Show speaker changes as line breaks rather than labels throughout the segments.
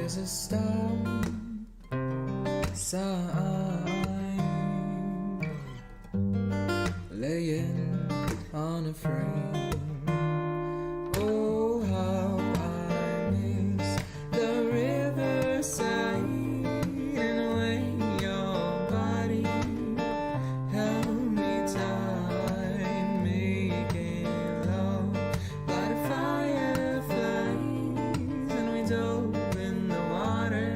There's a stop sign laying on a frame. Oh, how I miss the riverside and when your body held me tight, making love by the fireflies, and we dove in the water,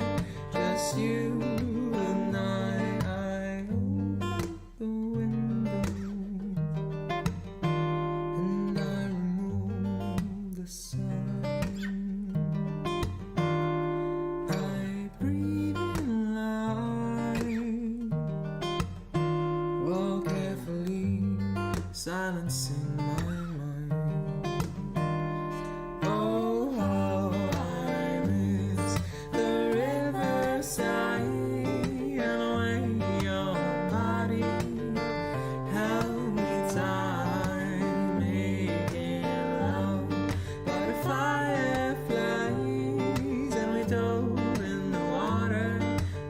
just you and I opened the window and I removed the sun. I breathe in light, walk carefully, silencing my mind. Oh, how I miss the riverside and when your body held me tight, making love by the fireflies, and we dove in the water,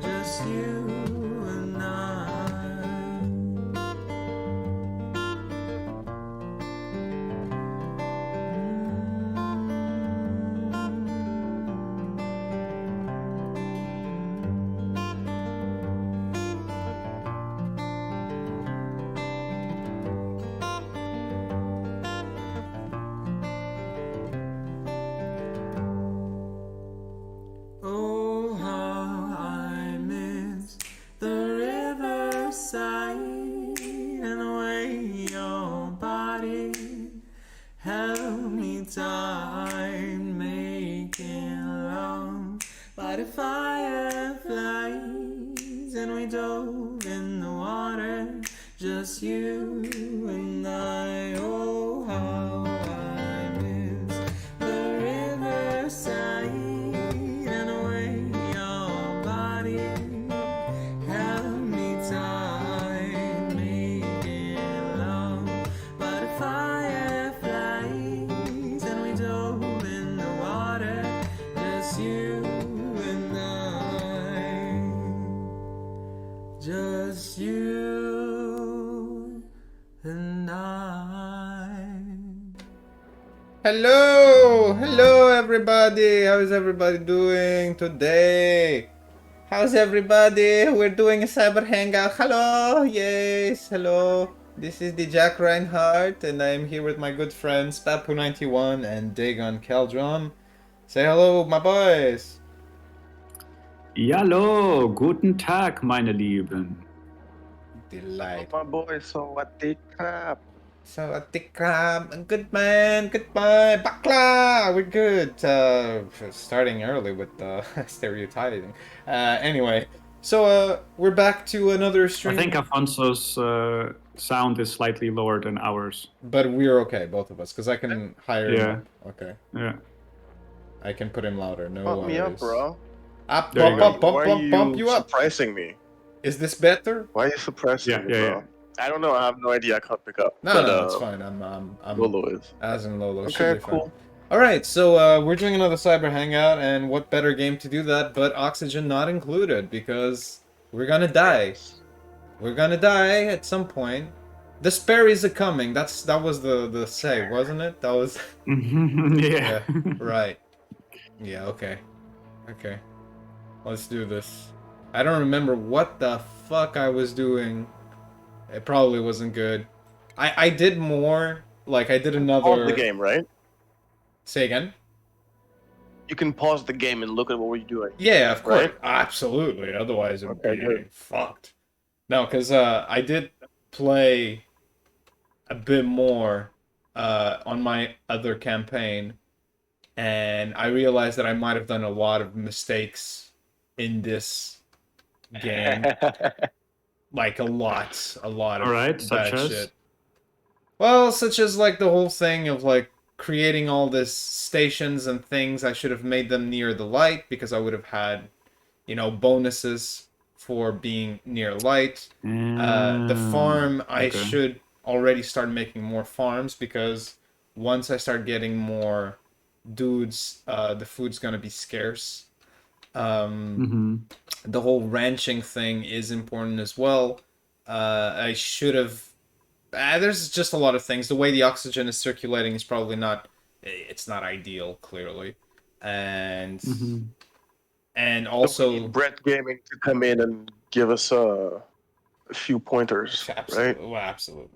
just you and I. Oh, how I miss the riverside and the way your body held me tight, making love by the fireflies, and we dove in the water, just you and I. Oh, how I miss the riverside and the way your body held me tight, making love by the fireflies, and we dove in the water, just you and I, just you and I. Hello everybody. How is everybody doing today? How's everybody? We're doing a cyber hangout. Hello, yes, hello. This is the Jack Reinhardt, and I'm here with my good friends Papu91 and Dagon Keldron. Say hello, my boys.
Hallo, guten Tag, meine Lieben.
Delight.
My boy, so what the crap?
So I think good man, goodbye, bakla. We're good. Starting early with stereotyping. Anyway, so we're back to another stream.
I think Afonso's sound is slightly lower than ours.
But we're okay, both of us, because I can hire him
Yeah.
up. Okay,
Yeah.
I can put him louder. No
Pump me up,
worries.
bro.
Up,
There you
bump,
go.
bump,
Why
bump,
are
bump
you
you up.
suppressing me?
Is this better?
Why are you suppressing
Yeah,
me,
yeah,
bro? I don't know. I have no idea. I can't pick up.
No,
but,
no, it's fine. I'm
Lolo is.
as in Lolo. Should
Okay,
be fine.
cool.
All right, so we're doing another cyber hangout, and what better game to do that but Oxygen not included, because we're gonna die. We're gonna die at some point. The Sperry's a coming. That was the say, wasn't it? That was.
Yeah.
Right. Yeah. Okay. Okay. Let's do this. I don't remember what the fuck I was doing. It probably wasn't good. I did more. Like I did another.
Pause the game, right?
Say again.
You can pause the game and look at what we're doing.
Yeah, of course.
Right?
Absolutely. Otherwise, it would
Okay,
be
good.
fucked. No, because I did play a bit more on my other campaign, and I realized that I might have done a lot of mistakes in this game. Like a lot of
Alright,
bad
such as?
shit. Well, such as like the whole thing of like creating all this stations and things. I should have made them near the light because I would have had, you know, bonuses for being near light. The farm, I
okay.
should already start making more farms because once I start getting more dudes, the food's gonna be scarce. The whole ranching thing is important as well. I should have. There's just a lot of things. The way the oxygen is circulating is probably not. It's not ideal, clearly, and and
So we need
also
Brett Gaming to come in and give us a few pointers, right?
absolutely, well, absolutely.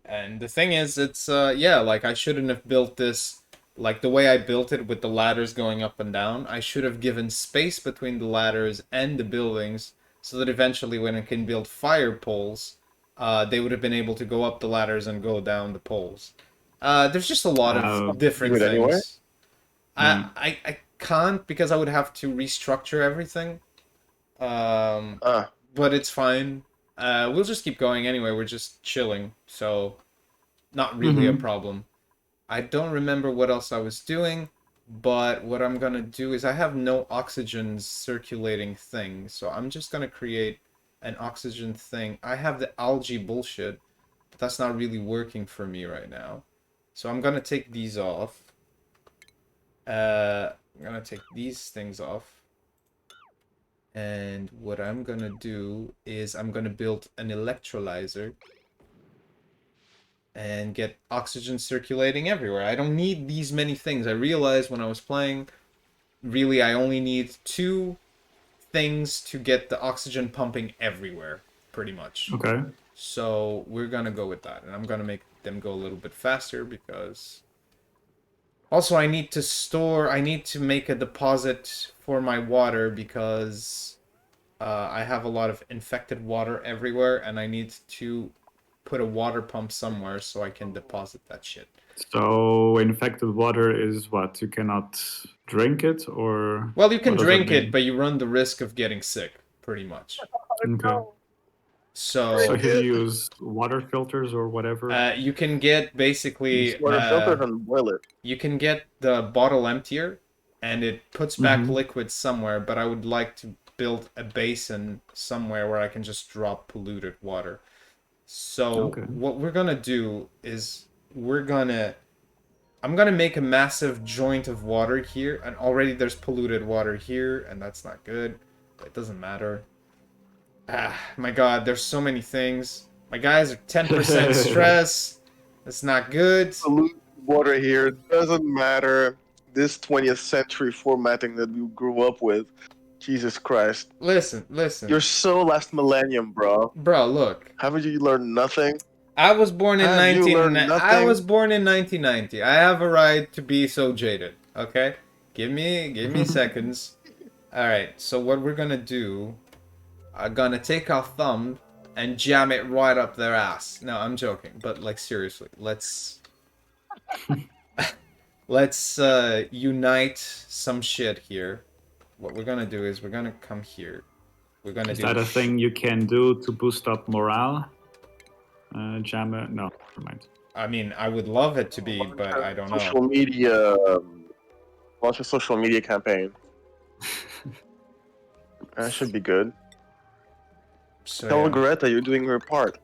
And the thing is, it's yeah, like I shouldn't have built this like the way I built it with the ladders going up and down. I should have given space between the ladders and the buildings so that eventually when I can build fire poles, they would have been able to go up the ladders and go down the poles. There's just a lot of
Do
different
it anyway.
things. I can't because I would have to restructure everything. Um,
Ah,
but it's fine. We'll just keep going anyway. We're just chilling, so not really a problem. I don't remember what else I was doing, but what I'm gonna do is I have no oxygen circulating thing, so I'm just gonna create an oxygen thing. I have the algae bullshit, but that's not really working for me right now. So I'm gonna take these off. I'm gonna take these things off. And what I'm gonna do is I'm gonna build an electrolyzer and get oxygen circulating everywhere. I don't need these many things. I realized when I was playing, really I only need 2 things to get the oxygen pumping everywhere, pretty much.
Okay.
So we're gonna go with that. And I'm gonna make them go a little bit faster because... Also, I need to make a deposit for my water because I have a lot of infected water everywhere, and I need to put a water pump somewhere so I can deposit that shit.
So infected water is what? You cannot drink it, or
Well, you can
what does that
drink it,
mean?
but you run the risk of getting sick, pretty much.
Okay. So
So
you use water filters or whatever.
you can get basically
just water filter and boil it.
you can get the bottle emptier, and it puts back liquid somewhere. But I would like to build a basin somewhere where I can just drop polluted water. So
Okay.
what we're gonna do is I'm gonna make a massive joint of water here, and already there's polluted water here, and that's not good. But it doesn't matter. Ah, my god, there's so many things. My guys are 10% stress. That's not good.
Polluted water here doesn't matter. This 20th century formatting that we grew up with. Jesus Christ.
Listen.
You're so last millennium, bro.
Bro, look.
Haven't you learned nothing?
I was born in
Have you learned
I
nothing?
was born in 1990. I have a right to be so jaded. Okay? Give me seconds. All right. So what we're going to do, I'm going to take our thumb and jam it right up their ass. No, I'm joking, but like seriously, let's unite some shit here. What we're going to do is we're going to come here. We're going to
Is
do
that a thing you can do to boost up morale? Jam it? No, never mind.
I mean, I would love it to be, but I don't know.
Social media. Launch a social media campaign. That should be good.
So
Tell
yeah,
Greta you're doing her part.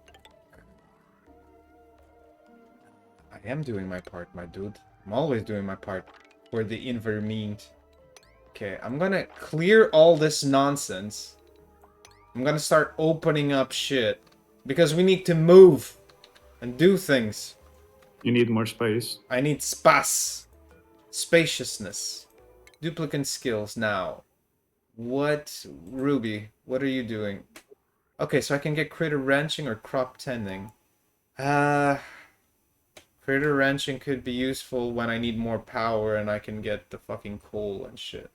I am doing my part, my dude. I'm always doing my part for the environment. Okay, I'm gonna clear all this nonsense. I'm gonna start opening up shit because we need to move and do things.
You need more space.
I need space, spaciousness, duplicate skills now. What, Ruby? What are you doing? Okay, so I can get critter ranching or crop tending. Critter ranching could be useful when I need more power and I can get the fucking coal and shit.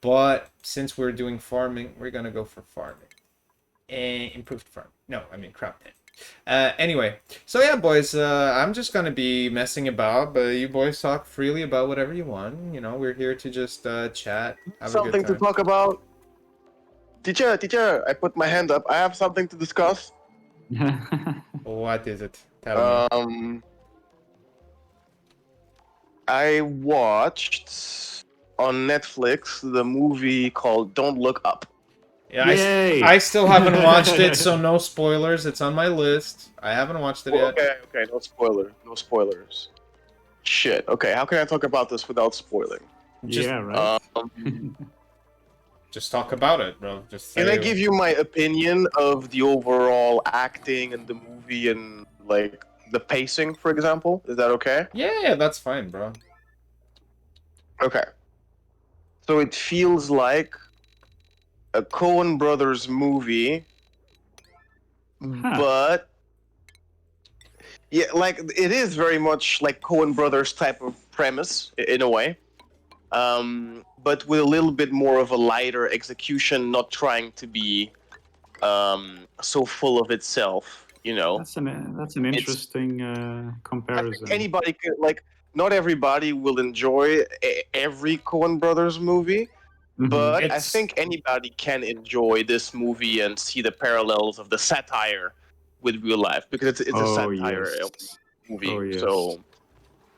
But since we're doing farming, we're gonna go for farming. Improved farm. No, I mean crop tend. Anyway, so yeah, boys, I'm just gonna be messing about, but you boys talk freely about whatever you want. You know, we're here to just chat, have a
Something
good
to
time.
talk about. Teacher, I put my hand up. I have something to discuss.
What is it? Tell me.
I watched on Netflix the movie called Don't Look Up.
Yeah,
Yay!
I still haven't watched it, so no spoilers. It's on my list. I haven't watched it yet.
Okay, no spoilers. Shit. Okay, how can I talk about this without spoiling?
Just,
yeah, right.
just talk about it, bro. Just say.
Can I give you my opinion of the overall acting and the movie and like the pacing, for example? Is that okay?
Yeah, that's fine, bro.
Okay. So it feels like a Coen Brothers movie, but yeah, like it is very much like Coen Brothers type of premise in a way, but with a little bit more of a lighter execution, not trying to be so full of itself. You know,
That's an interesting
I
comparison.
think anybody can like. Not everybody will enjoy every Coen Brothers movie, but I
It's
think anybody can enjoy this movie and see the parallels of the satire with real life because it's a satire movie.
Oh yes.
So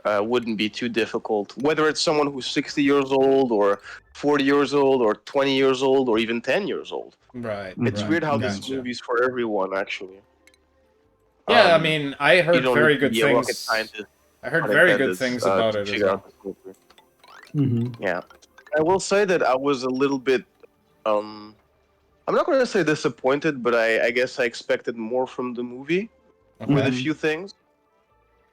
wouldn't be too difficult. Whether it's someone who's 60 years old or 40 years old or 20 years old or even 10 years old.
right.
It's
right.
weird how this
Gotcha.
movie's for everyone, actually.
Yeah, I mean, I
You
heard
don't
very
need to
good
be a rocket
things.
scientist.
I heard
pun
very good
intended,
things about
to
it as
figure out
well.
this movie. Yeah. I will say that I was a little bit I'm not going to say disappointed, but I guess I expected more from the movie with a few things.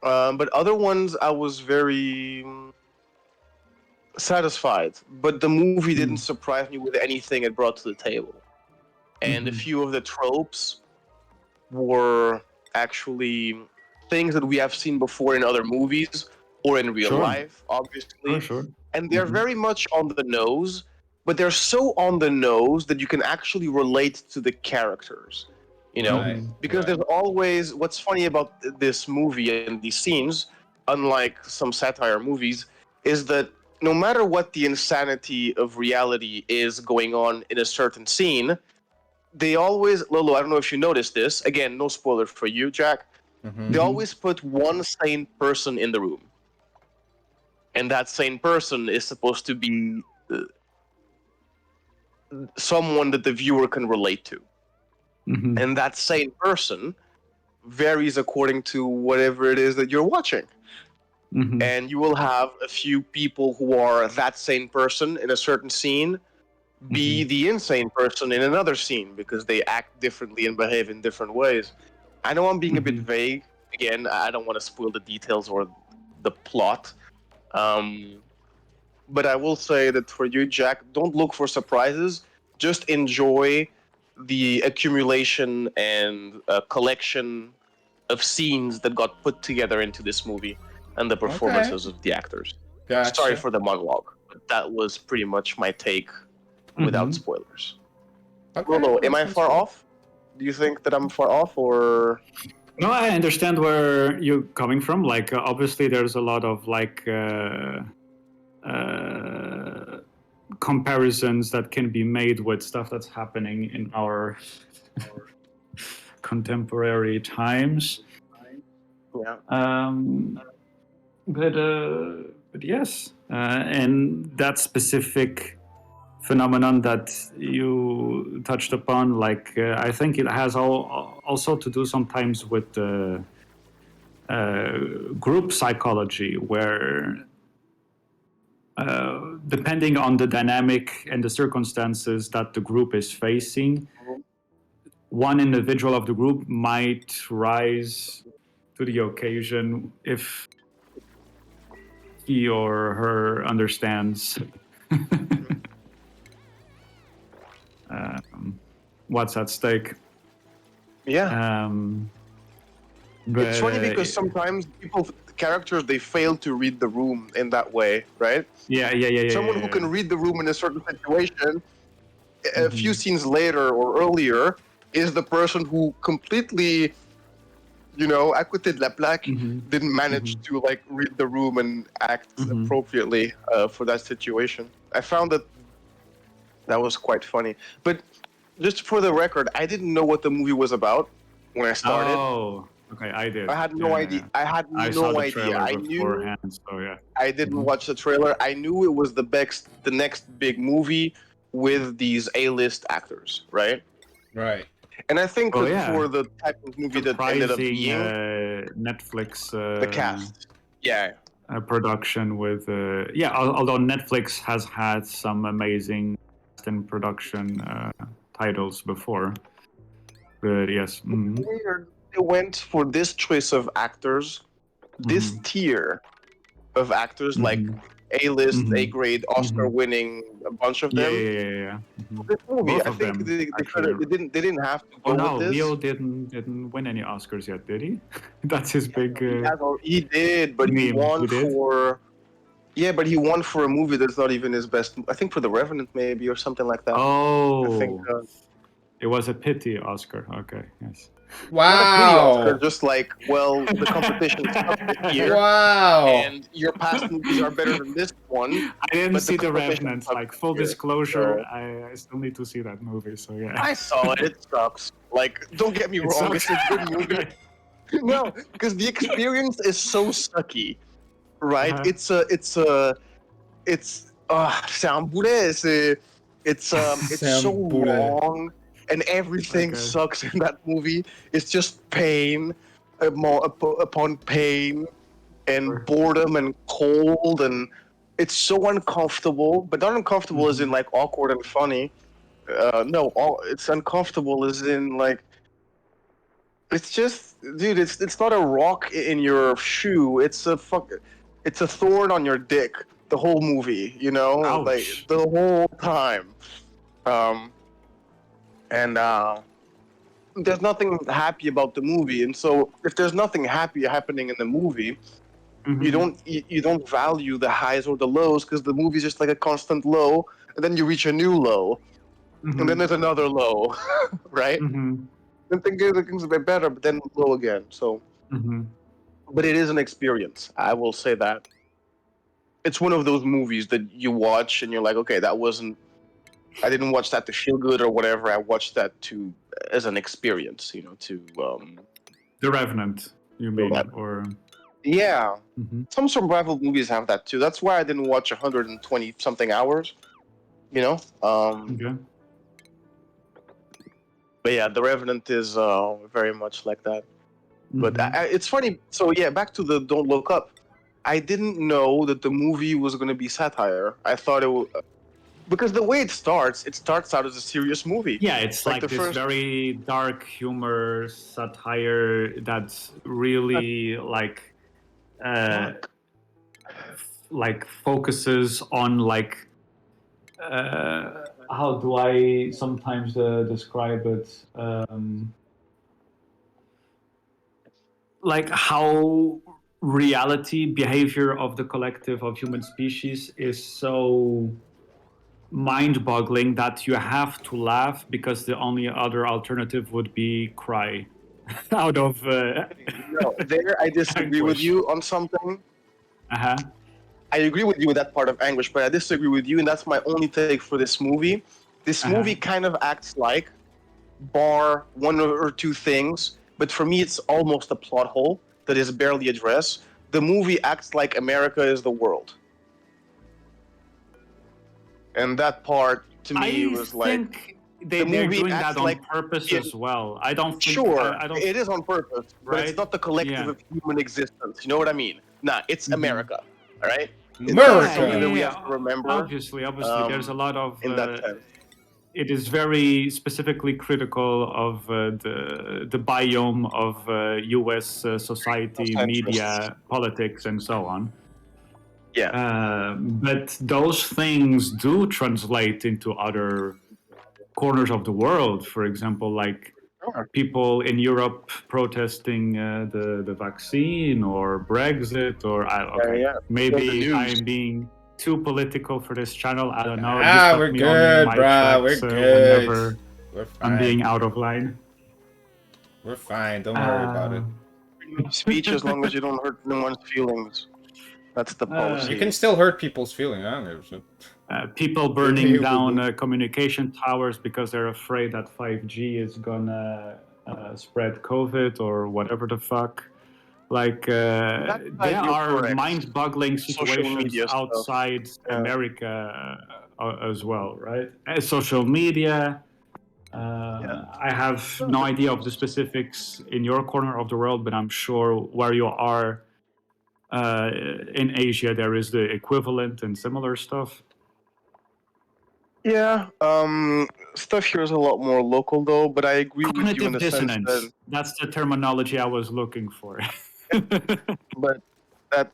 But other ones I was very satisfied. But the movie didn't surprise me with anything it brought to the table. And a few of the tropes were actually things that we have seen before in other movies or in real life, obviously. And they're very much on the nose, but they're so on the nose that you can actually relate to the characters. You know,
Right,
because there's always what's funny about this movie and these scenes, unlike some satire movies, is that no matter what the insanity of reality is going on in a certain scene, they always, Lolo, I don't know if you noticed this. Again, no spoiler for you, Jack. They always put one sane person in the room. And that sane person is supposed to be someone that the viewer can relate to. And that sane person varies according to whatever it is that you're watching. And you will have a few people who are that sane person in a certain scene be the insane person in another scene because they act differently and behave in different ways. I know I'm being a bit vague. Again, I don't want to spoil the details or the plot. But I will say that for you, Jack, don't look for surprises. Just enjoy the accumulation and collection of scenes that got put together into this movie and the performances of the actors.
Gotcha.
Sorry for the monologue, but that was pretty much my take without spoilers. Rolo, am I far off? Do you think that I'm far off, or
No, I understand where you're coming from. Like, obviously, there's a lot of like comparisons that can be made with stuff that's happening in our contemporary times.
yeah?
But yes, and that specific phenomenon that you touched upon, like I think it has also to do sometimes with group psychology, where depending on the dynamic and the circumstances that the group is facing, one individual of the group might rise to the occasion if he or her understands what's at stake.
Yeah.
But,
it's funny because sometimes characters, they fail to read the room in that way, right?
Yeah.
Someone who can read the room in a certain situation, a few scenes later or earlier, is the person who completely, à côté de la plaque, didn't manage to like read the room and act appropriately for that situation. I found that was quite funny. But just for the record, I didn't know what the movie was about when I started.
Oh, okay, I did.
I had no idea. I had
I
no
saw the
idea.
trailer
I knew.
beforehand, so yeah.
I didn't watch the trailer. I knew it was the next big movie with these A-list actors, right?
Right.
And I think that for the type of movie that ended up being
Netflix,
the cast, yeah,
production with although Netflix has had some amazing in production titles before. But yes. Mm-hmm.
They went for this choice of actors, this tier of actors, like A-list, A-grade, Oscar-winning, a bunch of them.
Yeah.
This movie,
Both
I
of
think
them,
they
actually.
didn't have to
Oh
go
no,
with this.
Leo didn't win any Oscars yet, did he? That's his big.
He did, but he won for. Yeah, but he won for a movie that's not even his best. I think for The Revenant, maybe, or something like that.
Oh,
I think
it was a pity Oscar. Okay, yes.
Wow.
Not a pity Oscar, just like, well, the competition sucks this year.
Wow.
And your past movies are better than this one.
I didn't see The
competition
Revenant.
sucks
Like,
this
full
year,
disclosure,
so-
I still need to see that movie. So yeah.
I saw it. It sucks. Like, don't get me
It
wrong.
sucks.
It's a good movie. No, because the experience is so sucky, right?
Uh-huh.
C'est un boulet. It's so long, and everything sucks in that movie. It's just pain upon pain, and boredom and cold, and it's so uncomfortable. But not uncomfortable as in like awkward and funny. No, it's uncomfortable as in like. It's just, dude. It's not a rock in your shoe. It's a thorn on your dick. The whole movie, you know,
Ouch.
like the whole time. And there's nothing happy about the movie. And so, if there's nothing happy happening in the movie, you don't value the highs or the lows because the movie's just like a constant low, and then you reach a new low, and then there's another low, right? Then things a bit better, but then low again. So, but it is an experience. I will say that. It's one of those movies that you watch and you're like, okay, I didn't watch that to feel good or whatever. I watched that as an experience, you know,
The Revenant, you mean, or?
Yeah. Some survival movies have that too. That's why I didn't watch 120 something hours, you know. But yeah, The Revenant is very much like that. But it's funny. So yeah, back to the Don't Look Up. I didn't know that the movie was going to be satire. I thought it would, because the way it starts out as a serious movie.
Yeah, it's like this very dark humor satire that's really like focuses on like how do I sometimes describe it? Like how reality behavior of the collective of human species is so mind-boggling that you have to laugh because the only other alternative would be cry out of
no, there I disagree with you on something. I agree with you with that part of anguish, but I disagree with you, and that's my only take for this movie. This movie kind of acts like, bar one or two things, but for me it's almost a plot hole that is barely addressed. The movie acts like America is the world. And that part, to me, was like...
they're doing that on purpose as well. I don't think...
Sure,
I don't,
it is on purpose, but it's not the collective of human existence. You know what I mean? Nah, it's America, all right?
America!
We have to remember.
Obviously, there's a lot of...
in that sense.
It is very specifically critical of the biome of U.S. society, media, politics, and so on.
Yeah.
But those things do translate into other corners of the world. For example, like people in Europe protesting the vaccine or Brexit, or maybe I'm being too political for this channel. I don't know. Just
we're good, bro. We're good.
Whenever I'm being out of line.
We're fine. Don't worry about it.
Speech as long as you don't hurt anyone's feelings. That's the policy.
You can still hurt people's feelings. I don't know.
People burning down communication towers because they're afraid that 5G is gonna spread COVID or whatever the fuck. Like there are mind-boggling situations outside America as well, right? Social media. I have no idea of the specifics in your corner of the world, but I'm sure where you are in Asia, there is the equivalent and similar stuff.
Yeah. Stuff here is a lot more local, though. But I agree with you in
Cognitive
the sense
dissonance.
that.
That's the terminology I was looking for.
But that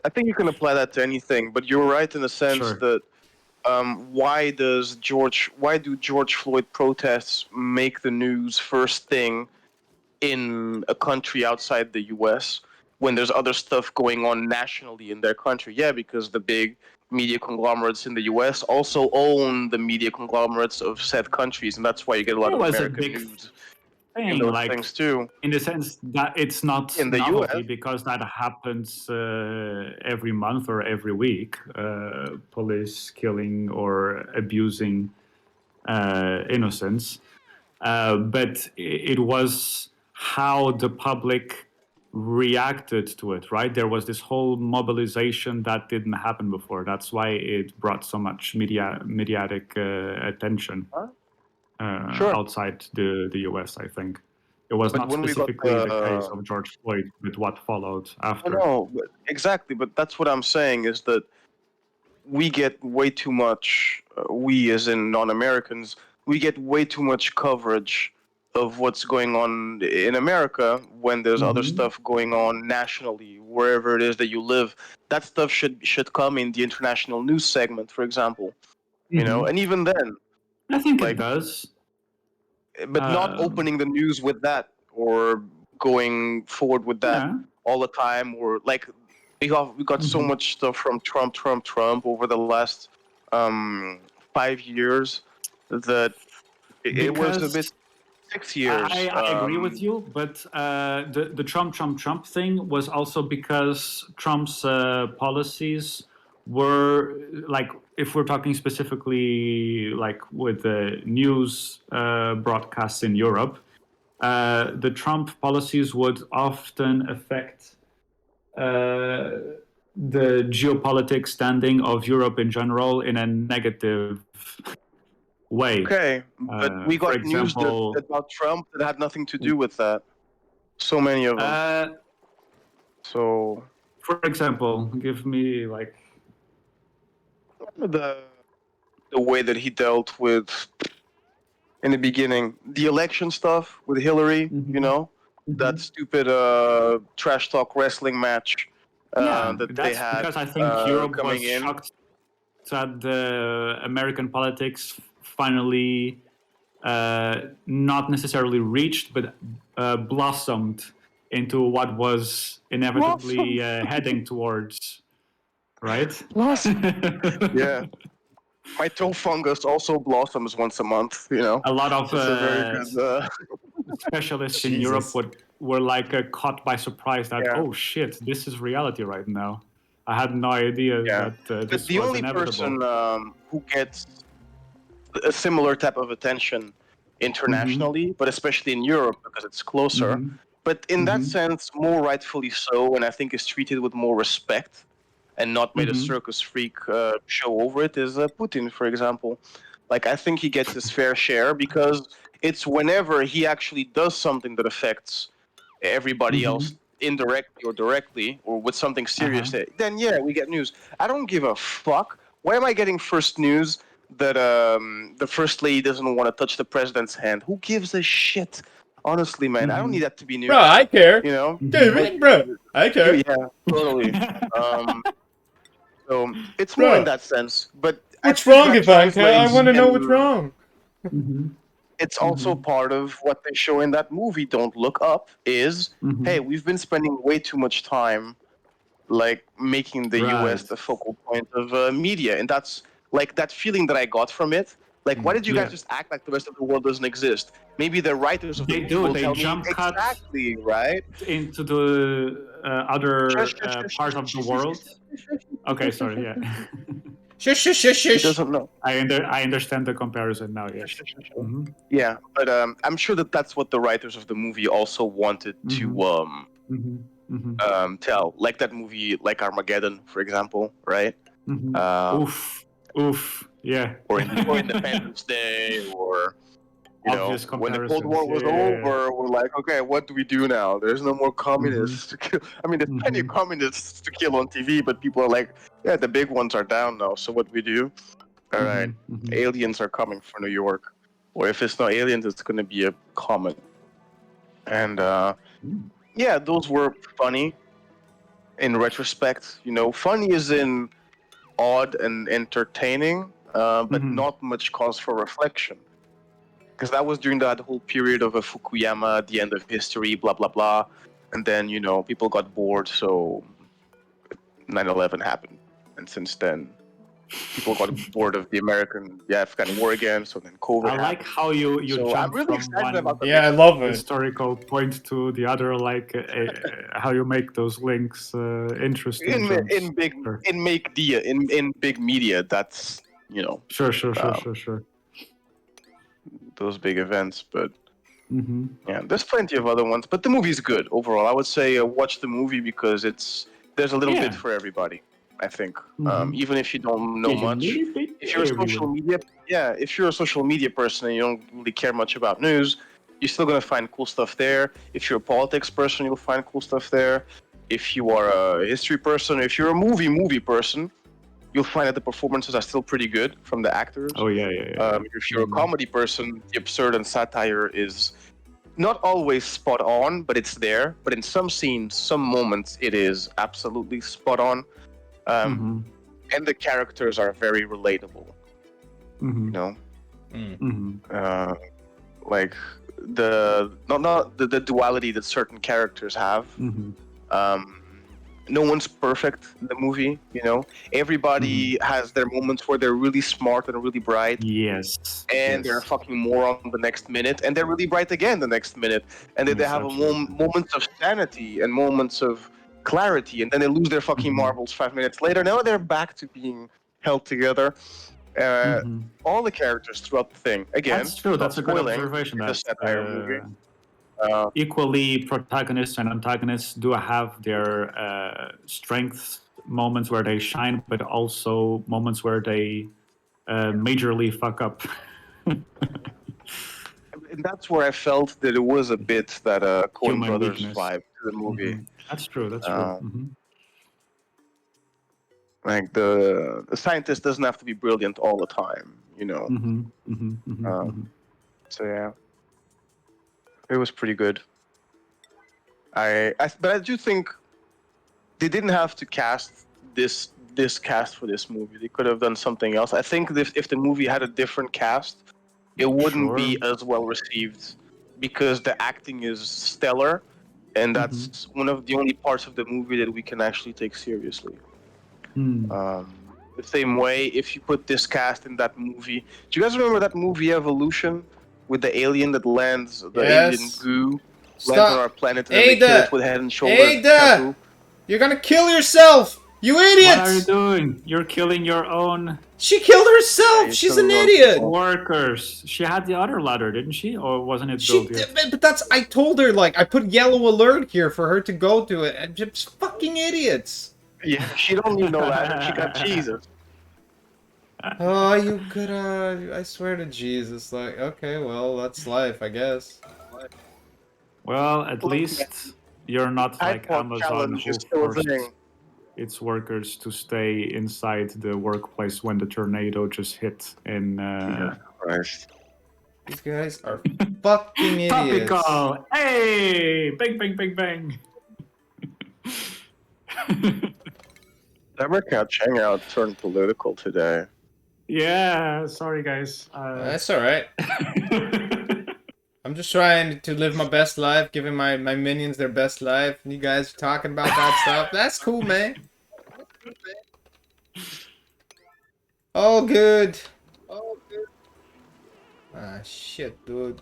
I think you can apply that to anything. But you're right in the sense
Sure.
that why do George Floyd protests make the news first thing in a country outside the US when there's other stuff going on nationally in their country? Yeah, because the big media conglomerates in the US also own the media conglomerates of said countries, and that's why you get a lot
It
of
was a
American
big
news in
thing,
those
like
things too.
in the sense that it's not
In the
novelty
US,
because that happens every month or every week. Police killing or abusing innocents. But it was how the public reacted to it, right? There was this whole mobilization that didn't happen before. That's why it brought so much mediatic attention
sure.
outside the US, I think. It was
But
not
when we got
specifically the case of George Floyd, but what followed after.
no, exactly. But that's what I'm saying is that we get way too much. We, as in non-Americans, we get way too much coverage of what's going on in America when there's other stuff going on nationally, wherever it is that you live. That stuff should come in the international news segment, for example. You know, and even then,
I think it
like,
does.
but not opening the news with that or going forward with that
Yeah.
all the time, or like we got so much stuff from Trump over the last 5 years that it was a bit
Because
6 years.
I agree with you, but the Trump thing was also because Trump's policies were like, if we're talking specifically like with the news broadcasts in Europe, the Trump policies would often affect the geopolitics standing of Europe in general in a negative way.
Okay, but we
For
got news
example,
about Trump that had nothing to do with that. So many of them. So
for example, give me like
the way that he dealt with in the beginning the election stuff with Hillary, you know, that stupid trash talk wrestling match
yeah,
that they
that's
had
because I think Europe was
coming in.
shocked that the American politics finally not necessarily reached, but blossomed into what was inevitably heading towards, right?
Yeah. My toe fungus also blossoms once a month, you know.
A lot of
It's a very good
specialists in Europe were like caught by surprise that,
yeah.
oh shit, this is reality right now. I had no idea that
But
this
the
was
only
inevitable.
person who gets a similar type of attention internationally, but especially in Europe because it's closer. But in that sense, more rightfully so, and I think is treated with more respect and not made a circus freak show over it, is Putin, for example. Like, I think he gets his fair share because it's whenever he actually does something that affects everybody else indirectly or directly or with something serious, then yeah, we get news. I don't give a fuck. Why am I getting first news that the first lady doesn't want to touch the president's hand? Who gives a shit? Honestly, man, I don't need that to be news.
Bro, I care.
You know,
David, bro, I care.
yeah, totally. So it's more in
Bro,
that sense. But I
what's
think
wrong,
that
Ivanka? I
translates,
want to know what's
and
wrong.
it's also part of what they show in that movie. Don't Look Up is, hey, we've been spending way too much time like making the US
Right.
the focal point of media, and that's like that feeling that I got from it. Like, why did you guys just act like the rest of the world doesn't exist? Maybe the writers of the
They
movie
do.
will
They
tell me
jump cut
exactly, right?
into the other
Shush, shush, shush,
part
shush,
of the
shush, shush,
world.
shush, shush.
Okay, sorry. Yeah,
Shush, shush, shush,
He
shush.
doesn't know.
I understand the comparison now. Yes.
Yeah, but I'm sure that that's what the writers of the movie also wanted to tell. Like that movie, like Armageddon, for example, right?
Oof. Yeah.
Or Independence Day, or you know,
Obvious
when the Cold
comparisons.
War was over, we're like, okay, what do we do now? There's no more communists to kill. I mean, there's plenty of communists to kill on TV, but people are like, yeah, the big ones are down now, so what do we do? All right, aliens are coming for New York, or if it's not aliens, it's going to be a comet. And yeah, those were funny in retrospect. Funny is in odd and entertaining, but not much cause for reflection. Because that was during that whole period of Fukuyama, the end of history, blah, blah, blah. And then, people got bored, so 9/11 happened. And since then, people got bored of the Afghan war again, so then COVID happened.
Like how you
so
jump
really
from one
I love it.
historical point to the other, like how you make those links interesting.
In big media, that's
Sure.
Those big events, but yeah, there's plenty of other ones. But the movie's good overall. I would say watch the movie because there's a little bit for everybody. I think, even if you don't know much, if you're a social media person and you don't really care much about news, you're still gonna find cool stuff there. If you're a politics person, you'll find cool stuff there. If you are a history person, if you're a movie person, you'll find that the performances are still pretty good from the actors.
Oh yeah.
If you're a comedy person, the absurd and satire is not always spot on, but it's there. But in some scenes, some moments, it is absolutely spot on. And the characters are very relatable. Like the duality that certain characters have. No one's perfect in the movie, Everybody has their moments where they're really smart and really bright.
Yes.
And they're a fucking moron the next minute, and they're really bright again the next minute. And then they have moments of sanity and moments of clarity, and then they lose their fucking marbles 5 minutes later. Now they're back to being held together. All the characters throughout the thing. Again,
that's true. That's a good observation.
The satire movie.
Equally, protagonists and antagonists do have their strengths, moments where they shine, but also moments where they majorly fuck up.
And that's where I felt that it was a bit that Coen Brothers vibe to the movie.
That's true.
Like the scientist doesn't have to be brilliant all the time, So yeah. It was pretty good. But I do think they didn't have to cast this cast for this movie. They could have done something else. I think if the movie had a different cast, it wouldn't be as well received because the acting is stellar, and that's one of the only parts of the movie that we can actually take seriously. The same way, if you put this cast in that movie, do you guys remember that movie Evolution? With the alien that lands, alien goo lands on our planet and they kill it with head and shoulders.
Ada! You're gonna kill yourself! You idiot!
What are you doing? You're killing your own...
She killed herself! She's an idiot!
Workers. She had the other ladder, didn't she? Or wasn't it built yet?
But I told her, I put yellow alert here for her to go to it, and just fucking idiots!
Yeah, she don't need no ladder. She got Jesus.
Oh, you could I swear to Jesus, okay, well, that's life, I guess.
Well, at least you're not like Amazon who forced its workers to stay inside the workplace when the tornado just hit in...
These guys are fucking idiots.
Topical! Hey! Bang, bang, bang, bang!
Democrat Hangout turned political today.
Yeah, sorry guys.
That's alright. I'm just trying to live my best life, giving my minions their best life, and you guys are talking about that stuff. That's cool, man. All good. Ah, shit, dude.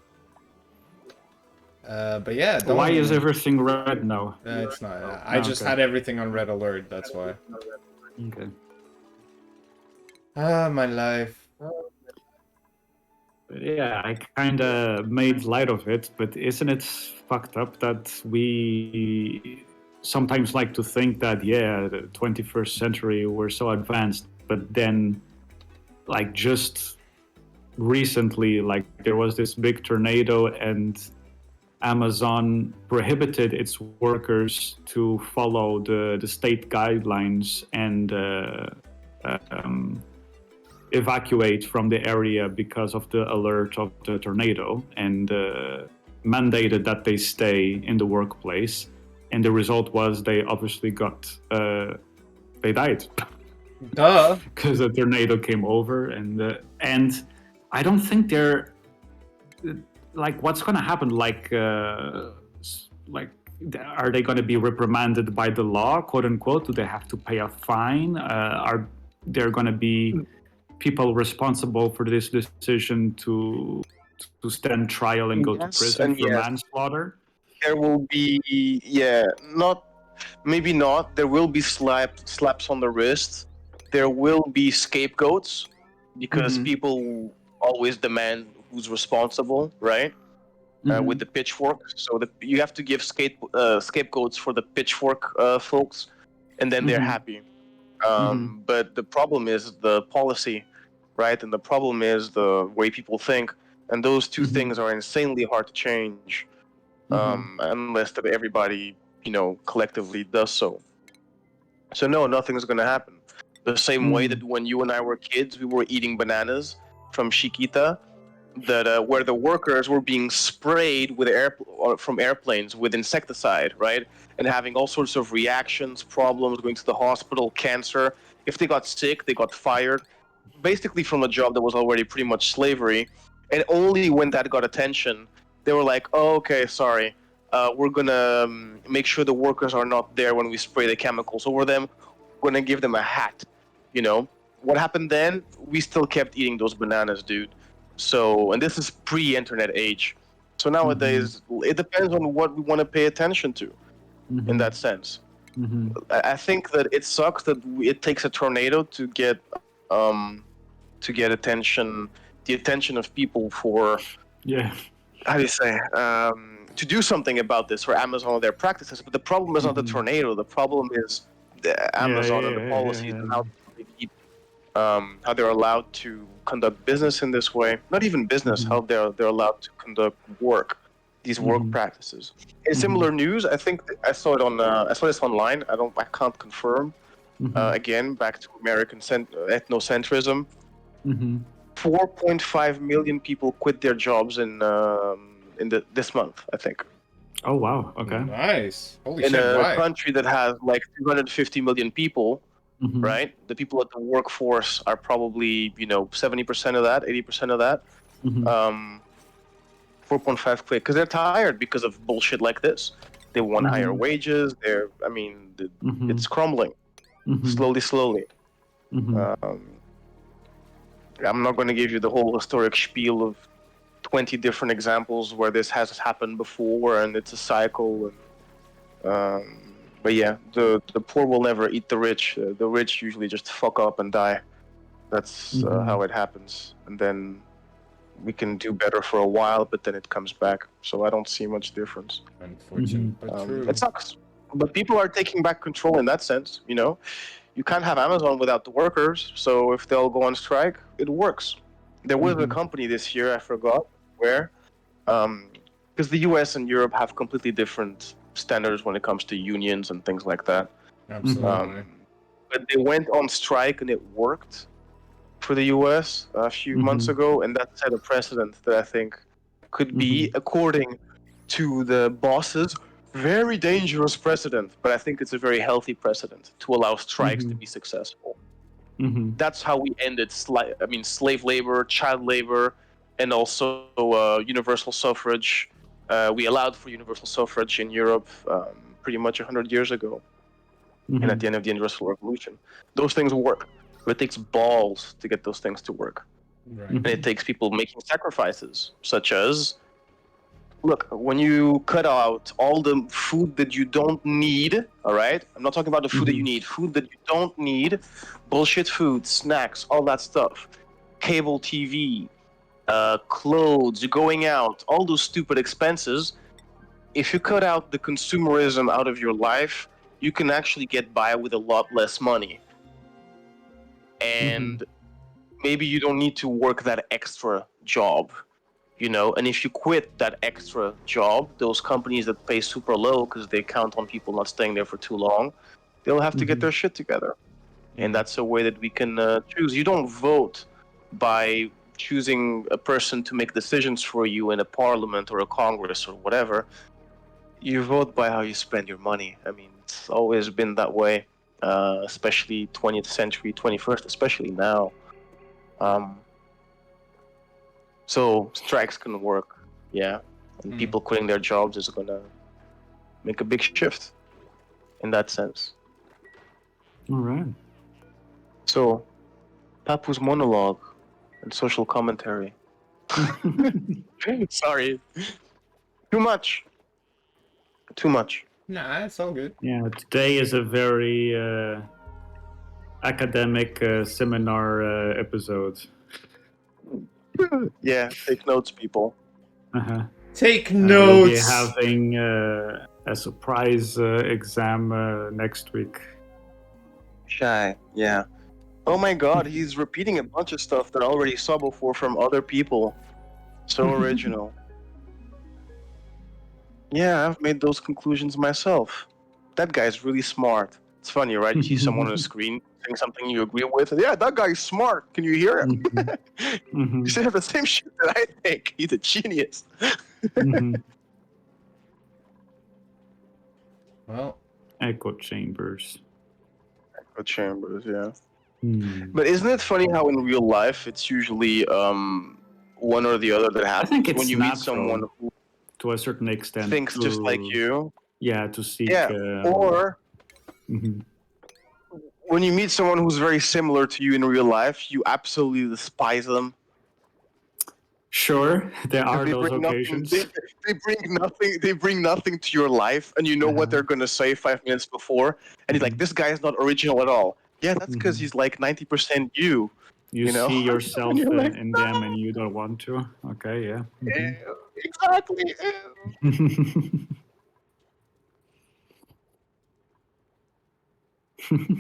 But yeah,
why is everything red now?
It's not. I just had everything on red alert, that's why.
Okay.
Ah, my life.
Yeah, I kind of made light of it, but isn't it fucked up that we sometimes like to think that, the 21st century, we're so advanced, but then, just recently, there was this big tornado and Amazon prohibited its workers to follow the state guidelines and evacuate from the area because of the alert of the tornado, and mandated that they stay in the workplace. And the result was they obviously they died.
Duh.
Because the tornado came over, and I don't think they're like, what's going to happen? Like, are they going to be reprimanded by the law, quote unquote? Do they have to pay a fine? Are there going to be people responsible for this decision to stand trial and go to prison for manslaughter?
There will be, maybe not. There will be slaps on the wrist. There will be scapegoats, because people always demand who's responsible, right? With the pitchfork. So you have to give scapegoats for the pitchfork folks, and then they're happy. But the problem is the policy, right? And the problem is the way people think. And those two things are insanely hard to change, unless that everybody, collectively does so. So no, nothing's going to happen. The same way that when you and I were kids, we were eating bananas from Chiquita, that where the workers were being sprayed with from airplanes with insecticide, right? And having all sorts of reactions, problems, going to the hospital, cancer. If they got sick, they got fired, basically from a job that was already pretty much slavery. And only when that got attention, they were like, oh, okay, sorry. We're going to make sure the workers are not there when we spray the chemicals over them. We're going to give them a hat, What happened then? We still kept eating those bananas, dude. So, and this is pre-internet age. So nowadays, it depends on what we want to pay attention to, in that sense. I think that it sucks that it takes a tornado to get attention, the attention of people for, how do you say, to do something about this, for Amazon and their practices. But the problem is not the tornado. The problem is Amazon and the policies and how they're allowed to conduct business in this way. Not even business, how they're allowed to conduct work, these work practices. In similar news, I think I saw this online. I can't confirm. Again, back to American ethnocentrism. 4.5 million people quit their jobs in this month, I think.
Oh wow! Okay.
Nice. Holy
shit!
In
a country that has like 250 million people, right? The people at the workforce are probably 70% of that, 80% of that. 4.5 quit because they're tired because of bullshit like this. They want higher wages. It's crumbling slowly. I'm not going to give you the whole historic spiel of 20 different examples where this has happened before, and it's a cycle. But yeah, the poor will never eat the rich. The rich usually just fuck up and die. That's how it happens. And then we can do better for a while, but then it comes back. So I don't see much difference.
Unfortunate, but true.
It sucks. But people are taking back control in that sense, You can't have Amazon without the workers, so if they'll go on strike, it works. There was a company this year, I forgot where, because the US and Europe have completely different standards when it comes to unions and things like that.
Absolutely.
But they went on strike and it worked for the US a few months ago, and that set a precedent that I think could be, according to the bosses, very dangerous precedent, but I think it's a very healthy precedent to allow strikes to be successful. That's how we ended slave labor, child labor, and also universal suffrage. We allowed for universal suffrage in Europe pretty much 100 years ago, and at the end of the Industrial Revolution. Those things work, but it takes balls to get those things to work.
Right.
And it takes people making sacrifices, such as, look, when you cut out all the food that you don't need, all right? I'm not talking about the food that you need, food that you don't need, bullshit food, snacks, all that stuff, cable TV, clothes, going out, all those stupid expenses. If you cut out the consumerism out of your life, you can actually get by with a lot less money. And maybe you don't need to work that extra job. And if you quit that extra job, those companies that pay super low because they count on people not staying there for too long, they'll have to get their shit together. And that's a way that we can choose. You don't vote by choosing a person to make decisions for you in a parliament or a congress or whatever, you vote by how you spend your money. I mean, it's always been that way, especially 20th century, 21st, especially now. So strikes can work, yeah, and people quitting their jobs is gonna make a big shift in that sense.
All right.
So, Papu's monologue and social commentary. Sorry. Too much.
Nah, it's all good.
Yeah, today is a very academic seminar episode.
Yeah, take notes, people.
Uh-huh.
Take
We'll be
notes.
having a surprise exam next week.
Shy, yeah. Oh my god, he's repeating a bunch of stuff that I already saw before from other people. So original. Yeah, I've made those conclusions myself. That guy's really smart. It's funny, right? You see someone on the screen saying something you agree with, and yeah, that guy's smart. Can you hear him?
Mm-hmm.
You say the same shit that I think. He's a genius.
Mm-hmm.
Well,
Echo chambers.
Echo chambers, yeah.
Hmm.
But isn't it funny how in real life it's usually one or the other that happens?
I think it's
when you
natural
meet someone who
to a certain extent.
thinks just like you.
Yeah, to seek.
Yeah. Or
mm-hmm.
when you meet someone who's very similar to you in real life, you absolutely despise them.
Sure, there are those occasions.
They bring nothing to your life, and you know what they're gonna say 5 minutes before, and you're like, "This guy is not original at all." Yeah, that's because he's like 90% you.
You
know?
see yourself
like,
in them, and you don't want to. Okay, yeah.
Exactly.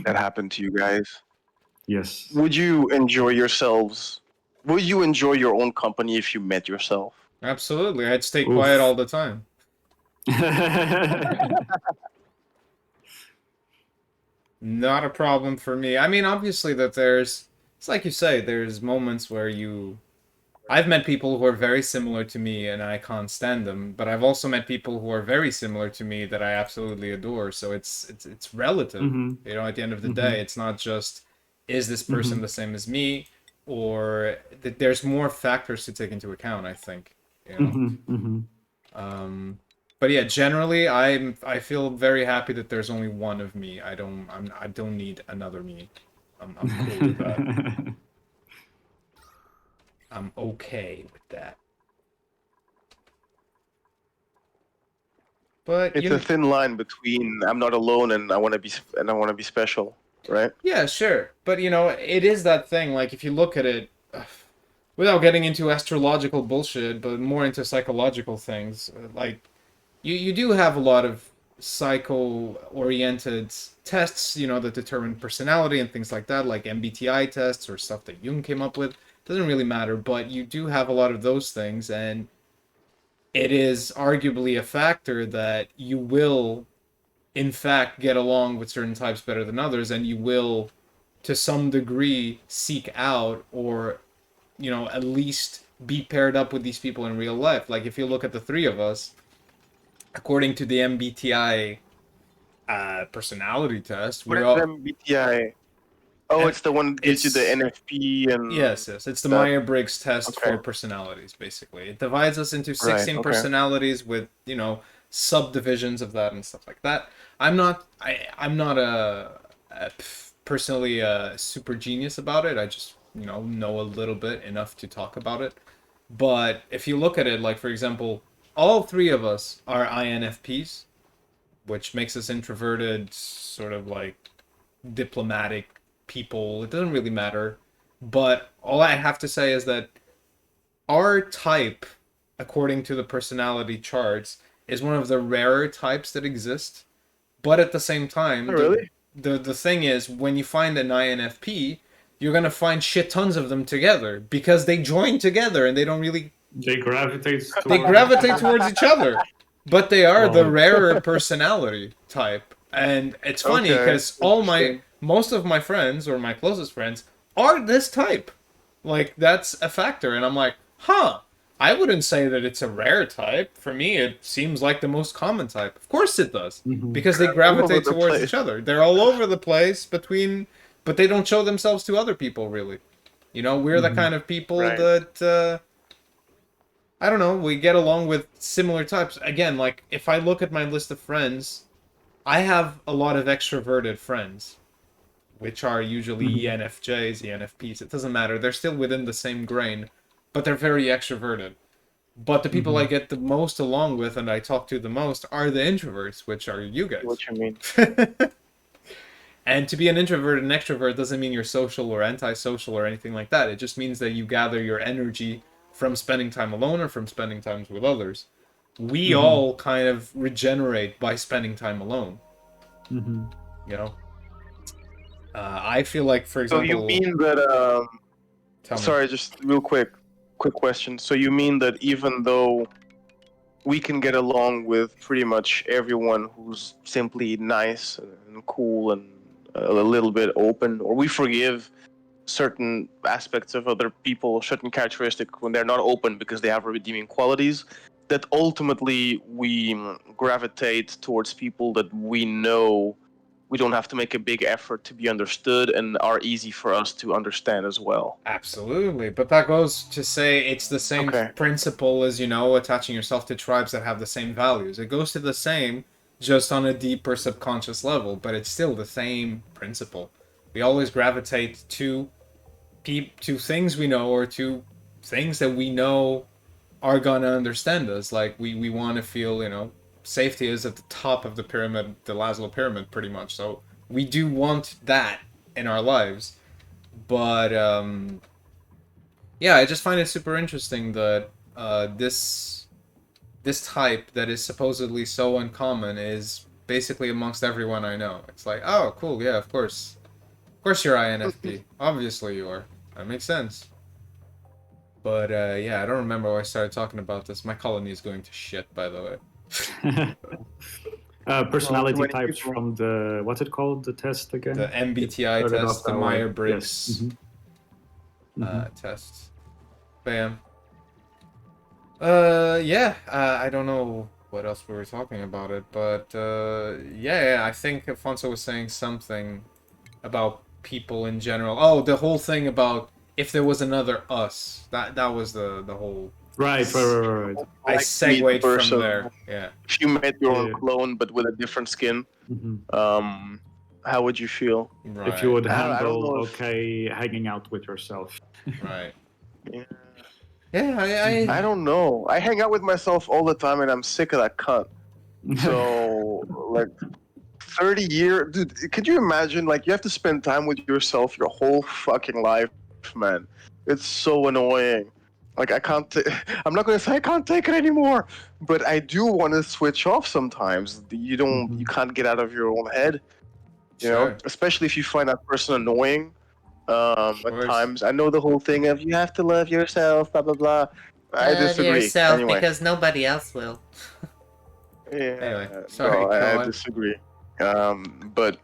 That happened to you guys.
Yes.
Would you enjoy yourselves? Would you enjoy your own company if you met yourself?
absolutely. I'd stay quiet all the time. Not a problem for me. I mean, obviously that it's like you say, there's moments where I've met people who are very similar to me and I can't stand them, but I've also met people who are very similar to me that I absolutely adore. So it's relative. You know, at the end of the day, it's not just is this person the same as me, or there's more factors to take into account, I think. You know? But yeah, generally, I feel very happy that there's only one of me. I don't need another me. I'm cool with that. I'm okay with that. But
it's a thin line between I'm not alone and I want to be special, right?
Yeah, sure. But you know, it is that thing. Like if you look at it, without getting into astrological bullshit, but more into psychological things, like you do have a lot of psycho-oriented tests, you know, that determine personality and things like that, like MBTI tests or stuff that Jung came up with. Doesn't really matter, but you do have a lot of those things, and it is arguably a factor that you will, in fact, get along with certain types better than others, and you will, to some degree, seek out or, you know, at least be paired up with these people in real life. Like if you look at the three of us, according to the MBTI personality test,
What is MBTI? Oh, it's the one that gives you the NFP and...
Yes. It's the Myers-Briggs test for personalities, basically. It divides us into 16 personalities with, you know, subdivisions of that and stuff like that. I'm not personally a super genius about it. I just, you know a little bit, enough to talk about it. But if you look at it, like, for example, all three of us are INFPs, which makes us introverted, sort of like diplomatic people. It doesn't really matter. But all I have to say is that our type, according to the personality charts, is one of the rarer types that exist. But at the same time, the thing is, when you find an INFP, you're going to find shit tons of them together because they join together and they don't really...
They gravitate
towards each other. But they are the rarer personality type. And it's funny because most of my friends, or my closest friends, are this type. Like, that's a factor. And I'm like, huh, I wouldn't say that it's a rare type. For me, it seems like the most common type. Of course it does. Because they
All over
gravitate
the
towards
place.
each other. They're all over the place but they don't show themselves to other people, really. You know, we're the kind of people
Right.
that, I don't know, we get along with similar types. Again, like, if I look at my list of friends, I have a lot of extroverted friends, which are usually ENFJs, ENFPs. It doesn't matter. They're still within the same grain, but they're very extroverted. But the people I get the most along with and I talk to the most are the introverts, which are you guys.
What you mean?
And to be an introvert and extrovert doesn't mean you're social or antisocial or anything like that. It just means that you gather your energy from spending time alone or from spending time with others. We all kind of regenerate by spending time alone. You know? I feel like, for
So you
example...
mean that?
Tell me.
Sorry, just real quick question. So you mean that even though we can get along with pretty much everyone who's simply nice and cool and a little bit open, or we forgive certain aspects of other people, certain characteristics when they're not open because they have redeeming qualities, that ultimately we gravitate towards people that we know we don't have to make a big effort to be understood and are easy for us to understand as well.
Absolutely, but that goes to say it's the same principle as, you know, attaching yourself to tribes that have the same values. It goes to the same, just on a deeper subconscious level, but it's still the same principle. We always gravitate to things we know, or to things that we know are gonna understand us. Like, we want to feel, you know, safety is at the top of the pyramid, the Laszlo pyramid, pretty much. So we do want that in our lives. But yeah, I just find it super interesting that this type that is supposedly so uncommon is basically amongst everyone I know. It's like, oh, cool, yeah, of course you're INFP. Obviously you are. That makes sense. But yeah, I don't remember why I started talking about this. My colony is going to shit, by the way.
Personality types from the, what's it called, the test again?
The MBTI test, the Myers-Briggs test. Bam. Yeah, I don't know what else we were talking about it, but yeah, I think Afonso was saying something about people in general. Oh, the whole thing about if there was another us. That was the whole...
Right.
I segued from there. Yeah.
If you met your own clone but with a different skin, how would you feel?
Right. If you would handle hanging out with yourself.
Right.
Yeah.
Yeah,
I don't know. I hang out with myself all the time and I'm sick of that cunt. So, like, 30 years... Dude, could you imagine, like, you have to spend time with yourself your whole fucking life, man. It's so annoying. Like, I can't... I'm not going to say I can't take it anymore, but I do want to switch off sometimes. You don't... You can't get out of your own head, you know? Especially if you find that person annoying. At times, I know the whole thing of you have to love yourself, blah blah blah. I disagree.
Yourself,
anyway.
because nobody else will.
Yeah,
anyway, sorry,
no, I disagree. But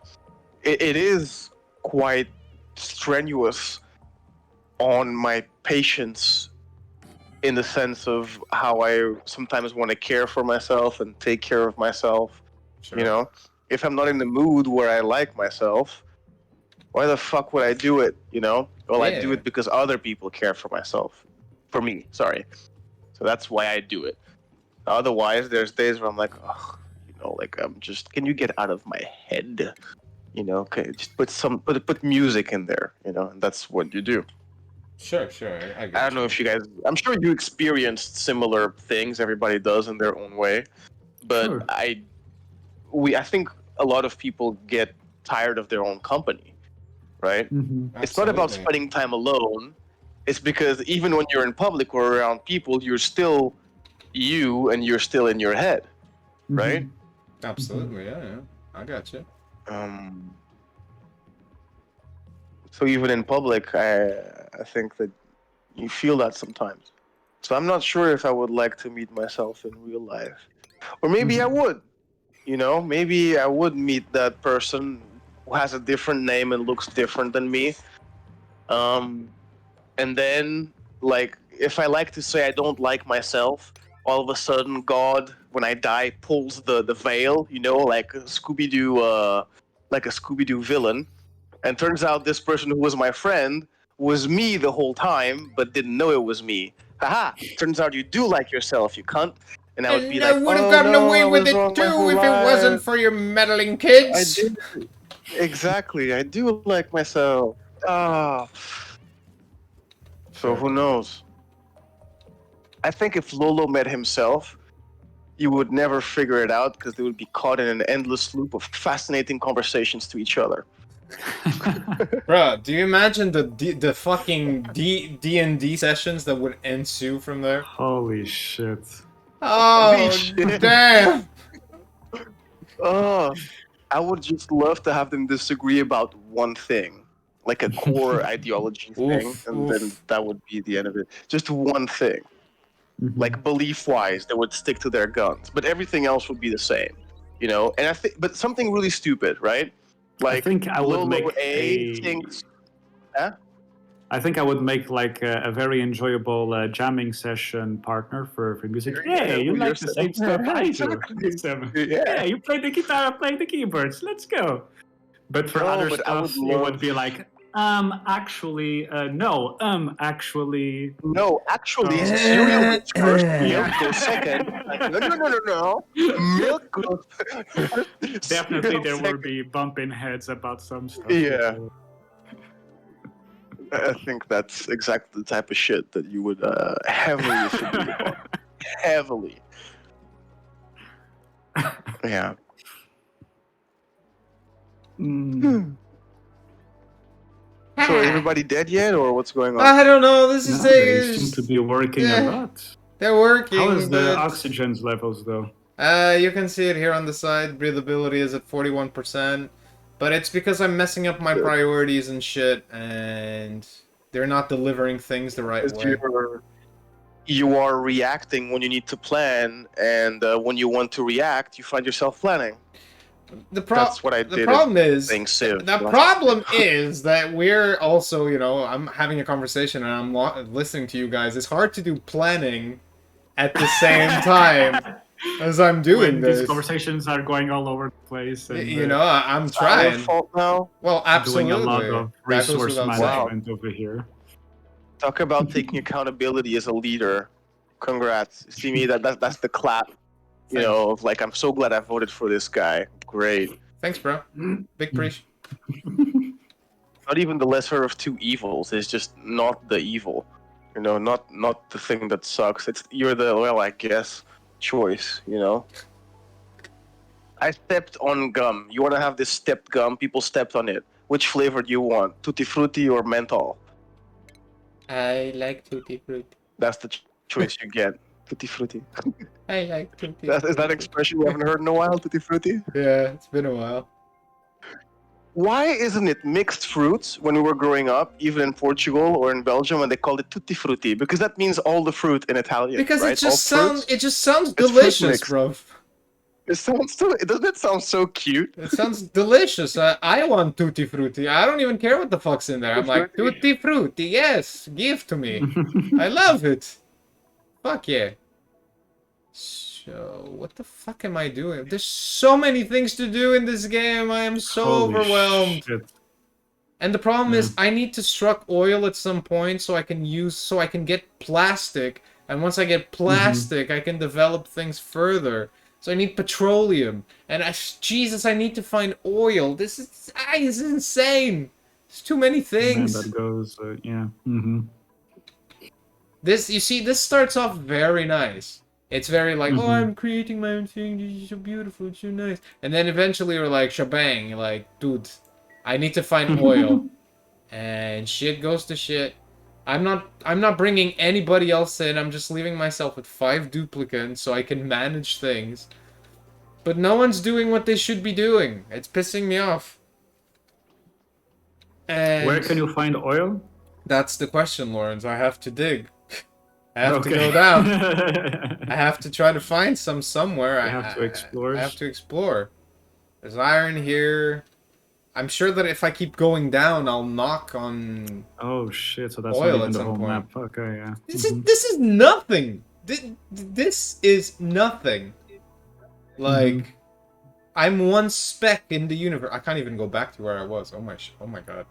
it is quite strenuous on my patience, in the sense of how I sometimes want to care for myself and take care of myself. You know, if I'm not in the mood where I like myself, why the fuck would I do it, you know? Well, I do it because other people care for myself. For me, sorry. So that's why I do it. Otherwise, there's days where I'm like, oh, you know, like, I'm just, can you get out of my head? You know, okay, just put music in there, you know, and that's what you do.
Sure.
I don't know if you guys, I'm sure you experienced similar things. Everybody does in their own way. But I think a lot of people get tired of their own company. Right? It's not about spending time alone. It's because even when you're in public or around people, you're still you and you're still in your head, right?
Absolutely, yeah. I got you.
So even in public, I think that you feel that sometimes. So I'm not sure if I would like to meet myself in real life. Or maybe I would. You know, maybe I would meet that person who has a different name and looks different than me. and then like if I like to say I don't like myself, all of a sudden God, when I die, pulls the veil, you know, like a Scooby-Doo villain, and turns out this person who was my friend was me the whole time, but didn't know it was me. Haha! Turns out you do like yourself, you cunt. And I would be
And I
like,
would have
oh
gotten
no,
away
I
with
was
it
wrong my
too
whole
if it wasn't
life.
for your meddling
I
kids.
did. Exactly, I do like myself. Ah. So
Sure.
who knows? I think if Lolo met himself, you would never figure it out because they would be caught in an endless loop of fascinating conversations to each other.
Bro, do you imagine the fucking D&D sessions that would ensue from there?
Holy shit.
Oh,
shit.
damn!
Oh, I would just love to have them disagree about one thing, like a core ideology thing,
Oof,
and then
oof.
that would be the end of it. Just one thing. Like belief-wise, they would stick to their guns, but everything else would be the same, you know. And I think, but something really stupid, right?
I
Like
think I would
Lolo
make
A thinks, huh?
I think I would make like a very enjoyable jamming session partner for music. Hey, you
With
like the same stuff I do.
exactly.
Yeah,
Yeah.
you play the guitar, I play the keyboards. Let's go. But for
No,
other
but I would
stuff, it would
love.
be like, actually, no, actually.
No, actually,
Oh.
cereal goes first, milk
Yeah.
goes second. Like, no. Milk goes first,
Definitely,
cereal
there will
second.
be bumping heads about some stuff.
Yeah. I think that's exactly the type of shit that you would heavily disagree upon. Heavily. Yeah. So is everybody dead yet, or what's going on?
I don't know. This is
No, they seem to be working a lot.
They're working.
How is the
but...
oxygen levels though?
You can see it here on the side. Breathability is at 41%, but it's because I'm messing up my priorities and shit, and they're not delivering things the right way.
You are reacting when you need to plan, and when you want to react, you find yourself planning. That's what I did.
The problem is
Civ,
the problem is that we're also, you know, I'm having a conversation and I'm listening to you guys. It's hard to do planning at the same time as I'm doing
when
this.
These conversations are going all over the place. And,
you know, I'm trying.
Our fault now?
Well, absolutely.
Doing a lot of resource management over here.
Talk about taking accountability as a leader. Congrats. See me, that's the clap. You know, of like, I'm so glad I voted for this guy. Great.
Thanks, bro. Big preach.
Not even the lesser of two evils. It's just not the evil. You know, not the thing that sucks. You're the, well, I guess, choice, you know? I stepped on gum. You want to have this stepped gum? People stepped on it. Which flavor do you want? Tutti Frutti or menthol?
I like Tutti Frutti.
That's the choice you get. Tutti Frutti.
I like Tutti
Frutti. Is that expression we haven't heard in a while? Tutti Frutti?
Yeah, it's been a while.
Why isn't it mixed fruits when we were growing up, even in Portugal or in Belgium, and they called it tutti frutti? Because that means all the fruit in Italian.
Because
right?
it just sounds delicious, bro.
Doesn't it sound so cute?
It sounds delicious. I want tutti frutti. I don't even care what the fuck's in there. I'm like, tutti frutti, yes, give to me. I love it. Fuck yeah. So, what the fuck am I doing? There's so many things to do in this game. I am so overwhelmed.
Shit.
And the problem is, I need to struck oil at some point so I can get plastic. And once I get plastic, I can develop things further. So I need petroleum. And Jesus, I need to find oil. This is insane. There's too many things.
And that goes, yeah.
This starts off very nice. It's very like, oh, I'm creating my own thing. This is so beautiful. It's so nice. And then eventually you're like, shebang. You're like, dude, I need to find oil. And shit goes to shit. I'm not bringing anybody else in. I'm just leaving myself with 5 duplicants so I can manage things. But no one's doing what they should be doing. It's pissing me off. And
where can you find oil?
That's the question, Lawrence. I have to dig. I have to go down. I have to try to find somewhere.
I have to explore.
I have to explore. There's iron here. I'm sure that if I keep going down, I'll knock on
Oh shit! So that's not
oil
even
at
the
some
whole
point.
map. Okay, yeah.
This is nothing. This is nothing. Like, I'm one speck in the universe. I can't even go back to where I was. Oh my god.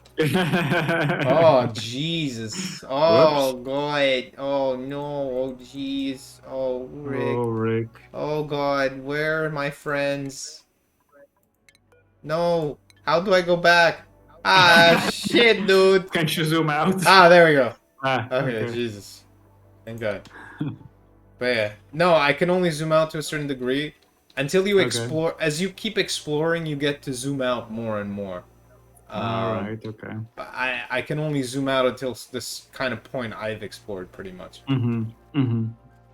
Oh Jesus. Oh
Whoops.
god. Oh no. Oh jeez. Oh Rick.
Oh, Rick.
Oh god. Where are my friends? No. How do I go back? Ah shit, dude.
Can't you zoom out?
Ah, there we go.
Ah,
Okay,
okay.
Jesus. Thank God. But yeah, no, I can only zoom out to a certain degree. Until you
Okay.
explore, as you keep exploring, you get to zoom out more and more.
All right. Okay.
But I can only zoom out until this kind of point I've explored pretty much.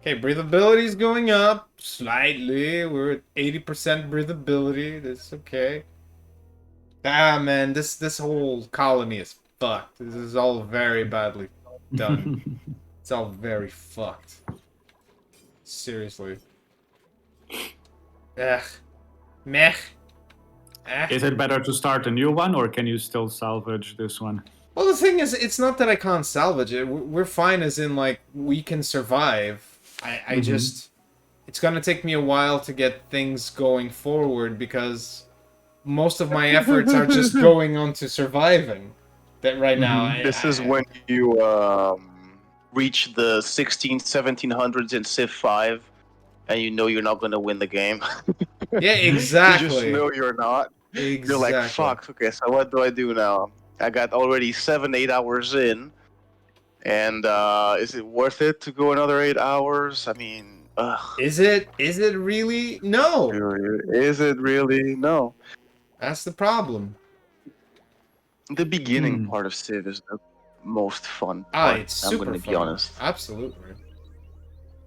Okay, breathability is going up slightly. We're at 80% breathability. That's okay. Ah man, this whole colony is fucked. This is all very badly done. It's all very fucked. Seriously. Ugh. Meh.
Is it better to start a new one, or can you still salvage this one?
Well, the thing is, it's not that I can't salvage it. We're fine as in, like, we can survive. I just... It's gonna take me a while to get things going forward because most of my efforts are just going on to surviving. That right now...
This is when you reach the 1700s in Civ 5 and you know you're not going to win the game.
Yeah,
You
exactly.
just know you're not.
Exactly.
You're like, fuck, okay, so what do I do now? I got already 7-8 hours in, and is it worth it to go another 8 hours? I mean,
Is it? Is it really? No!
Is it really? No.
That's the problem.
The beginning part of Civ is the most fun part,
It's
I'm
super
going to
fun.
be honest.
Absolutely.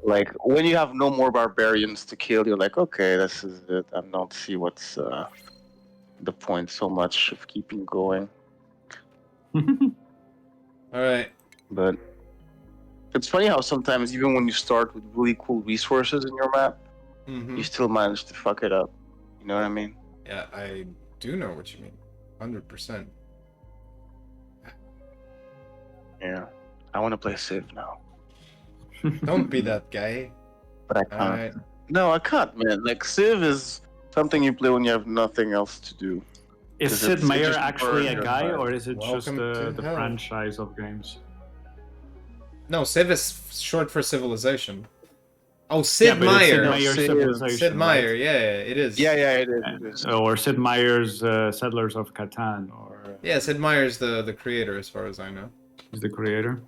Like, when you have no more barbarians to kill, you're like, okay, this is it. I don't see what's the point so much of keeping going.
Alright.
But it's funny how sometimes, even when you start with really cool resources in your map, you still manage to fuck it up. You know what I mean?
Yeah, I do know what you mean. 100%.
Yeah. I want to play Civ now.
Don't be that guy.
But I can't.
Alright.
No, I can't, man. Like, Civ is something you play when you have nothing else to do.
Is Sid Meier actually a
burns your
guy,
mind.
or is it just
Welcome to
the
hell.
franchise of games?
No, Civ is short for civilization. Oh, Sid
Yeah, but it's Sid
Meier.
Meier's
Sid-
Civilization,
Sid Meier,
right?
yeah, it is.
Yeah, it is.
Or Sid Meier's Settlers of Catan, or
Yeah, Sid Meier's the creator, as far as I know.
is the creator?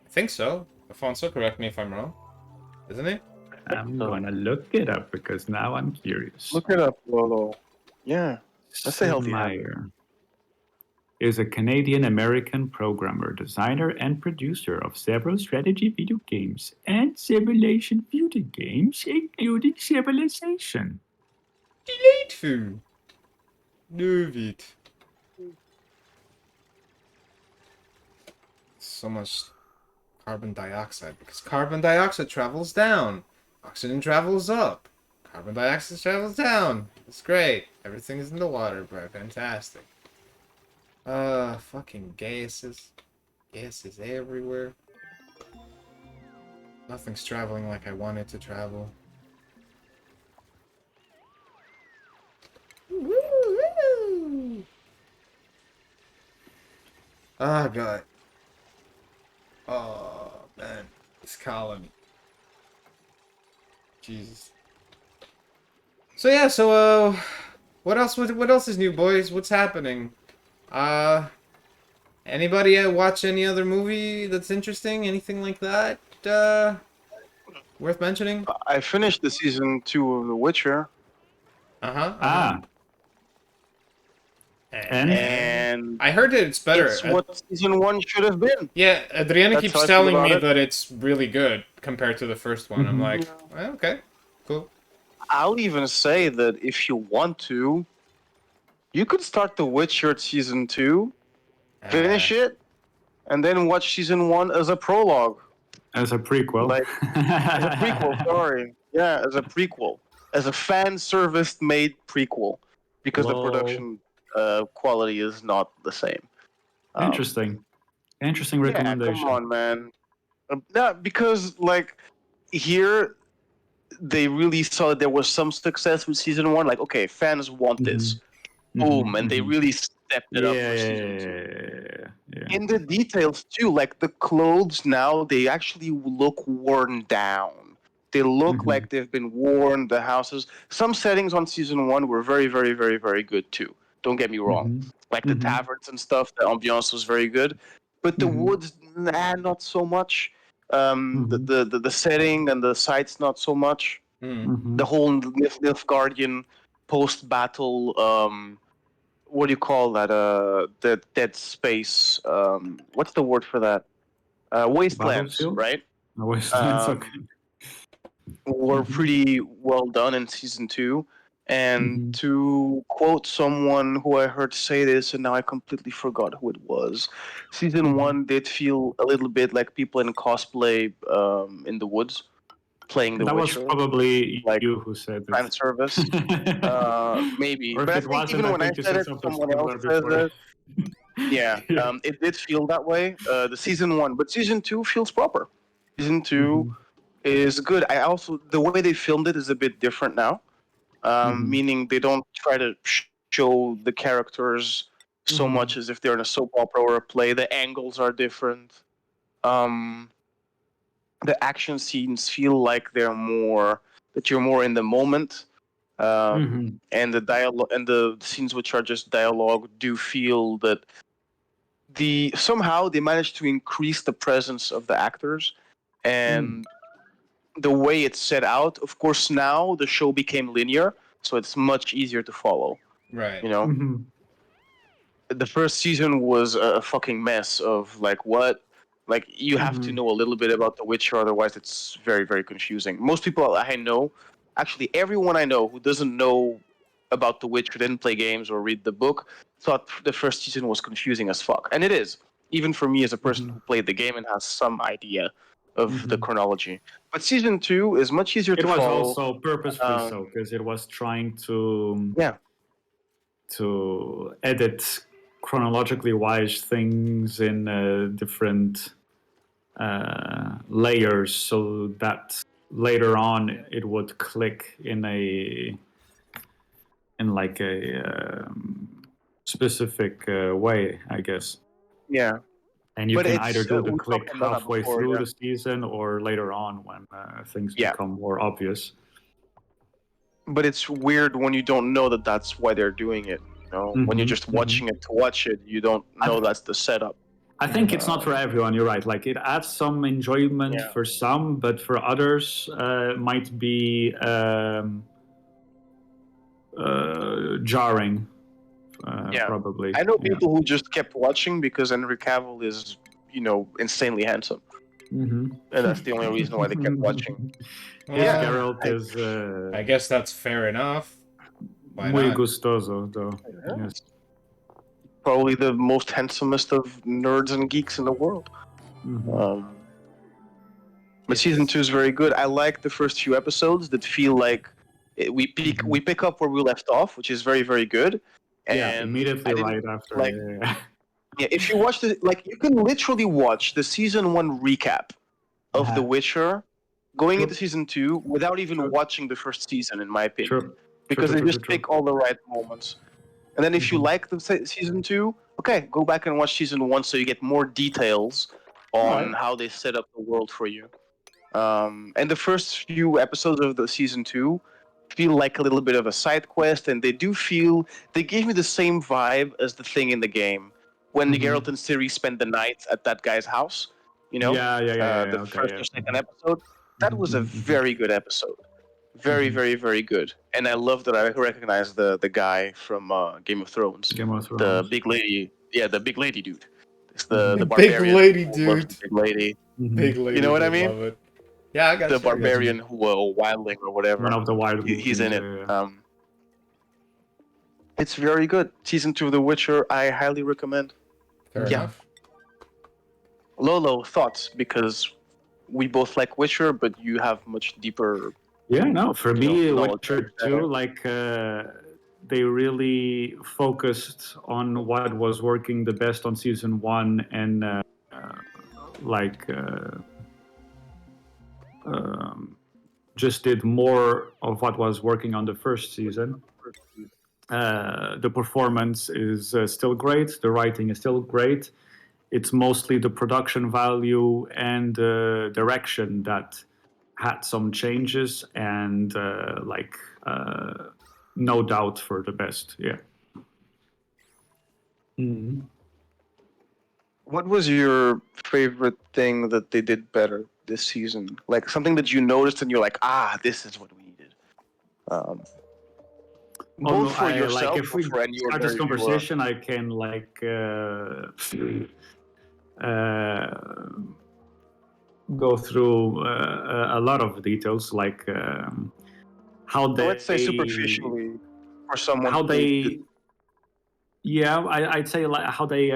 I think so. Afonso, correct me if I'm wrong. Isn't he?
I'm gonna look it up because now I'm curious.
Look it up, Lolo. Yeah. That's a
Sid
healthy habit.
Meier is a Canadian-American programmer, designer, and producer of several strategy video games and simulation video games, including Civilization.
Delightful. Love it. So much carbon dioxide, because carbon dioxide travels down. Oxygen travels up. Carbon dioxide travels down. It's great. Everything is in the water, bro. Fantastic. Fucking gases. Gases everywhere. Nothing's traveling like I want it to travel. Woo-woo! Oh, God. Oh, man. This colony. Jesus. So, yeah, what else is new, boys? What's happening? Anybody watch any other movie that's interesting? Anything like that? Worth mentioning?
I finished the season 2 of The Witcher. And
I heard it's better.
it's what season 1 should have been.
Yeah, Adriana
That's
keeps
how I feel
telling
about
me
it.
that it's really good compared to the first one. I'm like, okay, cool.
I'll even say that if you want to, you could start The Witcher season 2, finish it, and then watch season 1 as a prologue.
As a prequel.
Like, as a prequel, sorry. Yeah, as a prequel. As a fan service made prequel. Because
Lol.
the production quality is not the same.
Interesting
Yeah,
recommendation.
come on, man. No, because like here they really saw that there was some success with season 1. Like, okay, fans want this. Boom, and they really stepped it up for season 2.
Yeah.
In the details too, like the clothes now, they actually look worn down. They look like they've been worn. The houses, some settings on season 1 were very, very, very, very good too. Don't get me wrong. Like the taverns and stuff, the ambiance was very good. But the woods, nah, not so much. The setting and the sights, not so much. The whole Nilfgaardian post battle. What do you call that? The dead space. What's the word for that? Wastelands,
Battlefield?
right?
Wastelands, okay.
Were pretty well done in season 2. And to quote someone who I heard say this, and now I completely forgot who it was. Season 1 did feel a little bit like people in cosplay in the woods playing The
That was
Witcher.
probably
Like
you who said
fan
it.
service. Maybe.
Or if
But I
it
think
wasn't,
even
I
when I
think you
said
said
it,
something
someone else
similar
says
before.
it. Yeah, it did feel that way. The season 1, but season 2 feels proper. Season 2 is good. I also the way they filmed it is a bit different now, meaning they don't try to show the characters so much as if they're in a soap opera or a play. The angles are different. Um, the action scenes feel like they're more that you're more in the moment. And the dialogue and the scenes which are just dialogue do feel that somehow they managed to increase the presence of the actors and the way it's set out. Of course, now the show became linear, so it's much easier to follow.
Right.
You know, the first season was a fucking mess of like what. Like you have to know a little bit about The Witcher, otherwise it's very, very confusing. Most people I know, actually everyone I know who doesn't know about The Witcher, didn't play games or read the book, thought the first season was confusing as fuck, and it is. Even for me as a person who played the game and has some idea of the chronology. But season 2 is much easier
It
to
was
follow.
also purposefully so, because it was trying to edit chronologically wise things in different layers, so that later on it would click in a specific way, I guess.
Yeah.
And you can either do the
we
click
talked about that
halfway
before,
through
yeah.
the season or later on when things
Yeah.
become more obvious.
But it's weird when you don't know that that's why they're doing it. You know, when you're just watching it to watch it, you don't know that's the setup.
I think it's not for everyone. You're right. Like it adds some enjoyment for some, but for others, might be jarring. Probably.
I know people who just kept watching because Henry Cavill is, insanely handsome, and that's the only reason why they kept watching.
Yeah,
Geralt is.
I guess that's fair enough. Why
muy
not?
gustoso, though.
Yeah.
Yes.
Probably the most handsomest of nerds and geeks in the world. But season 2 is very good. I like the first few episodes that feel like we pick up where we left off, which is very, very good. And
immediately right after.
If you watch you can literally watch the season 1 recap of The Witcher going into season 2 without even watching the first season, in my opinion, because they just pick all the right moments. And then if you like the season 2, okay, go back and watch season 1 so you get more details on how they set up the world for you. And the first few episodes of the season 2 feel like a little bit of a side quest, and they gave me the same vibe as the thing in the game when Geralt and Ciri spend the night at that guy's house. The first or second episode. That was a very good episode. Very, very, very good. And I love that I recognize the guy from Game of Thrones. The big lady. Yeah, the big lady dude. It's the barbarian.
Big lady dude.
Big lady.
Big lady.
You know what I mean?
Love it. Yeah, I got
the barbarian who wildling or whatever.
One of the wild.
He's in it. It's very good. Season 2 of The Witcher, I highly recommend.
Fair enough.
Lolo, thoughts? Because we both like Witcher, but you have much deeper.
Yeah, no. For me, Witcher 2, they really focused on what was working the best on season 1 and like just did more of what was working on the first season. The performance is still great. The writing is still great. It's mostly the production value and direction that had some changes, and no doubt for the best. Yeah. Mm-hmm.
What was your favorite thing that they did better this season? Like something that you noticed and you're like, this is what we needed. Both for yourself
if we
or for any
start this
ordinary
conversation, I can go through a lot of details, like how they.
Let's say superficially, for someone
how
who
they. Yeah, I'd say like how they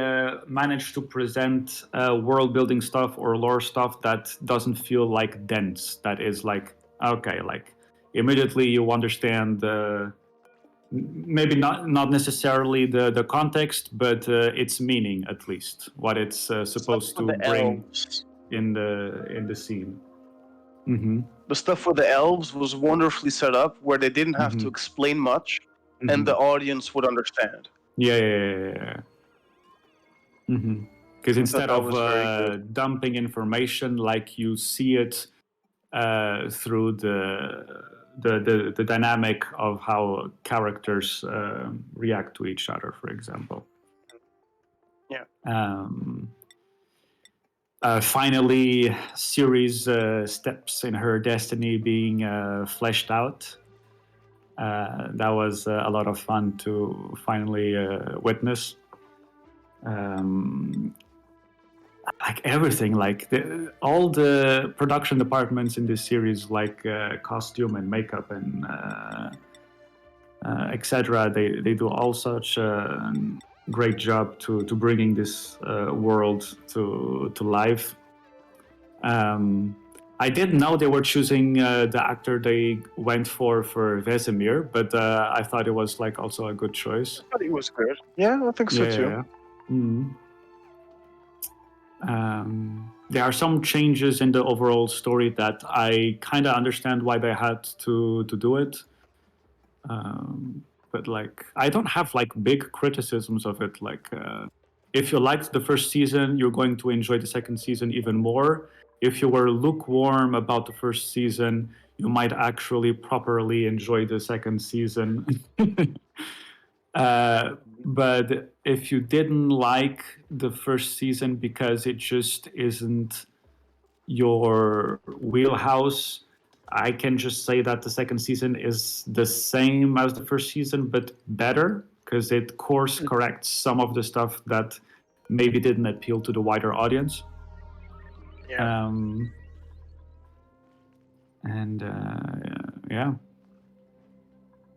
manage to present world building stuff or lore stuff that doesn't feel like dense. That is like, okay, like immediately you understand maybe not necessarily the context, but its meaning, at least what it's supposed to bring in the scene. Mm-hmm.
The stuff with the elves was wonderfully set up, where they didn't have to explain much, and the audience would understand.
Yeah. Because instead of dumping information, like you see it through the dynamic of how characters react to each other, for example.
Yeah.
Finally, Ciri's steps in her destiny being fleshed out. That was a lot of fun to finally witness. Like everything, like all the production departments in this series, like costume and makeup and etc. They do all such a great job to bringing this world to life. I didn't know they were choosing the actor they went for Vesemir, but I thought it was like also a good choice.
I thought he was good. Yeah, I think so too.
Yeah. Mm-hmm. There are some changes in the overall story that I kind of understand why they had to do it. But like, I don't have like big criticisms of it. Like, if you liked the first season, you're going to enjoy the second season even more. If you were lukewarm about the first season, you might actually properly enjoy the second season. But if you didn't like the first season because it just isn't your wheelhouse, I can just say that the second season is the same as the first season, but better, because it course corrects some of the stuff that maybe didn't appeal to the wider audience.
Yeah.
Yeah.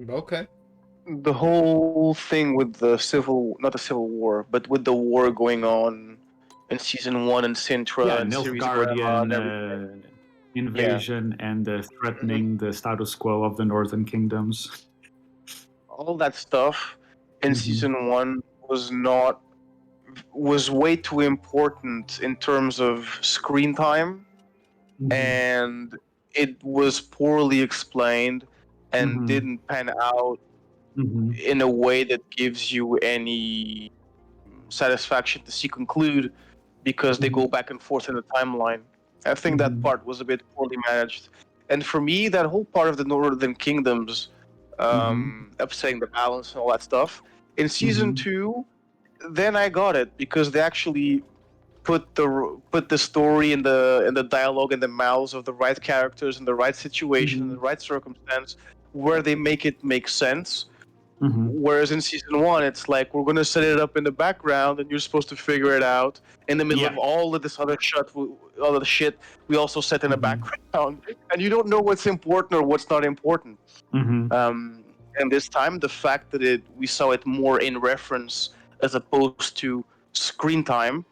Okay.
The whole thing with not the civil war, but with the war going on in season 1 in Sintra and
Nilfgaardian invasion and threatening the status quo of the northern kingdoms.
All that stuff in season 1 was way too important in terms of screen time, and it was poorly explained and didn't pan out in a way that gives you any satisfaction to see conclude, because they go back and forth in the timeline. I think that part was a bit poorly managed, and for me, that whole part of the Northern Kingdoms upsetting the balance and all that stuff in season 2, then I got it, because they actually put the story and the dialogue in the mouths of the right characters in the right situation, in the right circumstance, where they make it make sense. Whereas in season 1, it's like, we're going to set it up in the background and you're supposed to figure it out in the middle of all of this other shit we also set in the background, and you don't know what's important or what's not important. And this time, the fact that we saw it more in reference as opposed to screen time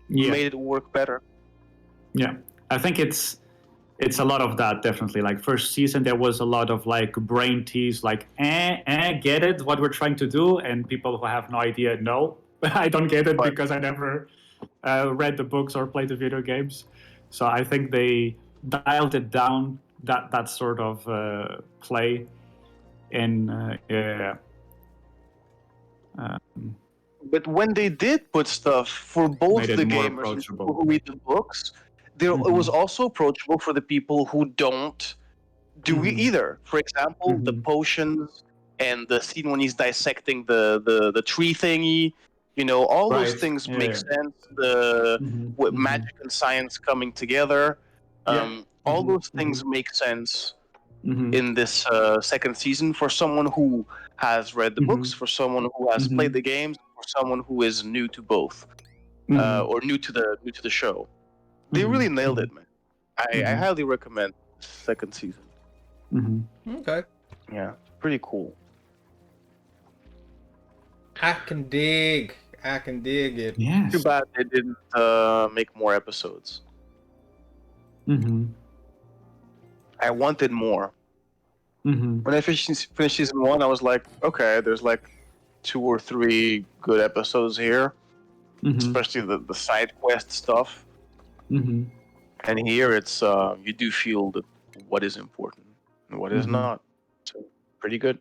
made it work better.
Yeah, I think it's it's a lot of that, definitely. Like first season, there was a lot of like brain tease, like get it what we're trying to do, and people who have no idea, no, I don't get it because I never read the books or played the video games. So I think they dialed it down, that sort of play, and
But when they did put stuff for both
Made it
the
more
gamers and
approachable.
people who read the books, there it was also approachable for the people who don't do it either. For example, the potions and the scene when he's dissecting the tree thingy. You know, all those
Right,
things
yeah.
make sense. With magic and science coming together, all those things make sense in this second season for someone who has read the books, for someone who has played the games, for someone who is new to both, or new to the show. They really nailed it, man. I highly recommend second season.
Okay.
Yeah, pretty cool.
I can dig it.
Yes.
Too bad they didn't make more episodes. I wanted more. When I finished season 1, I was like, okay, there's like 2 or 3 good episodes here, especially the side quest stuff. And here it's you do feel what is important and what is not. So pretty good.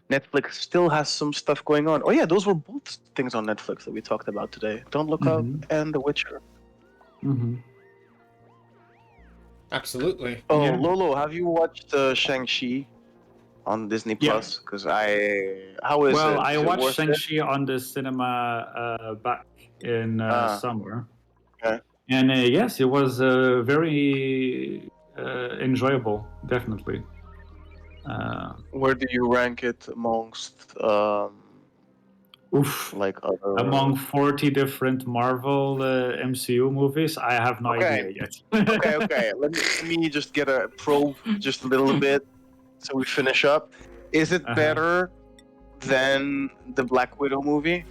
Netflix still has some stuff going on. Oh yeah, those were both things on Netflix that we talked about today. Don't Look Up and The Witcher.
Absolutely.
Oh,
Yeah.
Lolo, have you watched Shang-Chi on Disney Plus? Because how is it?
Well, I
Is it
watched
worth it?
Shang-Chi on the cinema back in summer.
Okay.
And yes, it was very enjoyable, definitely.
Where do you rank it amongst like other?
Among 40 different Marvel MCU movies, I have no idea yet.
Okay. Let me just get a probe just a little bit so we finish up. Is it better than the Black Widow movie?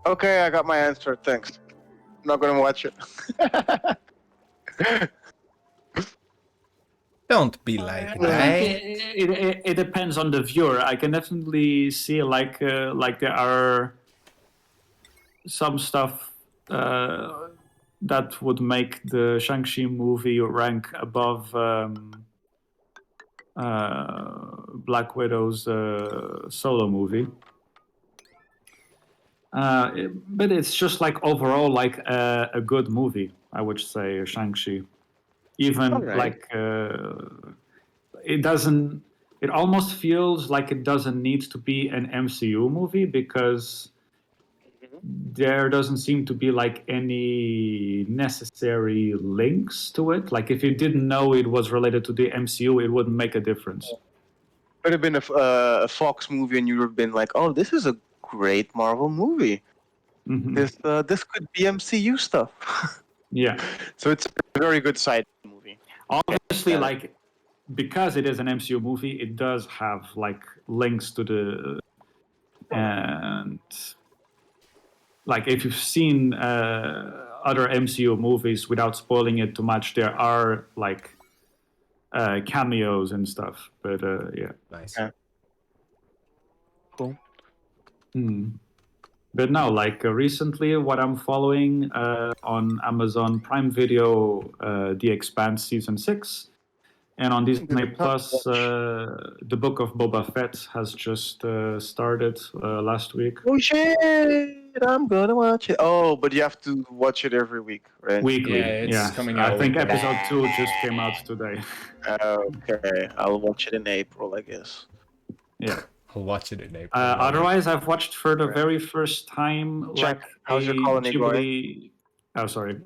Okay, I got my answer. Thanks. I'm not gonna watch it.
Don't be like that.
It depends on the viewer. I can definitely see like there are some stuff that would make the Shang-Chi movie rank above Black Widow's solo movie. But it's just like overall like a good movie, I would say, Shang-Chi. Even like it almost feels like it doesn't need to be an MCU movie because there doesn't seem to be like any necessary links to it. Like if you didn't know it was related to the MCU, it wouldn't make a difference.
Could have been a Fox movie, and you would have been like, "Oh, this is a great Marvel movie. This could be MCU stuff."
Yeah.
So it's a very good side movie.
Obviously, like because it is an MCU movie, it does have like links to the and like if you've seen other MCU movies without spoiling it too much, there are like cameos and stuff. But yeah.
Nice.
Yeah. Cool.
But no, like recently, what I'm following on Amazon Prime Video, The Expanse Season 6, and on Disney Plus, The Book of Boba Fett has just started last week.
Oh shit! I'm gonna watch it. Oh, but you have to watch it every week, right?
Weekly,
Yeah, it's coming out
I think
weekly.
episode 2 just came out today.
Okay, I'll watch it in April, I guess.
Yeah.
I'll watch it in April.
Otherwise, I've watched for the very first time
Jack,
like
how's your colony
Ghibli... Oh, sorry.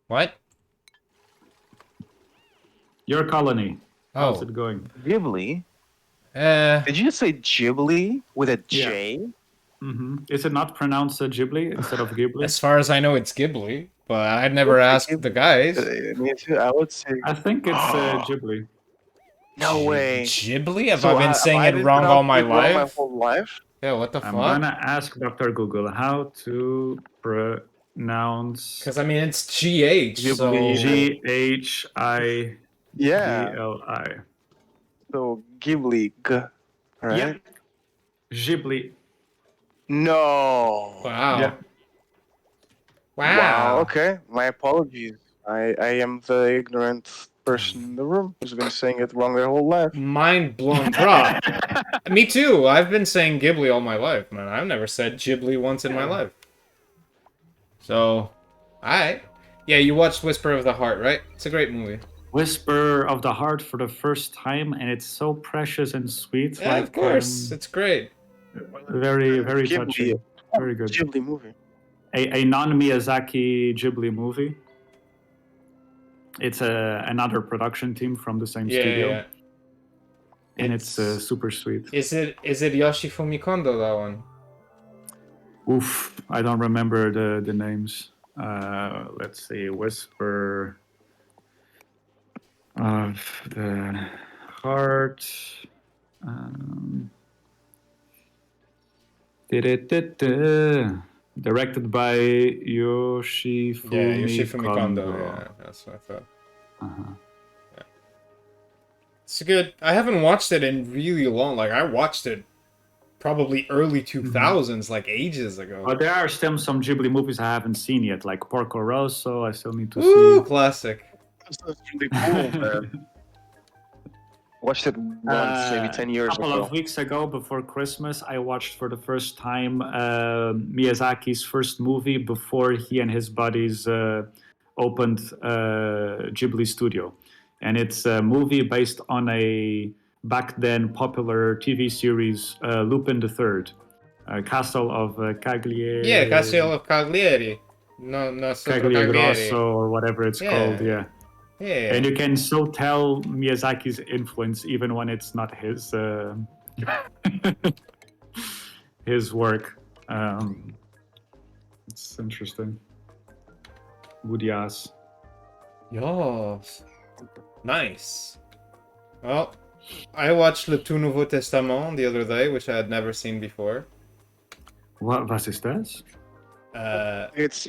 What?
Your colony. How's it going?
Ghibli? Did you just say Ghibli with a J?
Yeah. Is it not pronounced Ghibli instead of Ghibli?
As far as I know, it's Ghibli, but I'd never asked the guys.
Me too. I would say.
I think it's Ghibli.
No way.
Ghibli? Have I been saying it wrong all my life?
My whole life?
Yeah, what the
I'm
fuck?
gonna ask Dr. Google how to pronounce
Because I mean, it's GH, so
Ghibli.
Yeah. So Ghibli, right?
Yep. Ghibli.
No.
wow,
Yep.
Wow.
wow.
Okay. My apologies. I am the ignorant person in the room who's been saying it wrong their whole life.
Mind blown, bruh. Me too. I've been saying Ghibli all my life, man. I've never said Ghibli once in my life. So, alright. Yeah, you watched Whisper of the Heart, right? It's a great movie.
Whisper of the Heart for the first time, and it's so precious and sweet.
Yeah, of course. It's great.
Very, very
Ghibli.
touching. Very good.
Ghibli movie.
A non-Miyazaki Ghibli movie. It's another production team from the same studio.
Yeah.
And it's super sweet.
Is it Yoshifumi Kondo, that one?
Oof, I don't remember the names. Let's see, Whisper of the Heart. Directed by Yoshifumi Kondo.
Yeah, that's what I thought. Yeah. It's good. I haven't watched it in really long. Like, I watched it probably early 2000s, like ages ago.
But there are still some Ghibli movies I haven't seen yet, like Porco Rosso. I still need to
Ooh,
see.
classic.
That's really cool, man. Watched it once, maybe 10 years ago.
A couple of weeks ago, before Christmas, I watched for the first time Miyazaki's first movie before he and his buddies opened Ghibli Studio. And it's a movie based on a back then popular TV series, Lupin III, Castle of Cagliari.
Yeah, Castle of Cagliari. No,
Cagliagrosso or whatever it's called, yeah.
Yeah.
And you can so tell Miyazaki's influence even when it's not his his work. It's interesting. Woodias.
Yes. Nice. Well, I watched Le Tout Nouveau Testament the other day, which I had never seen before.
What is that?
It's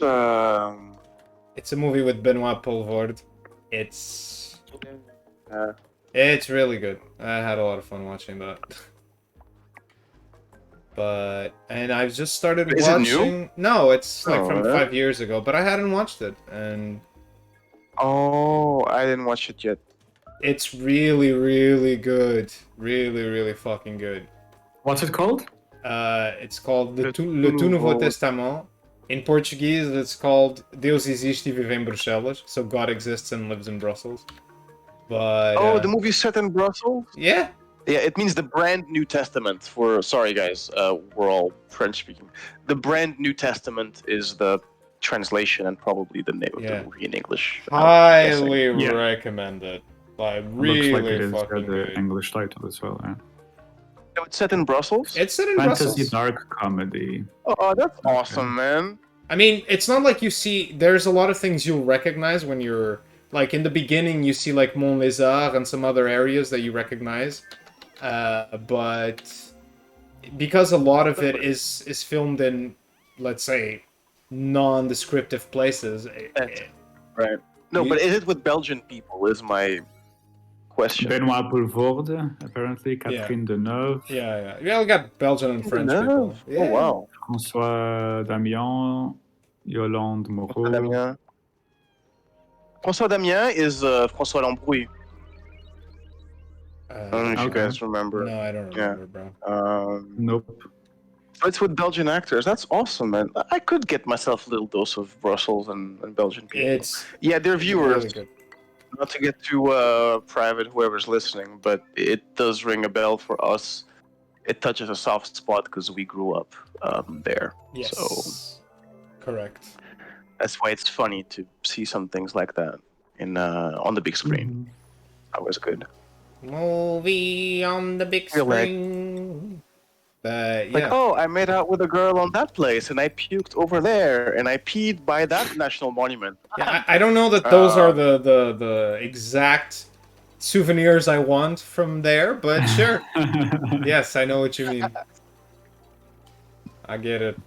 a movie with Benoit Poelvoorde. It's really good. I had a lot of fun watching that. And I've just started
Is
watching.
it new?
No, it's like from
yeah.
5 years ago, but I hadn't watched it, and
I didn't watch it yet.
it's really, really good. Really, really fucking good.
What's it called?
It's called Le Tout Nouveau Testament. In Portuguese, it's called Deus existe e vive em Bruxelas. So God exists and lives in Brussels. But
the movie's set in Brussels?
yeah.
Yeah, it means the brand New Testament for... Sorry, guys, we're all French-speaking. The brand New Testament is the translation and probably the name of the movie in English.
Highly recommend it. Like, really
Looks like it is
fucking
the
good.
English title as well. Yeah.
So it's set in Brussels?
It's set in
Fantasy
Brussels.
dark comedy.
Oh, that's awesome, man.
I mean, it's not like you see... There's a lot of things you'll recognize when you're... Like, in the beginning, you see, like, Mont Lézard and some other areas that you recognize. But because a lot of it is filmed in, let's say, non-descriptive places.
Right. No, but is it with Belgian people, is my question.
Benoit Poelvoorde, apparently. Catherine Deneuve.
Yeah. Yeah, we got Belgian and French people. Yeah.
Oh, wow.
François Damian, Yolande Moreau.
François Damian is François Lambrouille. I don't know if you guys remember.
No, I don't remember, bro.
Nope.
So it's with Belgian actors. That's awesome, man. I could get myself a little dose of Brussels and Belgian people. They're viewers.
Really good.
Not to get too private, whoever's listening, but it does ring a bell for us. It touches a soft spot because we grew up there.
Yes.
So
correct.
That's why it's funny to see some things like that in on the big screen. That was good.
Movie on the big screen.
Like, oh, I made out with a girl on that place, and I puked over there, and I peed by that national monument.
Yeah, I don't know that those are the exact souvenirs I want from there, but sure. Yes, I know what you mean. I get it.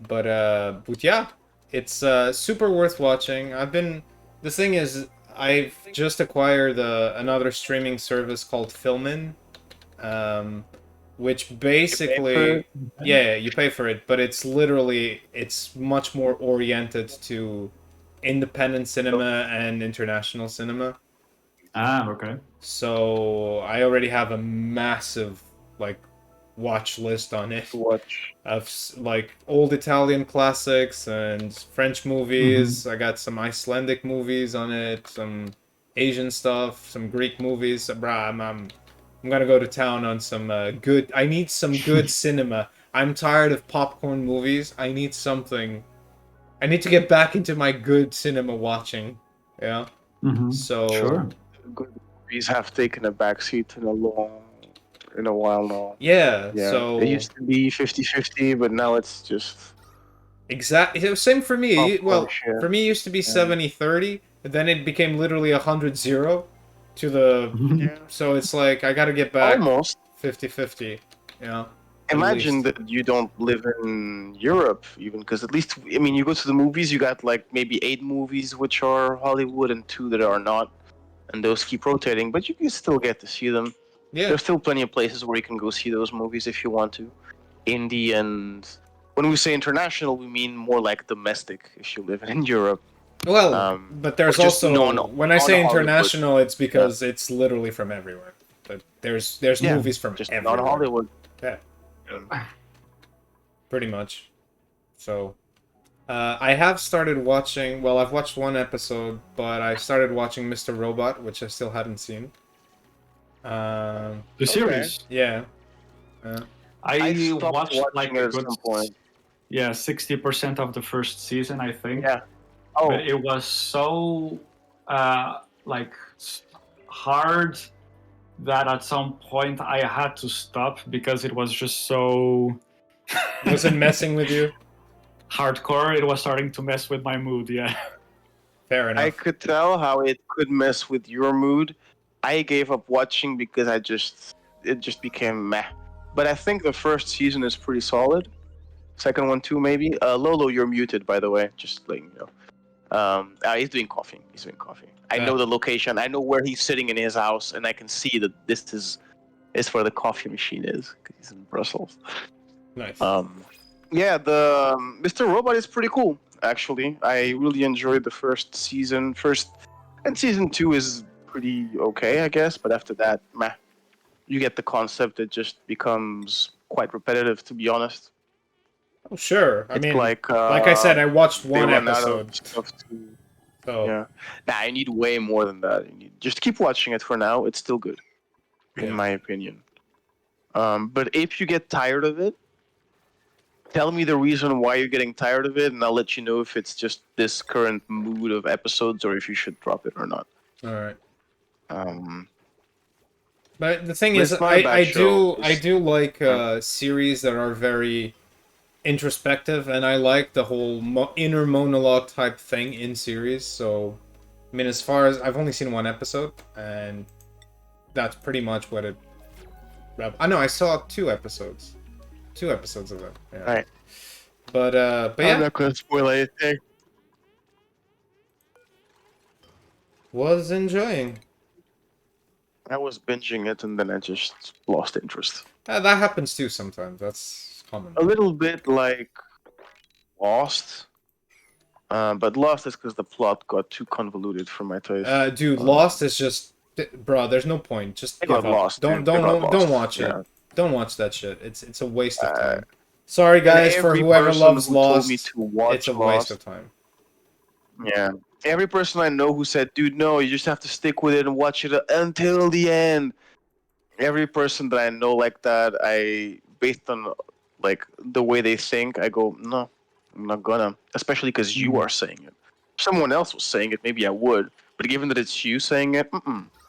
But yeah, it's super worth watching. The thing is, I've just acquired another streaming service called Filmin, um, which basically, yeah, you pay for it, but it's much more oriented to independent cinema and international cinema.
Ah, okay.
So I already have a massive like watch list on it
Watch.
of like old Italian classics and French movies. I got some Icelandic movies on it, some Asian stuff, some Greek movies. Bruh, I'm gonna go to town on some good. I need some good cinema. I'm tired of popcorn movies. I need something. I need to get back into my good cinema watching. Yeah. So
Sure.
Good movies have taken a backseat in a while now.
yeah.
Yeah.
So
It used to be 50-50, but now it's just
exactly. It was same for me.
popcorn
Well,
share.
for me, it used to be
Yeah.
70-30. Then it became literally 100-0 to the.
Yeah.
So it's like I gotta get back
Almost.
50-50. You know. At
Imagine
least.
that you don't live in Europe, even because at least I mean, you go to the movies, you got like maybe 8 movies which are Hollywood and 2 that are not, and those keep rotating. But you can still get to see them.
Yeah.
There's still plenty of places where you can go see those movies if you want to. Indie and when we say international, we mean more like domestic if you live in Europe.
Well, but there's
or just
also when I say
non-Hollywood.
international, it's because it's literally from everywhere. But there's movies from
just
everywhere.
non-Hollywood.
Yeah. Pretty much. So, I have started watching. Well, I've watched one episode, but I started watching Mr. Robot, which I still hadn't seen.
The series.
Yeah.
I
stopped
watched like
watching
a
it at
good,
some point.
yeah, 60% of the first season, I think.
Yeah. Oh,
But it was so like hard that at some point I had to stop because it was just so
Was it messing with you?
hardcore. It was starting to mess with my mood. Yeah.
Fair enough.
I could tell how it could mess with your mood. I gave up watching because it just became meh. But I think the first season is pretty solid. Second one too, maybe. Lolo, you're muted, by the way. Just letting you know. He's doing coffee. I know the location. I know where he's sitting in his house, and I can see that this is where the coffee machine is because he's in Brussels.
Nice.
Yeah, the Mr. Robot is pretty cool. Actually, I really enjoyed the first season. And season 2 is pretty okay, I guess. But after that, meh. You get the concept. It just becomes quite repetitive, to be honest.
Oh, sure. I
It's
mean,
like
I said, I watched
they
one
run out of
episode.
stuff to-
So
Yeah. Nah, I need way more than that. You need just keep watching it for now. It's still good, in
Yeah.
my opinion. But if you get tired of it, tell me the reason why you're getting tired of it, and I'll let you know if it's just this current mood of episodes or if you should drop it or not.
all right.
Um,
But the thing
But
is,
it's not a bad show.
I do like series that are very introspective, and I like the whole inner monologue type thing in series. So, I mean, as far as I've only seen one episode, and that's pretty much what it. I know I saw 2 episodes of it. Yeah.
Right.
But
I'm
yeah,
not gonna spoil anything.
was enjoying.
I was binging it and then I just lost interest.
That happens too sometimes. That's common.
A little bit like Lost. But Lost is because the plot got too convoluted for my taste.
Dude, Lost is just, bro. There's no point. Just
I
give
got
up.
lost,
Don't
dude. I got
don't
lost.
watch it.
Yeah.
Don't watch that shit. It's a waste of time. Sorry guys
And
for
every
whoever
person
loves
who told me
Lost.
to watch
It's a
Lost,
waste of time.
Yeah. Every person I know who said, dude, no, you just have to stick with it and watch it until the end. Every person that I know like that, based on like the way they think, I go, no, I'm not gonna. Especially because you are saying it. If someone else was saying it, maybe I would. But given that it's you saying it,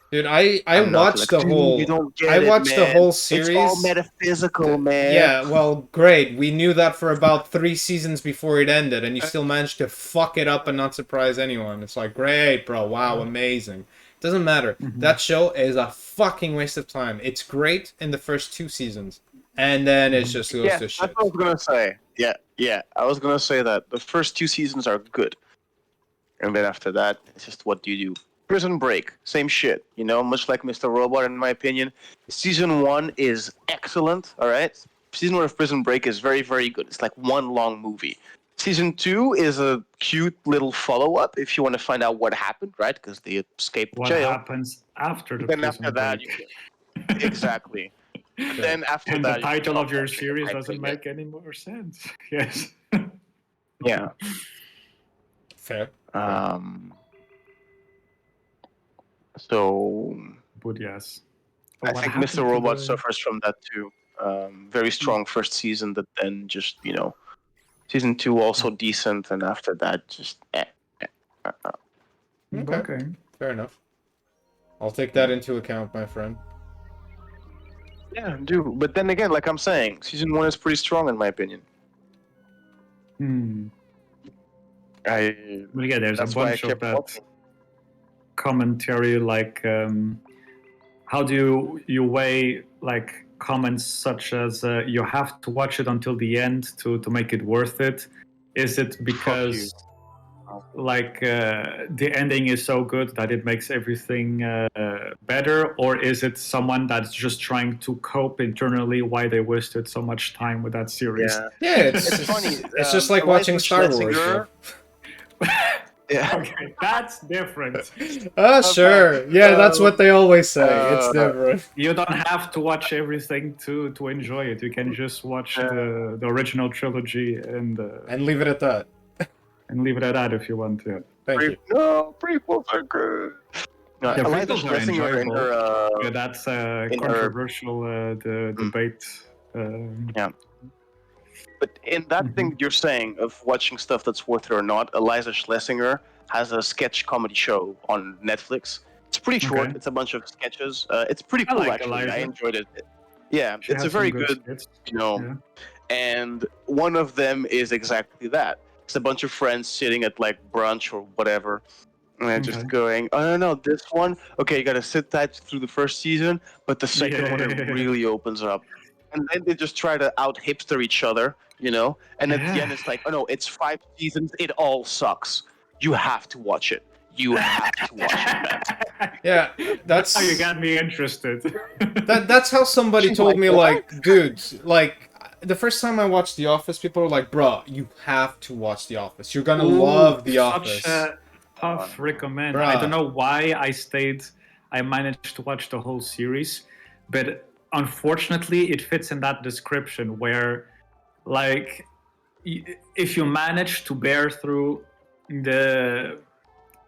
Dude, I
I'm not
watched
like,
the
dude,
whole.
You don't get
I
it,
watched the
man.
whole series.
It's all metaphysical, man.
Yeah, well, great. We knew that for about 3 seasons before it ended, and you still managed to fuck it up and not surprise anyone. It's like, great, bro. Wow, amazing. Doesn't matter. That show is a fucking waste of time. It's great in the first 2 seasons. and then it just goes
Yeah,
to
that's
shit.
what I was gonna say. Yeah. I was gonna say that the first 2 seasons are good, and then after that, it's just what do you do? Prison Break, same shit. Much like Mr. Robot, in my opinion. Season 1 is excellent. All right, season 1 of Prison Break is very, very good. It's like one long movie. Season 2 is a cute little follow-up if you want to find out what happened, right? Because they escaped
What
jail.
happens after the
Then
prison
after that,
break?
exactly. But then after
And the
that, you
title of
stop
your
watching, in
series
my
doesn't
opinion.
make any more sense. Yes.
Yeah.
Fair.
So
But yes.
I
What
think
happened
Mr.
to
Robot
the...
suffers from that too. Very strong first season, that then just season 2 also decent, and after that just
Okay. Fair enough. I'll take that into account, my friend.
Yeah, do. But then again, like I'm saying, season 1 is pretty strong in my opinion.
But yeah, there's a
That's why I
bunch of
kept
that
watching.
commentary, like how do you weigh like comments such as you have to watch it until the end to make it worth it? Is it because like the ending is so good that it makes everything better, or is it someone that's just trying to cope internally why they wasted so much time with that series?
Yeah, it's
funny.
It's just like
Eliza
watching Star Wars.
Schlesinger- Yeah.
Okay, that's different.
Oh, sure. Yeah, that's what they always say. It's different.
You don't have to watch everything to enjoy it. You can just watch the original trilogy and
leave it at that.
And leave it at that if you want to.
Thank you.
No, prequels are good.
Yeah,
Eliza
prequels are
Schlesinger in
enjoyable.
her,
Yeah, that's a controversial debate.
Yeah. But in that thing you're saying of watching stuff that's worth it or not, Eliza Schlesinger has a sketch comedy show on Netflix. It's pretty short.
Okay.
It's a bunch of sketches. It's pretty cool,
like
actually.
Eliza.
I enjoyed it. Yeah,
She
it's a
has some
very
good
good,
skits.
Yeah. And one of them is exactly that. It's a bunch of friends sitting at like brunch or whatever, and they're just going, "I don't know, this one. Okay, you gotta sit tight through the first season, but the second one it really opens up." And then they just try to out hipster each other, And at the end, it's like, "Oh no, it's 5 seasons. It all sucks. You have to watch it. You have to watch it, man."
Yeah, that's
how you got me interested.
That's how somebody
She's
told
like,
me,
"What?"
like, dude, like, the first time I watched The Office, people were like, bro, you have to watch The Office. You're gonna love The Office.
Such a tough recommend.
Bruh.
I don't know why I managed to watch the whole series, but unfortunately it fits in that description where, like, if you manage to bear through the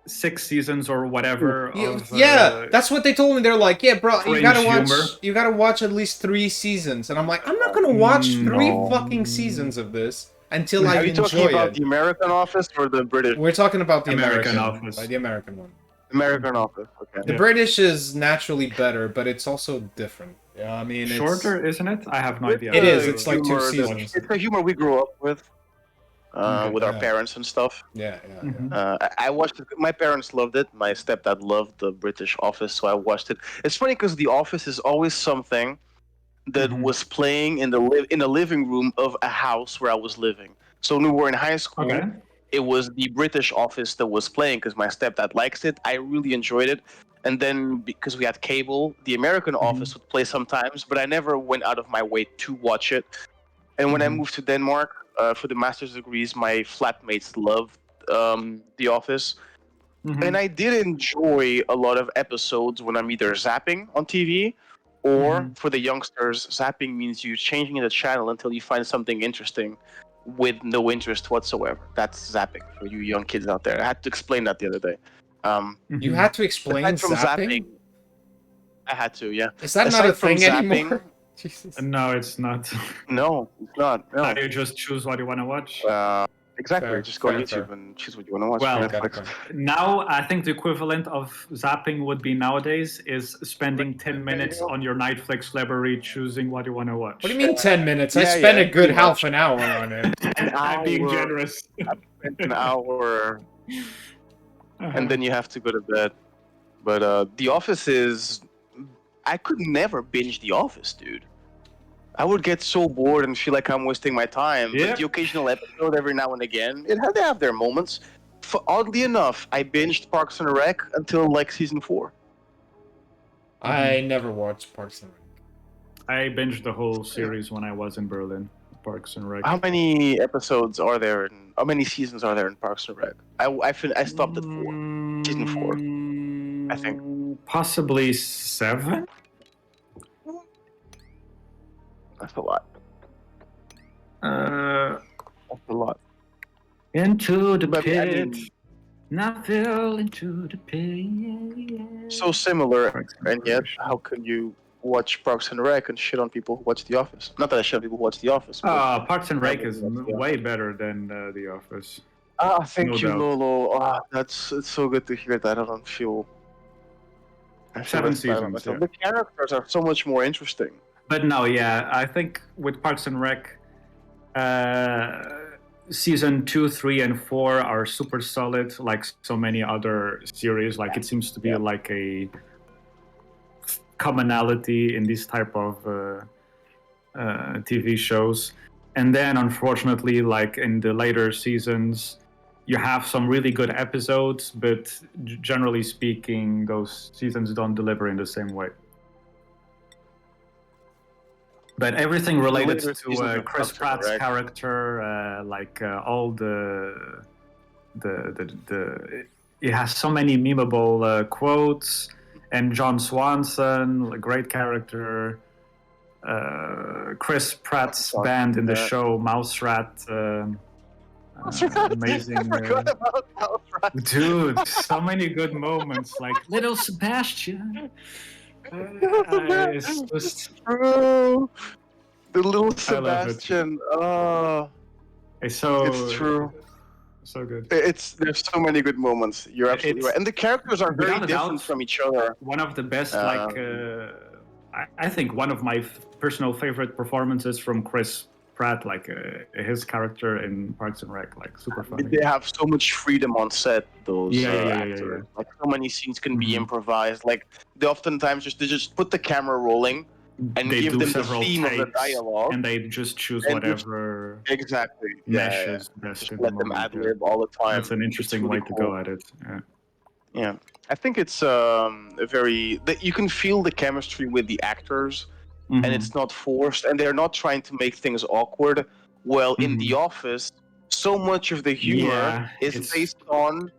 6 seasons or whatever
Yeah, that's what they told me. They're like, yeah, bro, you gotta watch
humor.
you gotta watch at least 3 seasons. And I'm like, I'm not gonna watch 3 fucking seasons of this until I
Are you
enjoy
talking about
it.
the American Office or the British?
We're talking about the
American
American
Office.
The American one.
American Office, okay.
The British is naturally better, but it's also different. Yeah, I mean,
shorter, isn't it? I have no idea.
It is. It's like 2
humor
seasons.
It's the humor we grew up with our parents and stuff.
Yeah.
I watched it. My parents loved it. My stepdad loved the British Office, so I watched it. It's funny because The Office is always something that was playing in the living room of a house where I was living. So when we were in high school, it was the British Office that was playing because my stepdad likes it. I really enjoyed it. And then because we had cable, the American Office would play sometimes, but I never went out of my way to watch it. And when I moved to Denmark for the master's degrees, my flatmates loved The Office. And I did enjoy a lot of episodes when I'm either zapping on TV, or for the youngsters, zapping means you changing the channel until you find something interesting with no interest whatsoever. That's zapping for you young kids out there. I had to explain that the other day.
You had to explain
aside from
zapping?
I had to, yeah.
Is that
Aside
not a
from
thing anymore?
Jesus. No, it's not.
No, it's not. No.
You just choose what you want to watch.
Exactly.
Fair,
just go on
fair.
YouTube and choose what you want to watch.
Well,
Netflix.
now I think the equivalent of zapping would be nowadays is spending 10 minutes on your Netflix library choosing what you want to watch.
What do you mean 10 minutes? I
Yeah,
spent
yeah,
a good
pretty
half
much.
an hour on it.
I'm being generous.
An hour, and then you have to go to bed. But The Office is... I could never binge The Office, dude. I would get so bored and feel like I'm wasting my time.
Yeah.
But the occasional episode, every now and again, they have their moments. Oddly enough, I binged Parks and Rec until like season 4.
I never watched Parks and Rec.
I binged the whole series when I was in Berlin. Parks and Rec.
How many episodes are there? How many seasons are there in Parks and Rec? I stopped at 4. Season 4, I think.
Possibly 7.
That's a lot. That's a lot.
Into the
But,
pit.
I mean,
Not fell into the pit.
so similar,
Parks
and yet
Rec.
how can you watch Parks and Rec and shit on people who watch The Office? Not that I shit on people who watch The Office. But
Parks and Rec is
Yeah.
way better than The Office.
Thank
No
you,
doubt.
Lolo. It's so good to hear that. I don't feel. I feel
7
less bad about
seasons,
myself.
yeah.
The characters are so much more interesting.
But no, yeah, I think with Parks and Rec, season 2, 3, and 4 are super solid. Like so many other series, like it seems to be like a commonality in these type of TV shows. And then, unfortunately, like in the later seasons, you have some really good episodes, but generally speaking, those seasons don't deliver in the same way. But everything related
later seasons
to
of
Chris
Parks and
Pratt's
Rec.
character, all the it has so many memeable quotes, and John Swanson, a great character. Chris Pratt's band in the show Mouse Rat. Amazing.
I forgot about Mouse Rat.
Dude, so many good moments, like Little Sebastian. It's just
True. The little
I love it.
Sebastian. Oh,
It's so.
it's true.
So good.
There's so many good moments. You're absolutely right, and the characters are very
without a
different
doubt,
from each other.
One of the best, I think one of my personal favorite performances from Chris Pratt, his character in Parks and Rec, like super funny.
They have so much freedom on set. Those actors,
Yeah.
like so many scenes can be improvised. Like they oftentimes they just put the camera rolling and
they
give
do
them the
several
theme of the
takes,
dialogue,
and they just choose
and
whatever
exactly
meshes best
Just
in
let
the
them
moment.
ad lib all the time.
That's an interesting
really
way to
cool.
go at it.
Yeah, I think it's you can feel the chemistry with the actors, and it's not forced, and they're not trying to make things awkward. Well, in The Office, so much of the humor is based on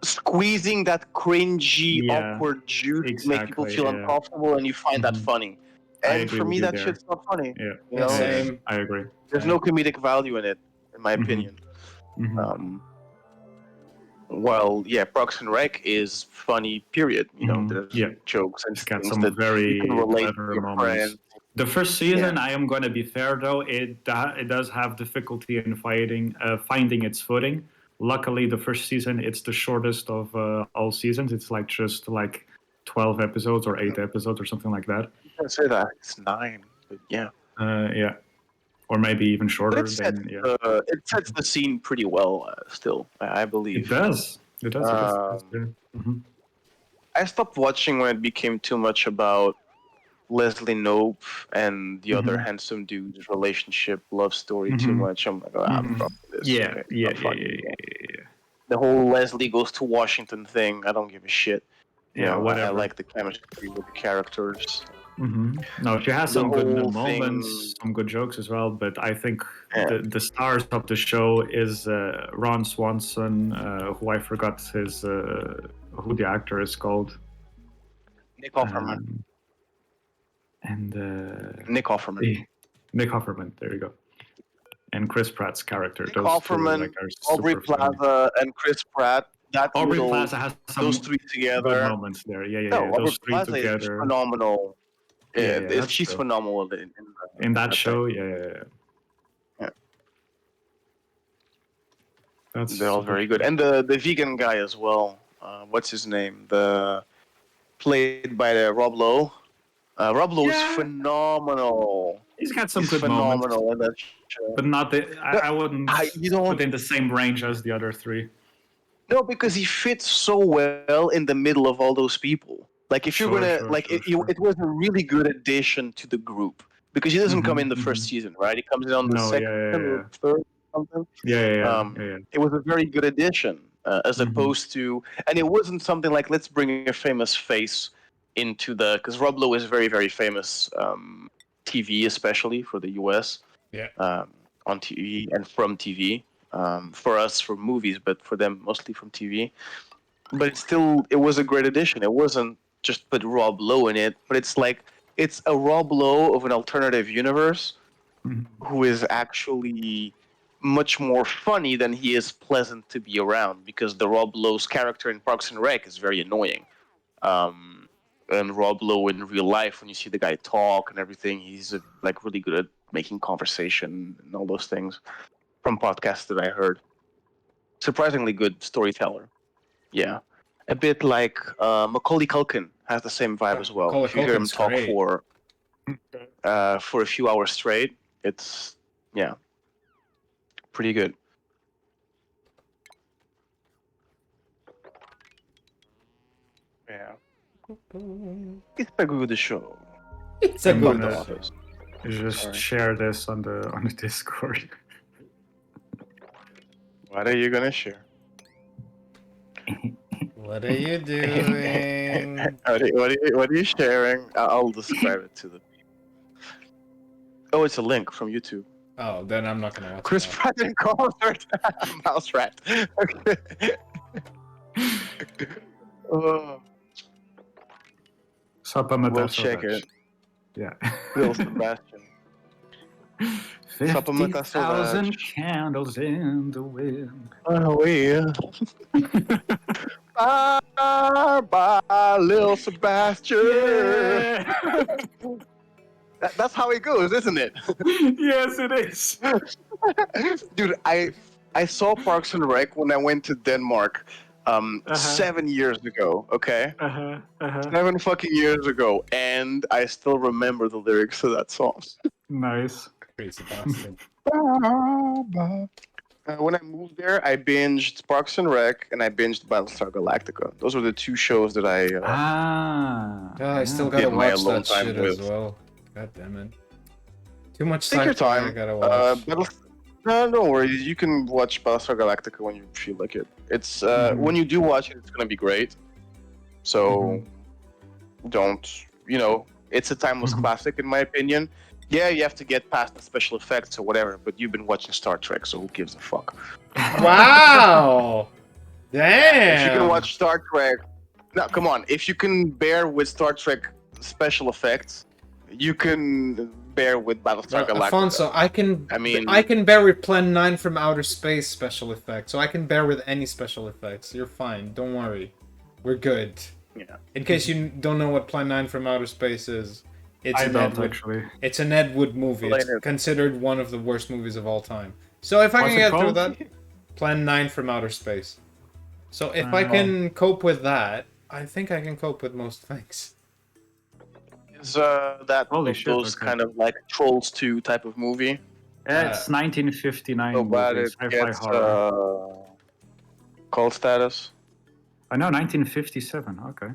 squeezing that cringy, awkward juice to make people feel uncomfortable, and you find that funny. And for me, that shit's not funny.
Yeah,
You know?
Same.
I agree.
There's no comedic value in it, in my opinion. Well, yeah, Parks and Rec is funny. Period. You know, there's jokes and
It's got
things
some
that
very
you can relate
clever
to your
moments.
friends.
The first season, I am going to be fair though, it does have difficulty in finding its footing. Luckily, the first season, it's the shortest of all seasons. It's just 12 episodes or 8 episodes or something like that.
You can say that it's 9, but yeah.
Yeah, or maybe even shorter.
But it sets the scene pretty well. Still, I believe
it does. It does.
I stopped watching when it became too much about Leslie Knope and the other handsome dude's relationship, love story too much. I'm like, I'm dropping this.
Yeah.
The whole Leslie goes to Washington thing, I don't give a shit.
Whatever.
I like the chemistry with the characters.
No, she has some good moments,
thing...
some good jokes as well. But I think the stars of the show is Ron Swanson, who I forgot who the actor is called.
Nick Offerman. Nick Offerman.
Nick Offerman. There you go. And Chris Pratt's character.
Nick Offerman, Aubrey Plaza, and Chris Pratt.
Aubrey Plaza has
those three together.
Good moments there. Yeah.
Aubrey
Those three
Plaza
together.
Is phenomenal. She's phenomenal
in that show. Yeah.
They're all very good, and the vegan guy as well. What's his name? Played by Rob Lowe. Rob Lowe is phenomenal.
He's got some good moments,
in that show.
But not I wouldn't put in the same range as the other three.
No, because he fits so well in the middle of all those people. Like if you're it was a really good addition to the group. because he doesn't come in the first season, right? He comes in on the second or third, something. It was a very good addition, as opposed to, and it wasn't something like, let's bring a famous face into the, because Rob Lowe is very, very famous, TV, especially for the US, on TV and from TV. For us, for movies, but for them, mostly from TV. But it was a great addition. It wasn't just put Rob Lowe in it, but it's a Rob Lowe of an alternative universe who is actually much more funny than he is pleasant to be around, because the Rob Lowe's character in Parks and Rec is very annoying. And Rob Lowe in real life, when you see the guy talk and everything, he's like really good at making conversation and all those things, from podcasts that I heard. Surprisingly good storyteller. Yeah. A bit like Macaulay Culkin has the same vibe as well.
Macaulay
If you hear him
Culkin's
talk
great.
for a few hours straight, it's pretty good. Yeah. It's a good show.
It's a
I'm
good
gonna
show.
just share this on the Discord.
What are you gonna share?
What are you doing?
What are you sharing? I'll describe it to them. Oh, it's a link from YouTube.
Oh, then I'm not gonna watch
Chris
it.
Pratt in concert. Mouse rat. Okay. We'll check it.
Yeah.
Bill Sebastian.
50,000 candles in the wind.
Oh, yeah. Bye, Lil Sebastian.
Yeah.
That's how it goes, isn't it?
Yes, it is.
Dude, I saw Parks and Rec when I went to Denmark 7 years ago, okay? 7 fucking years ago, and I still remember the lyrics to that song.
Nice.
Crazy bastard.
When I moved there, I binged Parks and Rec and I binged Battlestar Galactica. Those were the two shows that I
I still gotta
did my
watch
alone
that
time
shit
with.
as well. God damn it. Too much
Take your
sci-fi
time.
I gotta watch.
No, don't worry. You can watch Battlestar Galactica when you feel like it. It's when you do watch it, it's gonna be great. So don't, it's a timeless classic in my opinion. Yeah, you have to get past the special effects or whatever, but you've been watching Star Trek, so who gives a fuck?
Wow! Damn!
If you can watch Star Trek, no, come on. If you can bear with Star Trek special effects, you can bear with Battlestar Galactica.
Alfonso, I can bear with Plan 9 from Outer Space special effects, so I can bear with any special effects. You're fine. Don't worry. We're good.
Yeah.
In case you don't know what Plan 9 from Outer Space is, it's
actually.
It's an Ed Wood movie. It's considered one of the worst movies of all time. So if I
What's
can
it
get through
called?
that, Plan 9 from Outer Space. So if I can cope with that, I think I can cope with most things.
Is that those
okay.
kind of like Trolls 2 type of movie?
It's 1959
So bad
movie,
it
sci-fi
gets
horror.
cult status.
I know, 1957. Okay.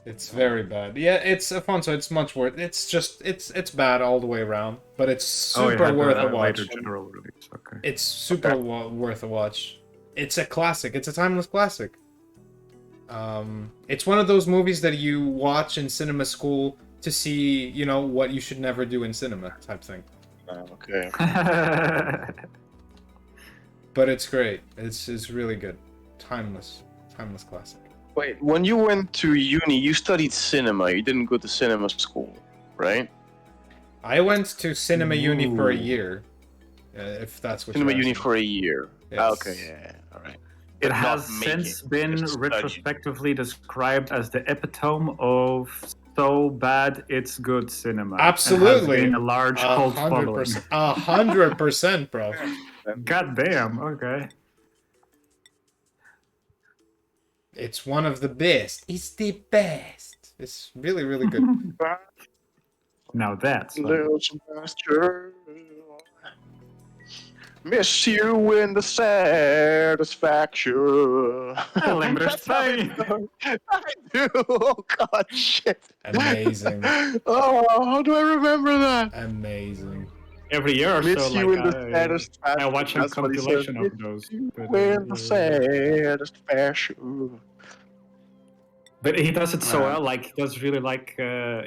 It's very bad. Yeah, it's Afonso. It's much worse. It's just it's bad all the way around, but it's super worth a watch.
Later general release. Okay.
It's super worth a watch. It's a classic. It's a timeless classic. It's one of those movies that you watch in cinema school to see, what you should never do in cinema type thing.
Okay.
But it's great. It's really good. Timeless classic.
Wait, when you went to uni, you studied cinema. You didn't go to cinema school, right?
I went to cinema uni for a year. If that's what
Cinema
you're
uni
asking.
for a year.
Yes.
Okay, yeah, all right.
It
But
has
not making,
since been
just studying.
retrospectively described as the epitome of so bad it's good cinema.
Absolutely.
It has been a large cult following.
100%, bro.
God damn. Okay.
It's one of the best. It's the best. It's really, really good.
Now that's
Little Sebastian. Miss you in the satisfaction.
I lembras-te
That's how it
bem.
goes. I do. Oh God, shit.
Amazing.
Oh, how do I remember that?
Amazing.
Every year or so,
Miss you
like
in the
I
satisfaction.
watch a
That's what he says.
compilation
Miss
of those.
you in the satisfaction.
But he does it so
Man.
well. Like he does really like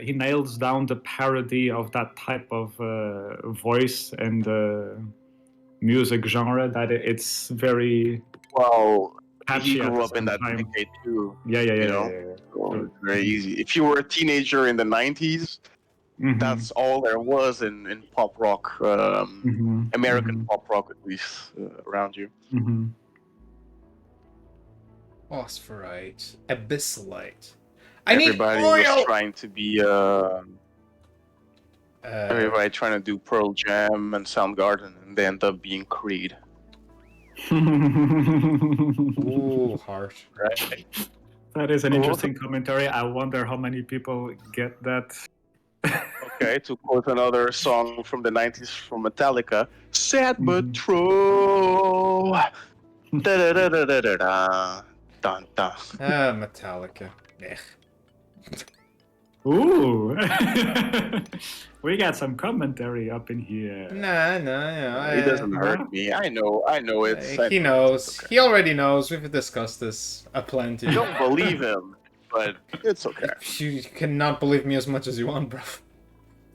he nails down the parody of that type of voice and music genre that it's very
Well, he
catchy at
grew
the
up in
same
that
time.
decade too.
Yeah, yeah, yeah,
You
yeah,
know,
yeah, yeah.
so
Sure.
it's very easy. If you were a teenager in the '90s,
Mhm.
that's all there was in pop rock,
Mhm.
American
Mhm.
pop rock, at least around you.
Mhm.
Phosphorite. Abyssalite. I need
Everybody was
oil!
trying to be, everybody trying to do Pearl Jam and Soundgarden, and they end up being Creed.
Ooh, heart.
Right?
That is an interesting commentary. I wonder how many people get that.
Okay, to quote another song from the '90s from Metallica, "Sad but
Mhm.
true." Da-da-da-da-da-da. Dun, dun.
Metallica. Ugh.
Ooh, we got some commentary up in here.
Nah.
It doesn't
No?
hurt me. I know it's. I
He
know it's
knows.
okay.
He already knows. We've discussed this aplenty.
Don't believe him, but it's okay.
You cannot believe me as much as you want, bro.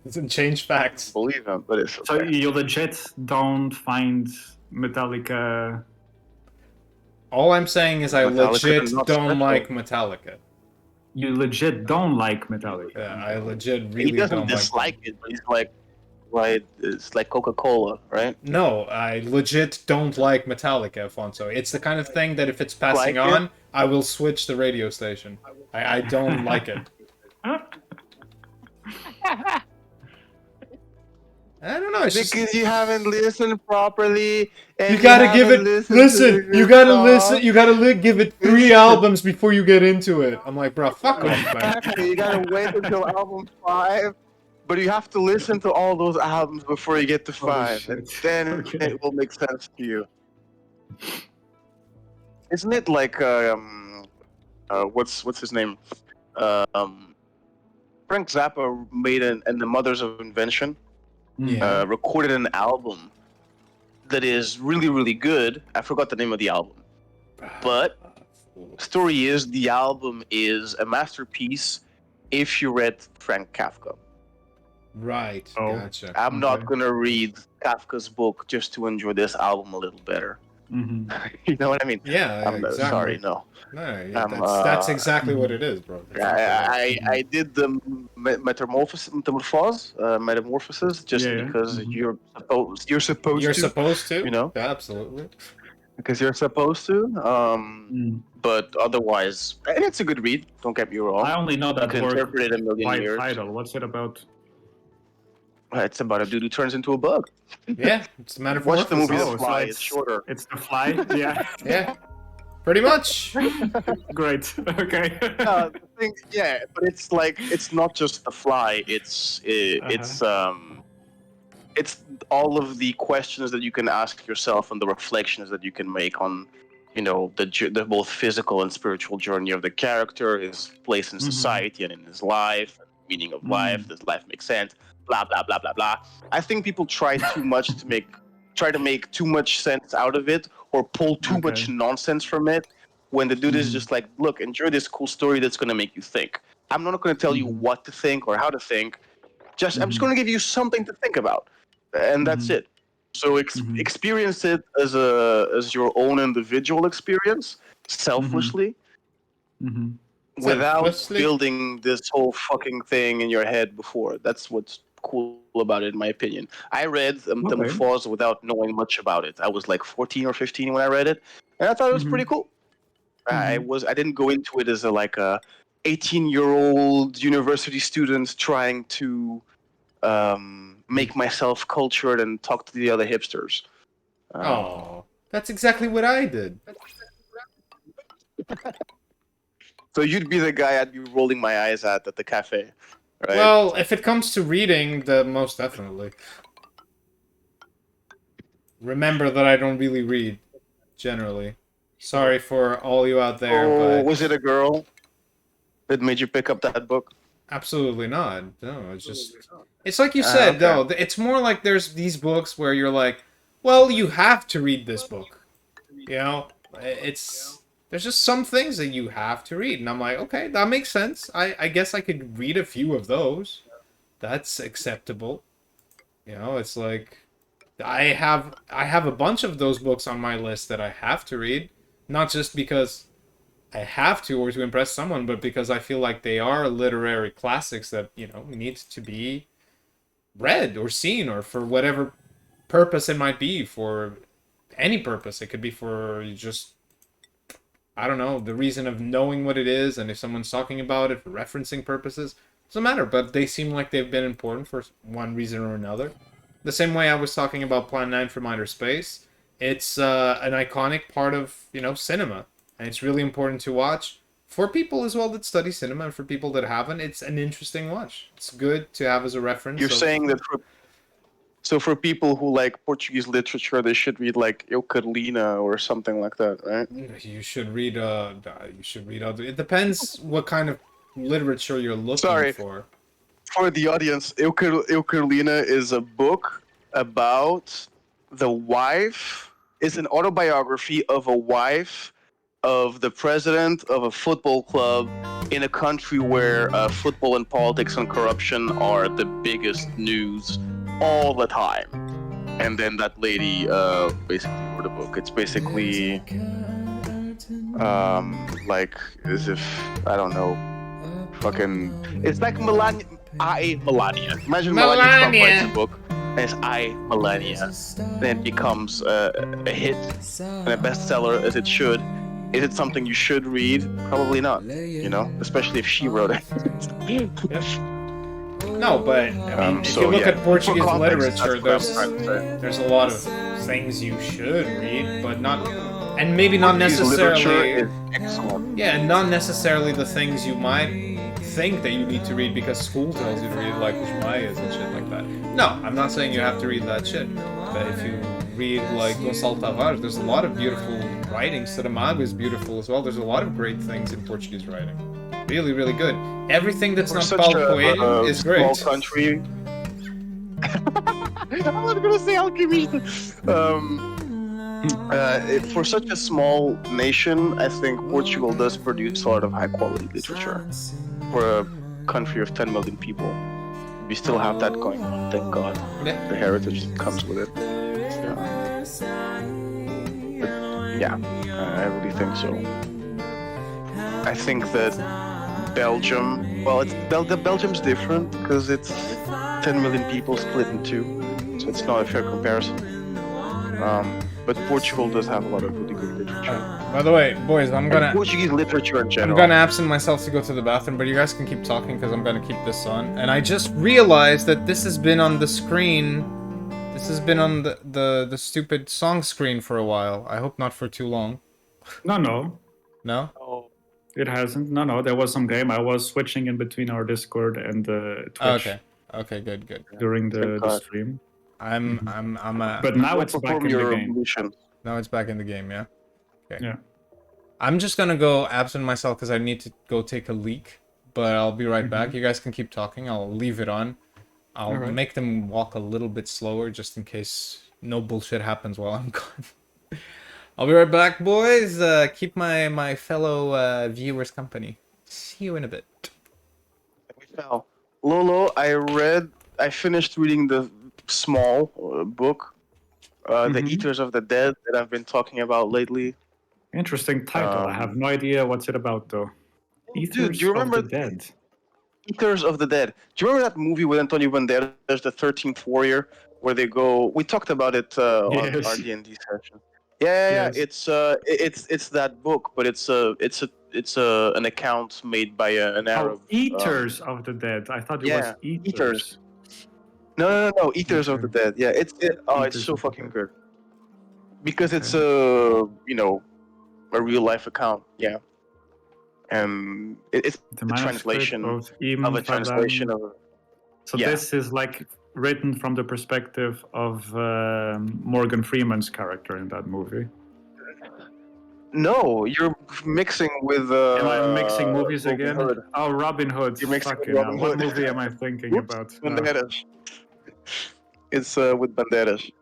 Doesn't change facts.
Believe him, but it's
So
okay.
you legit don't find Metallica?
All I'm saying is I
Metallica
legit
not
don't
special.
like Metallica.
You legit don't like Metallica?
Yeah, I legit
He
really
doesn't
don't like
dislike
them.
it, but he's like, right? It's like Coca-Cola, right?
No, I legit don't like Metallica, Afonso. It's the kind of thing that if it's passing
Like it?
on, I will switch the radio station. I don't like it. I don't know. It's just
Because you haven't listened properly, and
you gotta give it.
listened
Listen,
to
you
the
gotta
song.
listen. You gotta give it 3 albums before you get into it. I'm like, bro, fuck off, man.
Exactly. You gotta wait until album 5, but you have to listen to all those albums before you get to
Holy
5, and
shit.
then
Okay.
it will make sense to you. Isn't it like what's his name? Frank Zappa made and the Mothers of Invention
Yeah.
recorded an album that is really really good. I forgot the name of the album, but story is the album is a masterpiece if you read Frank Kafka.
Right.
Oh.
Gotcha.
I'm
Okay.
not gonna read Kafka's book just to enjoy this album a little better.
Mhm.
You know what I mean?
Yeah.
I'm
Exactly.
sorry, no.
No, yeah,
I'm,
that's exactly what it is, bro. That's exactly
I did the metamorphosis just
Yeah, yeah.
because
Mhm.
you're supposed
You're
to,
supposed to.
you know,
Absolutely.
because you're supposed to. But otherwise, and it's a good read. Don't get me wrong.
I only know
You
that
can
work
interpret it a million
by
years.
title. What's it about?
It's about a dude who turns into a bug.
Yeah, it's
Watch the movie
metamorphosis.
The
Oh,
Fly.
so
It's shorter.
It's the fly. Yeah.
Yeah, pretty much.
Great. Okay.
The thing, yeah, but it's like it's not just the fly. It's all of the questions that you can ask yourself and the reflections that you can make on, you know, the both physical and spiritual journey of the character, his place in society and in his life, meaning of life. Does life make sense? Blah blah blah blah blah. I think people try too much to make too much sense out of it or pull too much nonsense from it. When the dude is just like, look, enjoy this cool story that's gonna make you think. I'm not gonna tell you what to think or how to think. I'm just gonna give you something to think about, and that's it. So experience it as your own individual experience, selfishly, without
Selflessly?
building this whole fucking thing in your head before. That's what's cool about it, in my opinion. I read Metamorphose without knowing much about it. I was like 14 or 15 when I read it, and I thought it was pretty cool. I didn't go into it as a 18-year-old university student trying to make myself cultured and talk to the other hipsters.
Oh, that's exactly what I did.
So you'd be the guy I'd be rolling my eyes at the cafe, right?
Well, if it comes to reading, the most definitely. remember that I don't really read, generally. Sorry for all you out there,
Oh,
but
was it a girl that made you pick up that book?
absolutely not. No, it's like you said,
Okay.
though. It's more like there's these books where you're like, well, you have to read this book. You know, it's there's just some things that you have to read, and I'm like, okay, that makes sense. I guess I could read a few of those. That's acceptable. You know, it's like I have a bunch of those books on my list that I have to read, not just because I have to or to impress someone, but because I feel like they are literary classics that, need to be read or seen or for whatever purpose it might be, for any purpose. It could be for just, I don't know, the reason of knowing what it is, and if someone's talking about it for referencing purposes. Doesn't matter, but they seem like they've been important for one reason or another. The same way I was talking about Plan 9 from Outer Space. It's an iconic part of, cinema. And it's really important to watch. For people as well that study cinema and for people that haven't, it's an interesting watch. It's good to have as a reference.
You're saying that for people who like Portuguese literature, they should read like Eu Carolina or something like that, right?
You should read. Other. It depends what kind of literature you're looking
Sorry.
for.
For the audience, Eu Carolina is a book about the wife. It's an autobiography of a wife of the president of a football club in a country where football and politics and corruption are the biggest news all the time. And then that lady basically wrote a book. It's basically like as if, I don't know, fucking. It's like Melania. Melania. Imagine Melania Trump writes a book and it's Melania. Then it becomes a hit and a bestseller as it should. Is it something you should read? Probably not. Especially if she wrote it.
No, but I mean, if you look at Portuguese literature, there's a lot of things you should read, but not, and maybe not necessarily. Yeah, and not necessarily the things you might think that you need to read because school tells you to read, like Mayas and shit like that. No, I'm not saying you have to read that shit, but if you read like Gonçalo Tavares, there's a lot of beautiful writing. Saramago is beautiful as well. There's a lot of great things in Portuguese writing. Really, really good. Everything that's not Paulo Coelho is great.
Small country. I was gonna say alchemista. For such a small nation, I think Portugal does produce a lot of high quality literature. For a country of 10 million people, we still have that going on. Thank God.
Yeah.
The heritage that comes with it. I really think so. I think that Belgium. Well, Belgium's different because it's 10 million people split in two, so it's not a fair comparison. But Portugal does have a lot of really good literature.
By the way, boys,
Portuguese literature in general.
I'm gonna absent myself to go to the bathroom, but you guys can keep talking because I'm gonna keep this on. And I just realized that this has been on the screen. This has been on the stupid song screen for a while. I hope not for too long.
No.
No?
Oh.
It hasn't. No. There was some game. I was switching in between our Discord and Twitch.
Okay, good.
During the stream.
But
now it's back in the game.
Now it's back in the game, yeah? Okay.
Yeah.
I'm just gonna go absent myself because I need to go take a leak. But I'll be right back. You guys can keep talking. I'll leave it on. I'll make them walk a little bit slower just in case no bullshit happens while I'm gone. I'll be right back, boys. Keep my fellow viewers company. See you in a bit.
Lolo, I finished reading the small book, The Eaters of the Dead, that I've been talking about lately.
Interesting title. I have no idea what's it about, though. Eaters
do you remember
of the Dead.
Eaters of the Dead. Do you remember that movie with Antonio Banderas, The 13th Warrior, where they go? We talked about it on our D&D session. Yeah. Yes. It's that book, but it's an account made by an Arab.
Eaters of the Dead. I thought it was Eaters.
No. Eaters of the Dead. Yeah, it's so fucking good. Because it's a real life account. Yeah. It's the translation of a translation of.
So this is like written from the perspective of Morgan Freeman's character in that movie.
No, you're mixing with.
Am I mixing movies
Robin
again?
Hood.
Oh, Robin Hood.
You're mixing with
Fucking hell.
Robin
What
Hood.
movie am I thinking
Whoops,
about?
Banderas. It's with Banderas.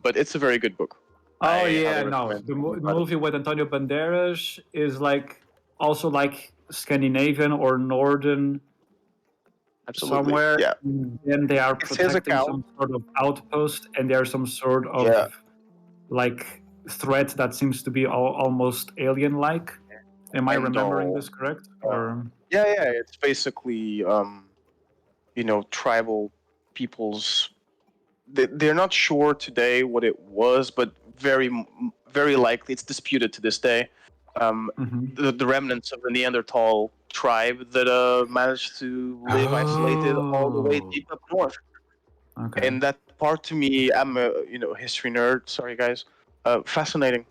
But it's a very good book.
Oh
I
yeah,
highly
no.
recommend
The
it.
movie with Antonio Banderas is like also like Scandinavian or Northern
Absolutely.
somewhere.
Yeah.
Then they are
It's his
protecting
account.
some sort of outpost, and there's some sort of
Yeah.
like threat that seems to be almost alien-like. Am I
And,
remembering this correct? Or
Yeah. It's basically, tribal peoples. They're not sure today what it was, but very, very likely it's disputed to this day. The remnants of the Neanderthal tribe that managed to live isolated all the way deep up north.
Okay.
And that part to me, I'm a history nerd. Sorry, guys. Fascinating.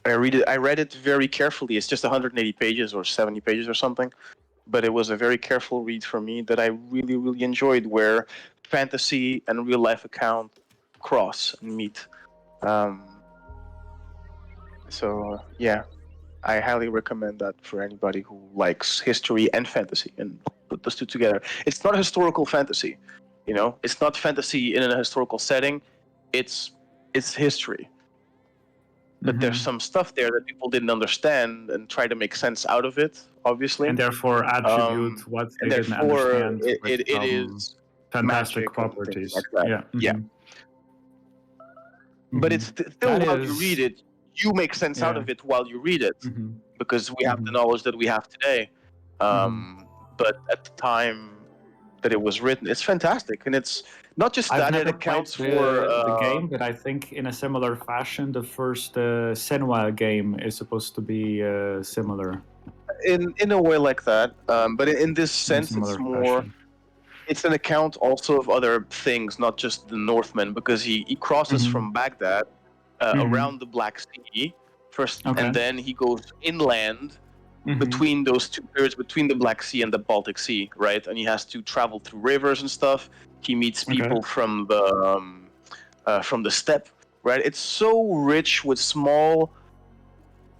I read it very carefully. It's just 180 pages or 70 pages or something, but it was a very careful read for me that I really, really enjoyed, where fantasy and real life account cross and meet. Yeah, I highly recommend that for anybody who likes history and fantasy and put those two together. It's not historical fantasy, It's not fantasy in a historical setting. It's history. But there's some stuff there that people didn't understand and try to make sense out of it, obviously.
And therefore attribute what they didn't understand
it is
fantastic
magic
properties.
like that.
Yeah.
But it's still, while you read it, you make sense out of it while you read it, because we have the knowledge that we have today. But at the time that it was written, it's fantastic, and it's not just that it accounts for
the game, but I think in a similar fashion, the first Senua game is supposed to be similar.
In a way like that, but in this sense, it's more.
Fashion.
It's an account also of other things, not just the Northmen, because he crosses from Baghdad around the Black Sea first, and then he goes inland between those two periods, between the Black Sea and the Baltic Sea, right? And he has to travel through rivers and stuff. He meets people from the steppe, right? It's so rich with small,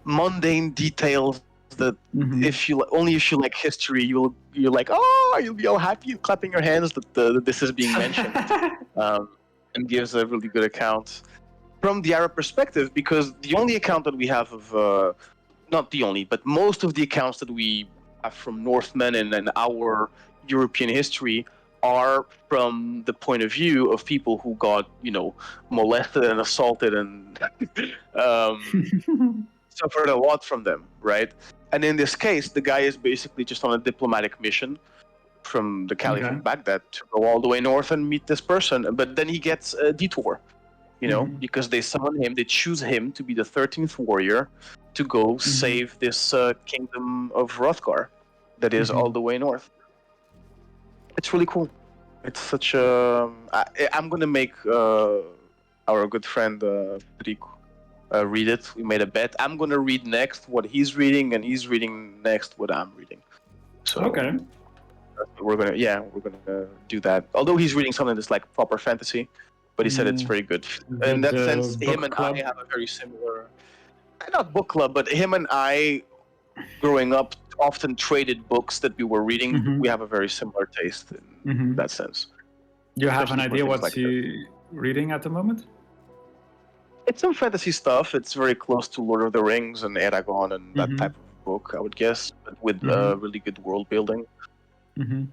mundane details that if you like history, you're like, oh, you'll be all happy and clapping your hands that this is being mentioned, and gives a really good account from the Arab perspective, because the only account that we have of not the only, but most of the accounts that we have from Northmen and our European history are from the point of view of people who got, molested and assaulted and suffered a lot from them, right? And in this case, the guy is basically just on a diplomatic mission from the Caliph of Baghdad to go all the way north and meet this person. But then he gets a detour, because they summon him, they choose him to be the 13th warrior to go save this kingdom of Hrothgar that is all the way north. It's really cool. It's such a... I'm going to make our good friend Rico read it. We made a bet. I'm going to read next what he's reading, and he's reading next what I'm reading. So we're gonna do that. Although he's reading something that's like proper fantasy, but he said it's very good. In that sense, him and I have a very similar... Not book club, but him and I, growing up, often traded books that we were reading. We have a very similar taste in that sense.
You have an idea what he's reading at the moment?
It's some fantasy stuff. It's very close to Lord of the Rings and Eragon and that type of book, I would guess, but with really good world building.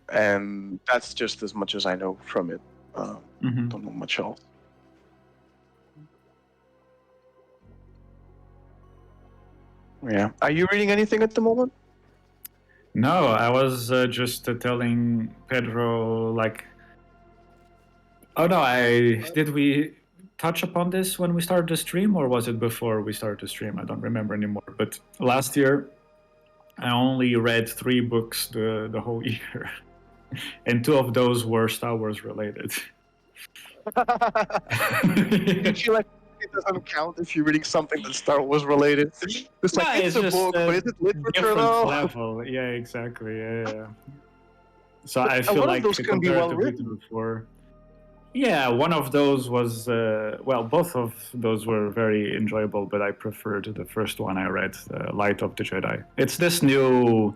And that's just as much as I know from it. Don't know much else. Yeah. Are you reading anything at the moment?
No, I was just telling Pedro, like... Oh no, did we touch upon this when we started the stream, or was it before we started the stream? I don't remember anymore. But last year, I only read 3 books the whole year. And 2 of those were Star Wars related.
I feel like it doesn't count if you're reading something that's Star Wars related. It's like, it's a book, but is it literature though?
Level. Yeah, exactly. Yeah. So I feel like
those can be well written
before. Yeah, one of those was well, both of those were very enjoyable, but I preferred the first one I read, Light of the Jedi. It's this new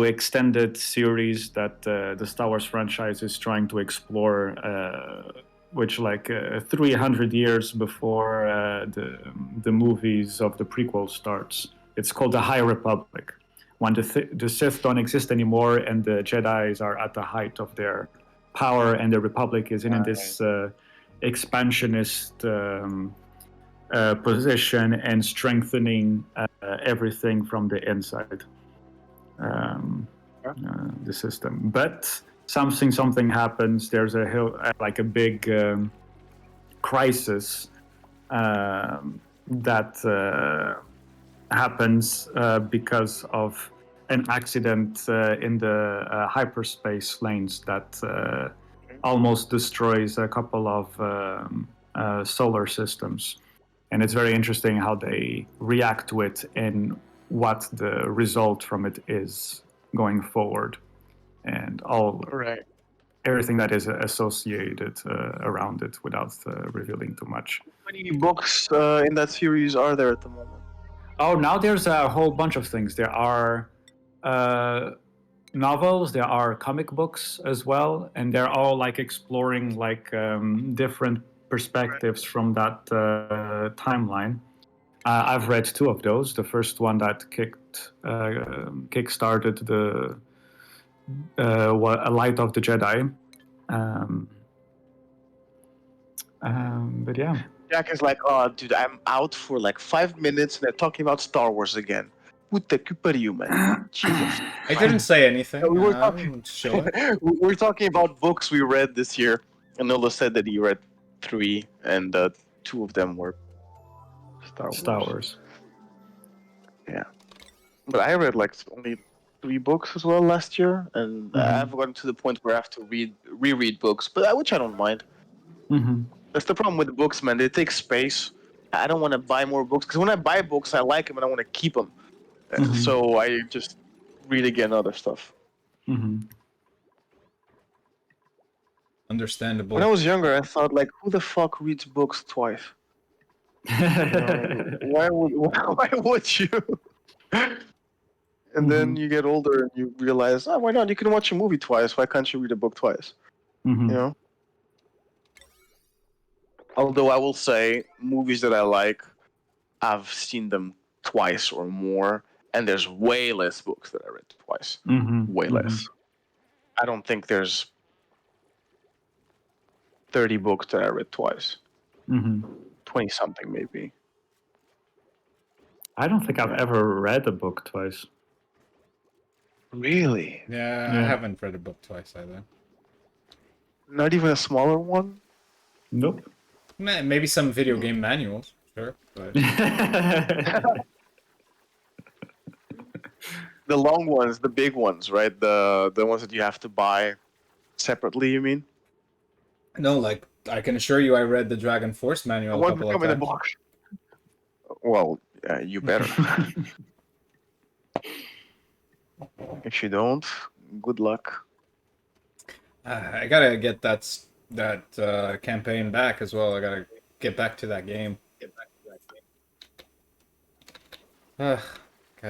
extended series that the Star Wars franchise is trying to explore, which 300 years before the movies of the prequel starts. It's called the High Republic, when the Sith don't exist anymore and the Jedi's are at the height of their power, and the Republic is in this expansionist position and strengthening everything from the inside. The system, but something happens. There's a big crisis that happens because of an accident in the hyperspace lanes that almost destroys a couple of solar systems. And it's very interesting how they react to it and what the result from it is going forward, and everything that is associated around it without revealing too much.
How many books in that series are there at the moment?
Oh, now there's a whole bunch of things. There are novels, there are comic books as well, and they're all exploring different perspectives from that timeline. I've read two of those. The first one that kickstarted the A Light of the Jedi. But yeah.
Jack is like, oh, dude, I'm out for 5 minutes and they're talking about Star Wars again. Puta que pariu, man. Jesus.
I didn't say anything.
We were talking about books we read this year, and Nola said that he read 3, and 2 of them were Star Wars. Yeah. But I read only 3 books as well last year, and I've gotten to the point where I have to reread books, but which I don't mind.
Mm-hmm.
That's the problem with the books, man. They take space. I don't want to buy more books, because when I buy books, I like them and I want to keep them. Mm-hmm. So I just read again other stuff.
Mm-hmm.
Understandable.
When I was younger, I thought, who the fuck reads books twice? Why would you? And then you get older and you realize, why not? You can watch a movie twice. Why can't you read a book twice?
Mm-hmm.
You know? Although I will say, movies that I like, I've seen them twice or more, and there's way less books that I read twice.
Mm-hmm.
Way less. I don't think there's 30 books that I read twice. 20-something, maybe.
I don't think I've ever read a book twice.
Really?
Yeah, I haven't read a book twice either.
Not even a smaller one?
Nope.
Maybe some video game manuals, sure. But...
The long ones, the big ones, right? The ones that you have to buy separately, you mean?
No, I can assure you I read the Dragon Force manual a couple of times.
Well, you better. If you don't, good luck.
I gotta get that campaign back as well. I gotta get back to that game. God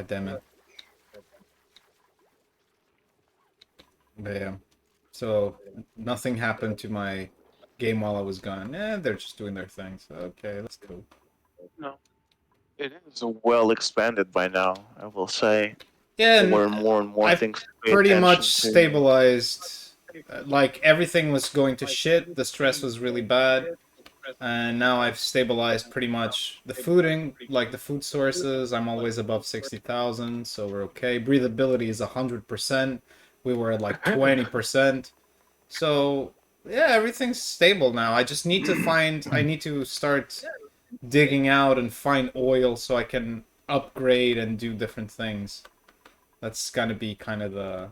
damn it. But yeah. So nothing happened to my game while I was gone. They're just doing their thing. So okay, that's cool.
No. It is well expanded by now, I will say.
Yeah,
more and more things.
Pretty much stabilized. Everything was going to shit. The stress was really bad, and now I've stabilized pretty much the fooding, the food sources. I'm always above 60,000, so we're okay. Breathability is 100%. We were at 20%. So yeah, everything's stable now. I just need to I need to start digging out and find oil so I can upgrade and do different things. That's gonna be kind of the...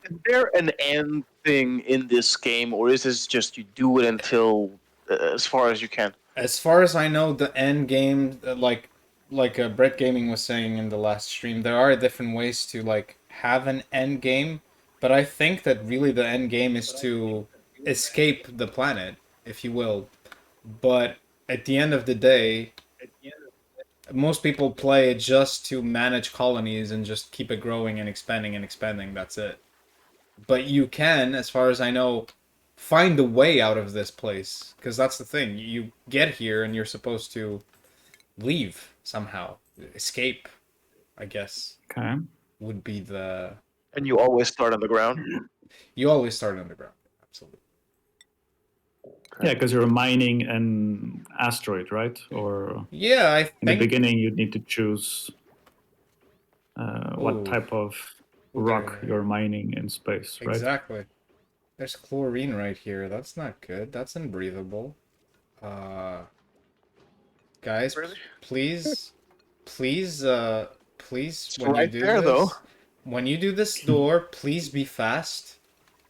Is there an end thing in this game, or is this just you do it until as far as you can?
As far as I know, the end game, like Brett Gaming was saying in the last stream, there are different ways to have an end game, but I think that really the end game is to escape the planet, if you will. But at the end of the day, most people play it just to manage colonies and just keep it growing and expanding and expanding. That's it. But you can, as far as I know, find a way out of this place. Because that's the thing. You get here and you're supposed to leave somehow. Escape, I guess,
Okay.
would be the...
And you always start on the ground?
You always start underground. Absolutely.
Yeah, because you're mining an asteroid, right? Or
Yeah, I
in the
think...
beginning, you'd need to choose what
Ooh.
type of rock you're mining in space, right?
Exactly. There's chlorine right here. That's not good. That's unbreathable. Guys,
Really?
please, please, please,
It's
when you
right
do
there,
this,
though.
when you do this door, please be fast.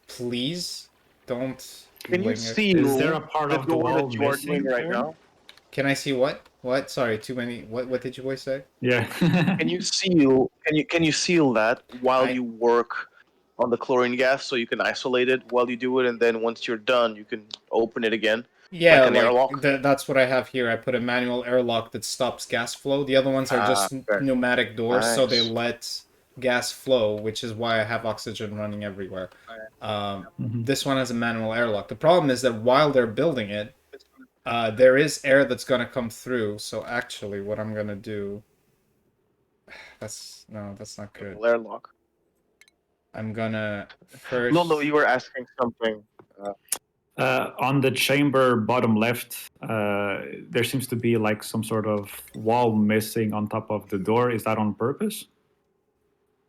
Please don't
Can you
linger.
see
Is there a part
the
of the
door
wall
that you are doing
missing?
right now?
Can I see what? What? Sorry, too many. What did you boys say?
Yeah.
Can you seal? Can you seal that while
I
you work on the chlorine gas, so you can isolate it while you do it, and then once you're done, you can open it again,
Yeah,
like an
like
airlock?
that's what I have here. I put a manual airlock that stops gas flow. The other ones are just
Okay.
pneumatic doors, so they
Nice.
let gas flow, which is why I have oxygen running everywhere.
Mhm.
This one has a manual airlock. The problem is that while they're building it, there is air that's gonna come through. So actually, what I'm gonna do, that's not good.
Airlock.
I'm gonna
Lolo,
first.
you were asking something.
On the chamber bottom left, there seems to be like some sort of wall missing on top of the door. Is that on purpose?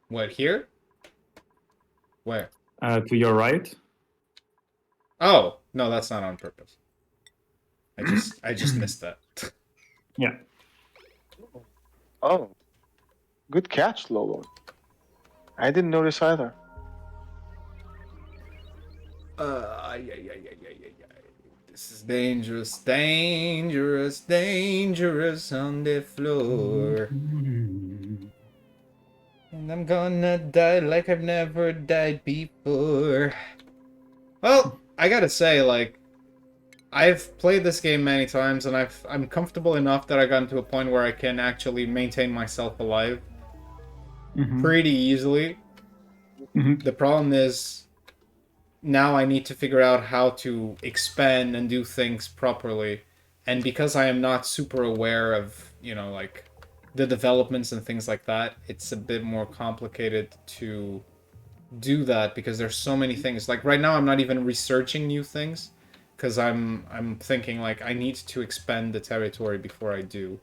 What, here? Where?
To your right?
Oh, no, that's not on purpose. I just missed that.
Yeah.
Oh, good catch, Lolo. I didn't notice either.
This is dangerous, dangerous, dangerous on the floor. And I'm gonna die like I've never died before. Well, I gotta say, like, I've played this game many times, and I'm comfortable enough that I got to a point where I can actually maintain myself alive pretty easily. The problem is, now I need to figure out how to expand and do things properly. And because I am not super aware of, like, the developments and things like that, it's a bit more complicated to do that because there's so many things. Like right now I'm not even researching new things because I'm thinking like I need to expand the territory before I do.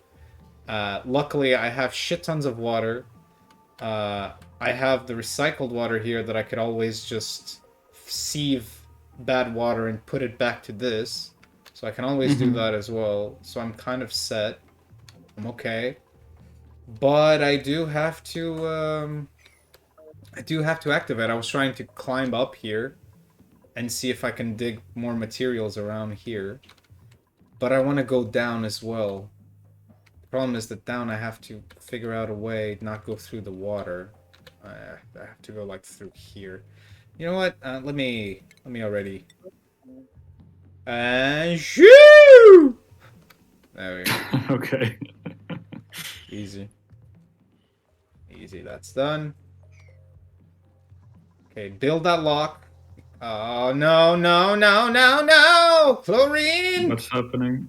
Luckily I have shit tons of water. I have the recycled water here that I could always just sieve bad water and put it back to this. So I can always do that as well. So I'm kind of set. I'm okay. But I do have to activate. I was trying to climb up here and see if I can dig more materials around here. But I want to go down as well. The problem is that down I have to figure out a way not go through the water. I have to go like through here. You know what? Let me already. And shoo! There we go.
Okay.
Easy. Easy, that's done. Okay, build that lock. Oh, no, no, no, no, no! Chlorine!
What's happening?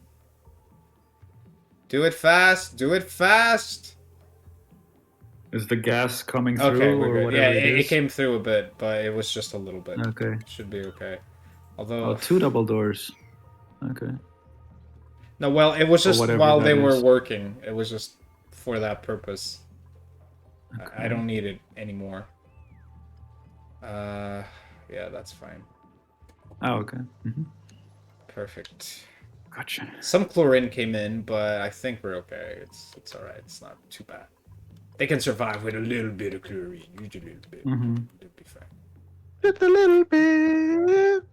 Do it fast, do it fast!
Is the gas coming through
Okay,
or
we're good.
whatever
Yeah,
it
it
is?
came through a bit, but it was just a little bit.
Okay.
Should be okay.
Oh,
Although...
2 double doors. Okay.
No, well, it was just
whatever
while
that
they were
is.
working. It was just for that purpose. I
Okay.
don't need it anymore. Yeah, that's fine.
Oh, okay.
Perfect.
Gotcha.
Some chlorine came in, but I think we're okay. It's alright. It's not too bad. They can survive with a little bit of chlorine. Just a little bit. They'll be fine.
Just a little bit.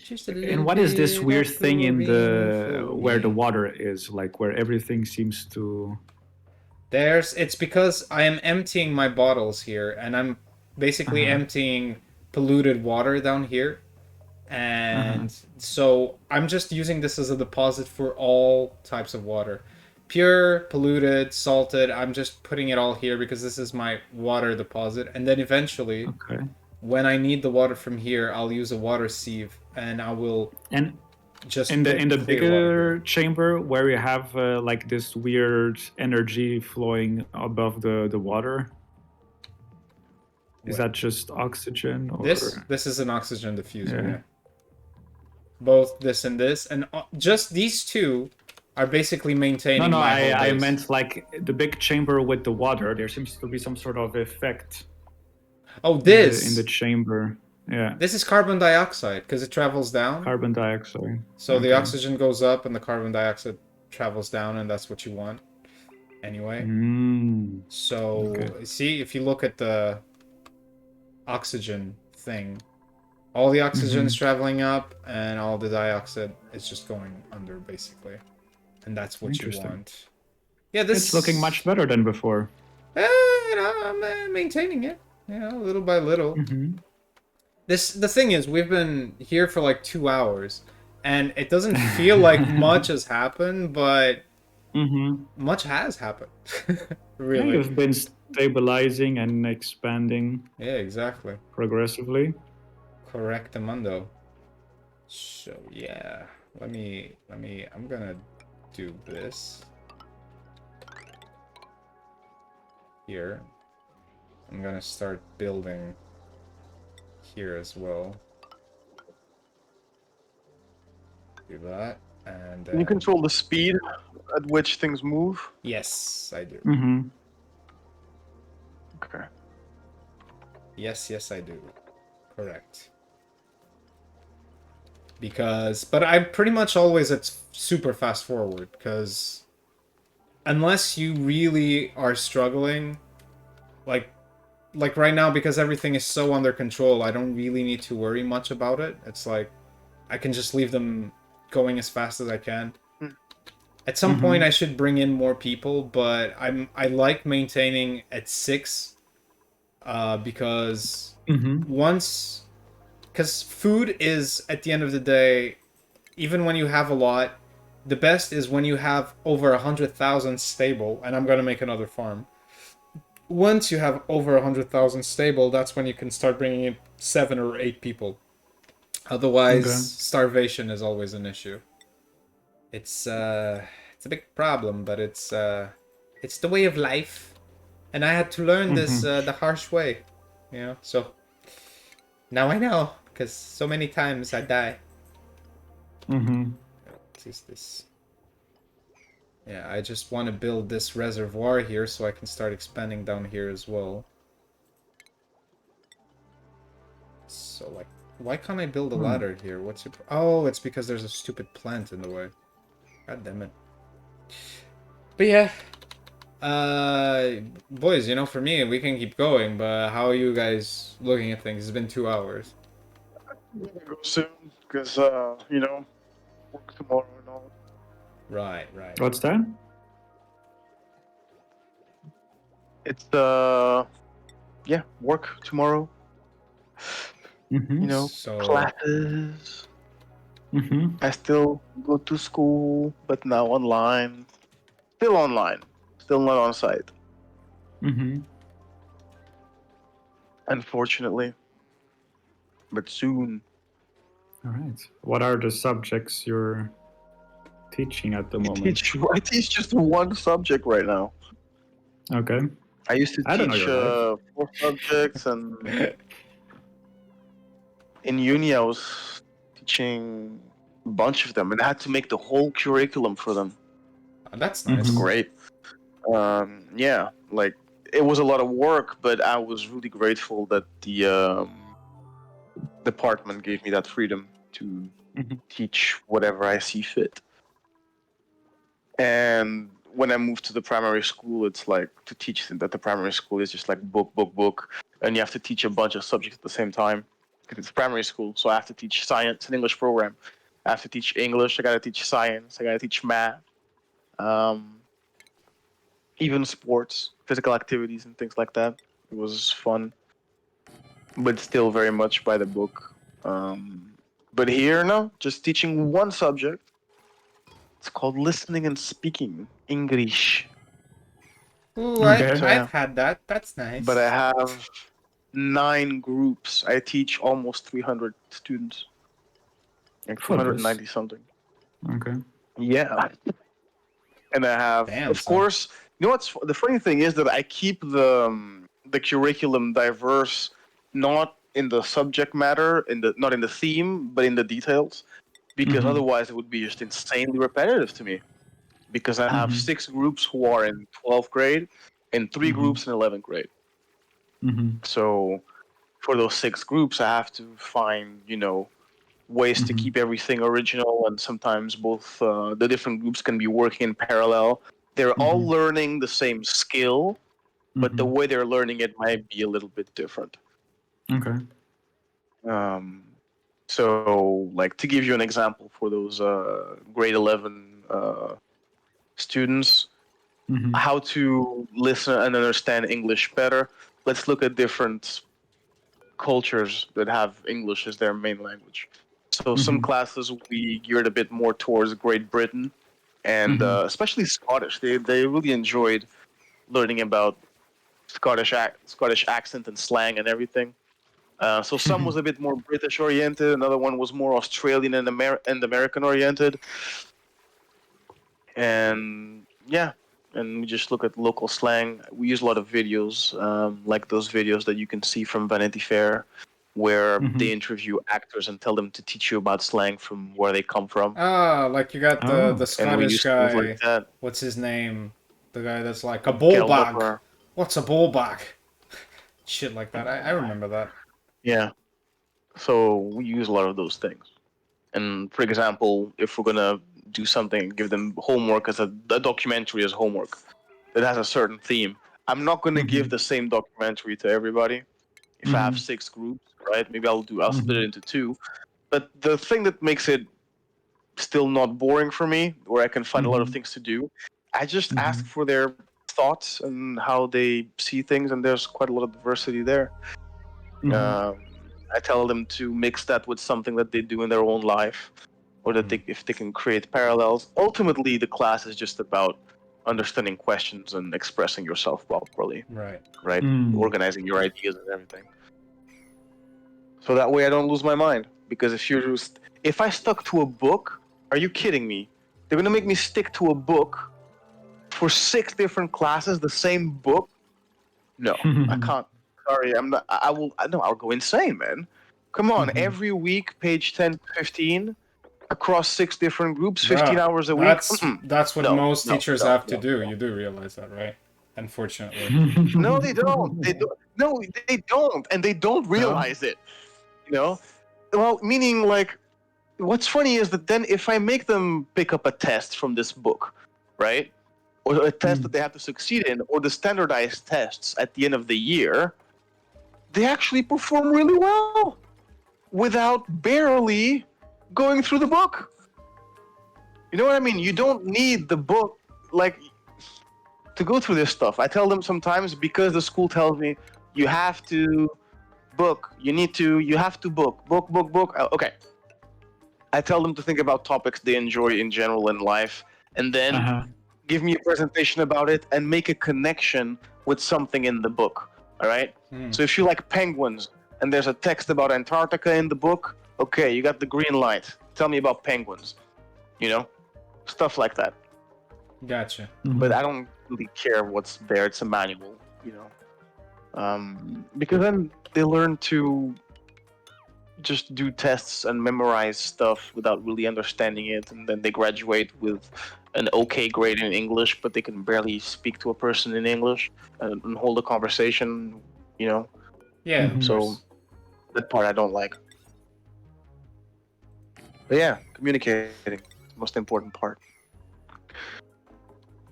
Just a little
And what is this
bit
weird
of
thing in
chlorine
the
for
where the
me.
water is, like where everything seems to...
It's because I am emptying my bottles here, and I'm basically emptying polluted water down here. And so I'm just using this as a deposit for all types of water. Pure, polluted, salted, I'm just putting it all here because this is my water deposit. And then eventually,
Okay.
when I need the water from here, I'll use a water sieve and I will
And
just
in
put
the
clear water
bigger
here.
chamber where you have like this weird energy flowing above the water, is
Where?
that just oxygen
This?
or
This is an oxygen diffuser,
yeah?
yeah. Both this and this. And just these two are basically
No,
maintaining
no,
my whole
I
base.
meant like the big chamber with the water. There seems to be some sort of effect
Oh,
in the
this!
chamber. Yeah,
This is carbon dioxide because it travels down.
carbon dioxide.
So the
Okay.
oxygen goes up and the carbon dioxide travels down, and that's what you want anyway.
Mm,
So,
okay.
see, if you look at the oxygen thing, all the oxygen is traveling up, and all the dioxide is just going under, basically. And that's what you
Interesting.
want. Yeah, this...
It's looking much better than before.
I'm maintaining it, little by little. The thing is, we've been here for like 2 hours, and it doesn't feel like much has happened, but much has happened.
Yeah,
Really.
you've been stabilizing and expanding
Yeah, exactly.
progressively.
Correctamundo. So yeah, I'm gonna do this here. I'm gonna start building here as well. Do that, and
Can you control the speed at which things move?
yes, I do.
Okay.
Yes, I do. Correct. But I'm pretty much always at super fast forward, because unless you really are struggling, like right now, because everything is so under control, I don't really need to worry much about it. It's like I can just leave them going as fast as I can. At some point I should bring in more people, but I like maintaining at 6 because once... because food is, at the end of the day, even when you have a lot, the best is when you have over 100,000 stable, and I'm gonna make another farm. Once you have over 100,000 stable, that's when you can start bringing in 7 or 8 people. Otherwise,
Okay.
starvation is always an issue. It's a big problem, but it's the way of life, and I had to learn this the harsh way, So now I know, because so many times I die. What is this? Yeah, I just want to build this reservoir here so I can start expanding down here as well. So, like, why can't I build a ladder here? What's it? Oh, it's because there's a stupid plant in the way. God damn it. But yeah. Boys, for me, we can keep going, but how are you guys looking at things? It's been 2 hours.
I'm gonna go soon, because, work tomorrow and all.
Right.
What's that?
It's, work tomorrow.
So...
Classes. I still go to school, but now online. Still online. Still not on site. Unfortunately. But soon.
All right. What are the subjects you're teaching at the moment?
I teach just one subject right now.
Okay.
I used to
I don't know
teach
your life.
4 subjects, and in uni I was teaching a bunch of them, and I had to make the whole curriculum for them.
That's nice.
It's great. Yeah, like, it was a lot of work, but I was really grateful that the department gave me that freedom to teach whatever I see fit. And when I moved to the primary school, it's like, to teach at the primary school is just like book, and you have to teach a bunch of subjects at the same time, because it's primary school. So I have to teach science and English program. I have to teach English. I gotta teach science. I gotta teach math. Even sports, physical activities, and things like that. It was fun, but still very much by the book. But here, no, just teaching one subject. It's called listening and speaking English.
Ooh,
Okay.
So,
I've had that. That's nice.
But I have 9 groups. I teach almost 300 students. Like
For this.
290 something.
Okay.
Yeah. And I have,
Damn,
of
son.
course, you know what's the funny thing is that I keep the curriculum diverse, not in the subject matter, not in the theme, but in the details, because otherwise it would be just insanely repetitive to me. Because I have 6 groups who are in 12th grade, and 3 groups in 11th grade. So for those 6 groups, I have to find, ways to keep everything original, and sometimes both the different groups can be working in parallel. They're all learning the same skill, but the way they're learning it might be a little bit different.
Okay.
So, like, to give you an example for those grade 11 students, how to listen and understand English better, let's look at different cultures that have English as their main language. So some classes we geared a bit more towards Great Britain, and especially Scottish. They really enjoyed learning about Scottish accent and slang and everything. So some was a bit more British oriented, another one was more Australian and American oriented, and yeah. And we just look at local slang. We use a lot of videos, like those videos that you can see from Vanity Fair, where they interview actors and tell them to teach you about slang from where they come from.
Ah, like you got the
Oh.
And we
Scottish
use things
guy.
like that.
What's his name? The guy that's like a bullbag.
Gelder.
What's a bullbag? Shit like that. I remember that.
Yeah. So we use a lot of those things. And for example, if we're gonna do something, give them homework as a documentary as homework that has a certain theme, I'm not gonna give the same documentary to everybody. If I have 6 groups, right? Maybe I'll split it into 2. But the thing that makes it still not boring for me, where I can find a lot of things to do, I just ask for their thoughts and how they see things, and there's quite a lot of diversity there. I tell them to mix that with something that they do in their own life, or that if they can create parallels. Ultimately, the class is just about understanding questions and expressing yourself properly,
Right.
right? Organizing your ideas and everything. So that way I don't lose my mind. Because if I stuck to a book, are you kidding me? They're gonna make me stick to a book for 6 different classes, the same book? No, I can't. Sorry, I'm not. I'll go insane, man. Come on, every week, page 10, 15, across 6 different groups, 15 hours a week.
That's what
No,
most
no,
teachers
no,
have to
no,
do.
no.
You do realize that, right? Unfortunately.
No, they don't. They don't. No, they don't, and they don't realize it. Well, meaning like, what's funny is that then if I make them pick up a test from this book, right, or a test that they have to succeed in, or the standardized tests at the end of the year, they actually perform really well without barely going through the book. You know what I mean? You don't need the book, like, to go through this stuff. I tell them sometimes, because the school tells me you have to book, you have to book. Okay. I tell them to think about topics they enjoy in general in life, and then give me a presentation about it and make a connection with something in the book. All right? So if you like penguins and there's a text about Antarctica in the book, okay, you got the green light. Tell me about penguins. Stuff like that.
Gotcha.
But I don't really care what's there. It's a manual, because then they learn to just do tests and memorize stuff without really understanding it, and then they graduate with an okay grade in English, but they can barely speak to a person in English and hold a conversation,
Yeah. Of
So
course.
that part I don't like. But yeah, communicating is the most important part.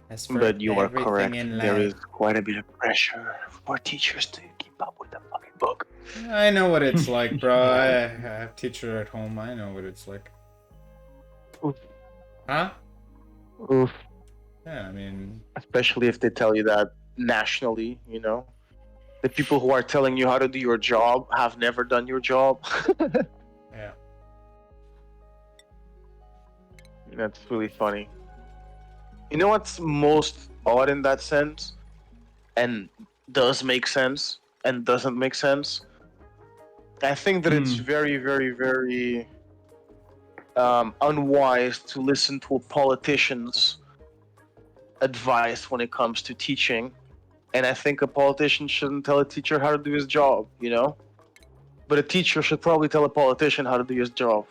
As for
But you are
everything
correct.
in
There
life.
is quite a bit of pressure for teachers to keep up with the fucking book.
I know what it's like, bro. I have a teacher at home. I know what it's like.
Oof.
Huh?
Oof.
Yeah, I mean...
Especially if they tell you that nationally, The people who are telling you how to do your job have never done your job.
Yeah.
That's really funny. You know what's most odd in that sense, and does make sense, and doesn't make sense? I think that it's very, very, very unwise to listen to a politician's advice when it comes to teaching. And I think a politician shouldn't tell a teacher how to do his job, you know? But a teacher should probably tell a politician how to do his job.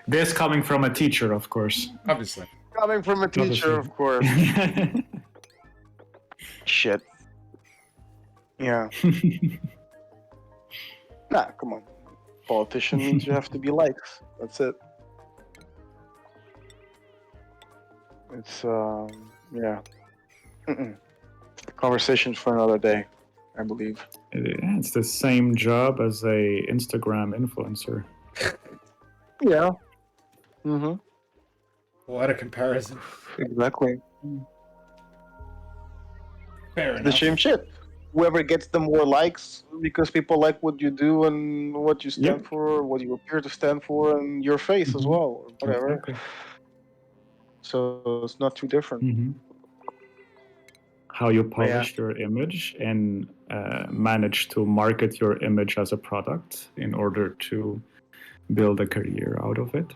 This coming from a teacher, of course.
Obviously.
Coming from a teacher, of course. Shit. Yeah. Nah, come on. Politician means you have to be liked. That's it. It's, yeah. Conversation for another day, I believe.
It's the same job as a Instagram influencer.
Yeah. Mm-hmm.
What a comparison.
Exactly.
Fair
The
enough.
same shit. Whoever gets the more likes because people like what you do and what you stand for, what you appear to stand for, and your face as well, or whatever.
Exactly.
So it's not too different.
How you polish your image and manage to market your image as a product in order to build a career out of it.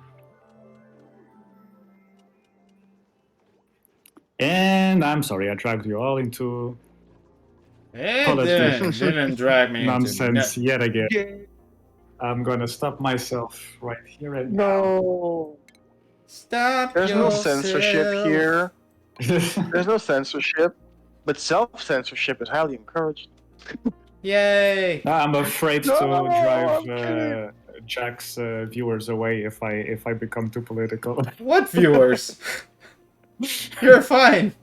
And I'm sorry, I dragged you all into
Didn't drag me
nonsense
into
yet again.
Yeah.
I'm gonna stop myself right here and
No.
Stop
There's no
yourself.
censorship here. There's no censorship, but self-censorship is highly encouraged.
Yay!
I'm afraid
No,
to
I'm
drive Jack's viewers away if I become too political.
What viewers? You're fine.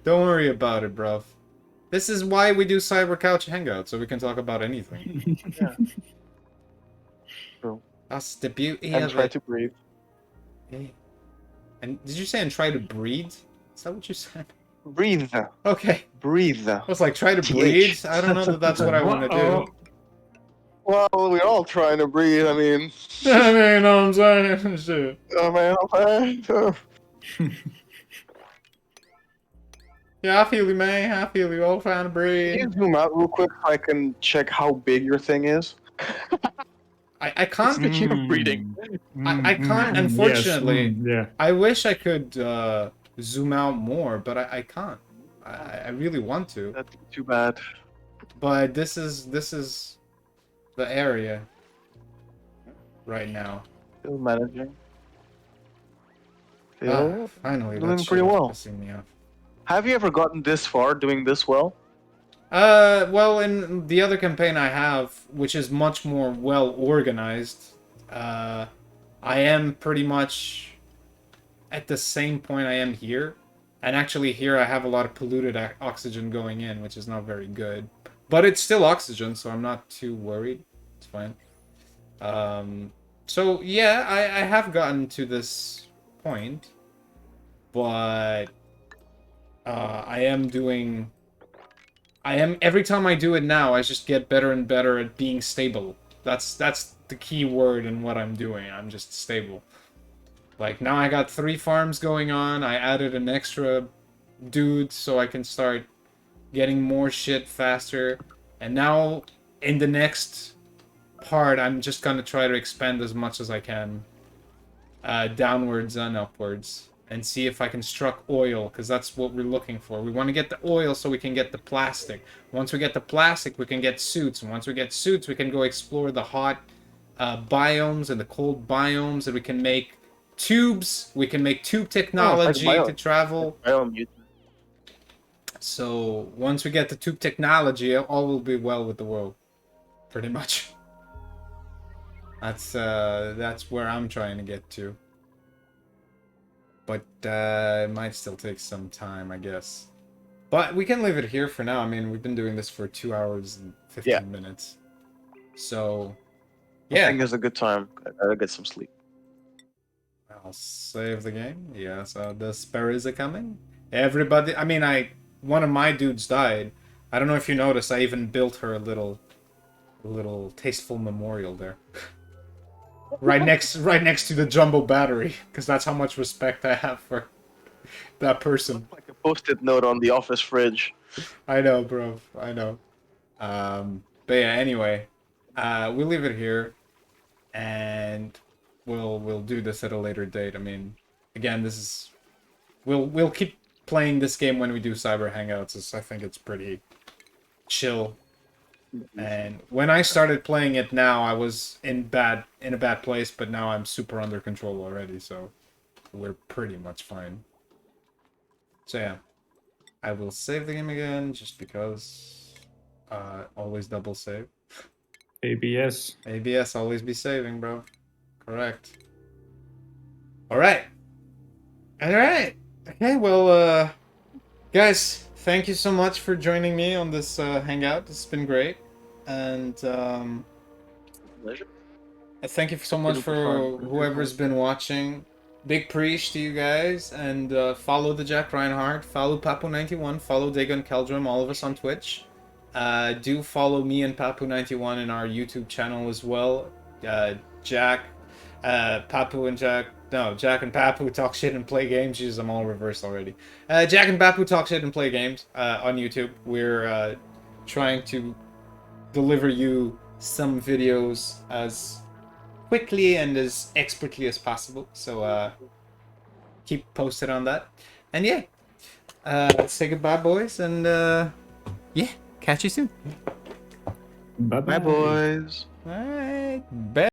Don't worry about it, bruv. This is why we do Cyber Couch Hangout, so we can talk about anything.
Yeah. True.
That's the beauty
And
of
try
it.
to breathe.
Okay. And did you say and try to breed? Is that what you said?
Breathe.
Okay.
Breathe.
I was like, try to
TH.
breed? I don't know that that's what I want to do.
Well, we're all trying to breathe. I mean,
I mean, I'm saying shit.
oh man,
Yeah, I feel you, man. I feel you. All trying to
Can
breed.
you zoom out real quick so I can check how big your thing is?
I can't.
Speaking of breeding,
I can't, unfortunately.
Yes, yeah.
I wish I could zoom out more, but I can't. I really want to.
that's too bad.
But this is the area right now.
Still managing.
Ah, finally,
doing
that
pretty
shit is
well.
pissing me off.
Have you ever gotten this far doing this well?
Well, in the other campaign I have, which is much more well organized, I am pretty much at the same point I am here. And actually here I have a lot of polluted oxygen going in, which is not very good. But it's still oxygen, so I'm not too worried. It's fine. So yeah, I have gotten to this point. But every time I do it now, I just get better and better at being stable. That's the key word in what I'm doing. I'm just stable. Like, now I got 3 farms going on. I added an extra dude so I can start getting more shit faster. And now, in the next part, I'm just gonna try to expand as much as I can. Downwards and upwards. And see if I can struck oil, because that's what we're looking for. We want to get the oil so we can get the plastic. Once we get the plastic, we can get suits. And once we get suits, we can go explore the hot biomes and the cold biomes, and we can make tubes. We can make tube technology to travel. So once we get the tube technology, all will be well with the world, pretty much. That's where I'm trying to get to. But it might still take some time, I guess. But we can leave it here for now. I mean, we've been doing this for 2 hours and 15 minutes. So, yeah.
I think it's a good time. I gotta get some sleep.
I'll save the game. Yeah, so the sparrows are coming. Everybody, I mean, one of my dudes died. I don't know if you noticed, I even built her a little tasteful memorial there. right next to the jumbo battery, because that's how much respect I have for that person.
Like a post-it note on the office fridge.
I know, bro. I know. But yeah. Anyway, we'll leave it here, and we'll do this at a later date. I mean, again, this is we'll keep playing this game when we do cyber hangouts. I think it's pretty chill. And when I started playing it now, I was in a bad place, but now I'm super under control already, so we're pretty much fine. So yeah, I will save the game again just because always double save.
ABS.
ABS, always be saving, bro. Correct. Alright. Alright. Okay, well, guys, thank you so much for joining me on this hangout. It's been great. And
Pleasure.
thank you so much for whoever's been watching. Big preach to you guys, and follow the Jack Reinhardt, follow Papu91, follow Dagon Keldrum, all of us on Twitch. Do follow me and Papu91 in our YouTube channel as well. Jack, Papu and Jack, no, Jack and Papu talk shit and play games. Jesus, I'm all reversed already. Jack and Papu talk shit and play games on YouTube. We're trying to deliver you some videos as quickly and as expertly as possible. So keep posted on that. And yeah, say goodbye, boys, and yeah, catch you soon.
Bye-bye.
Bye, boys.
All right, bye.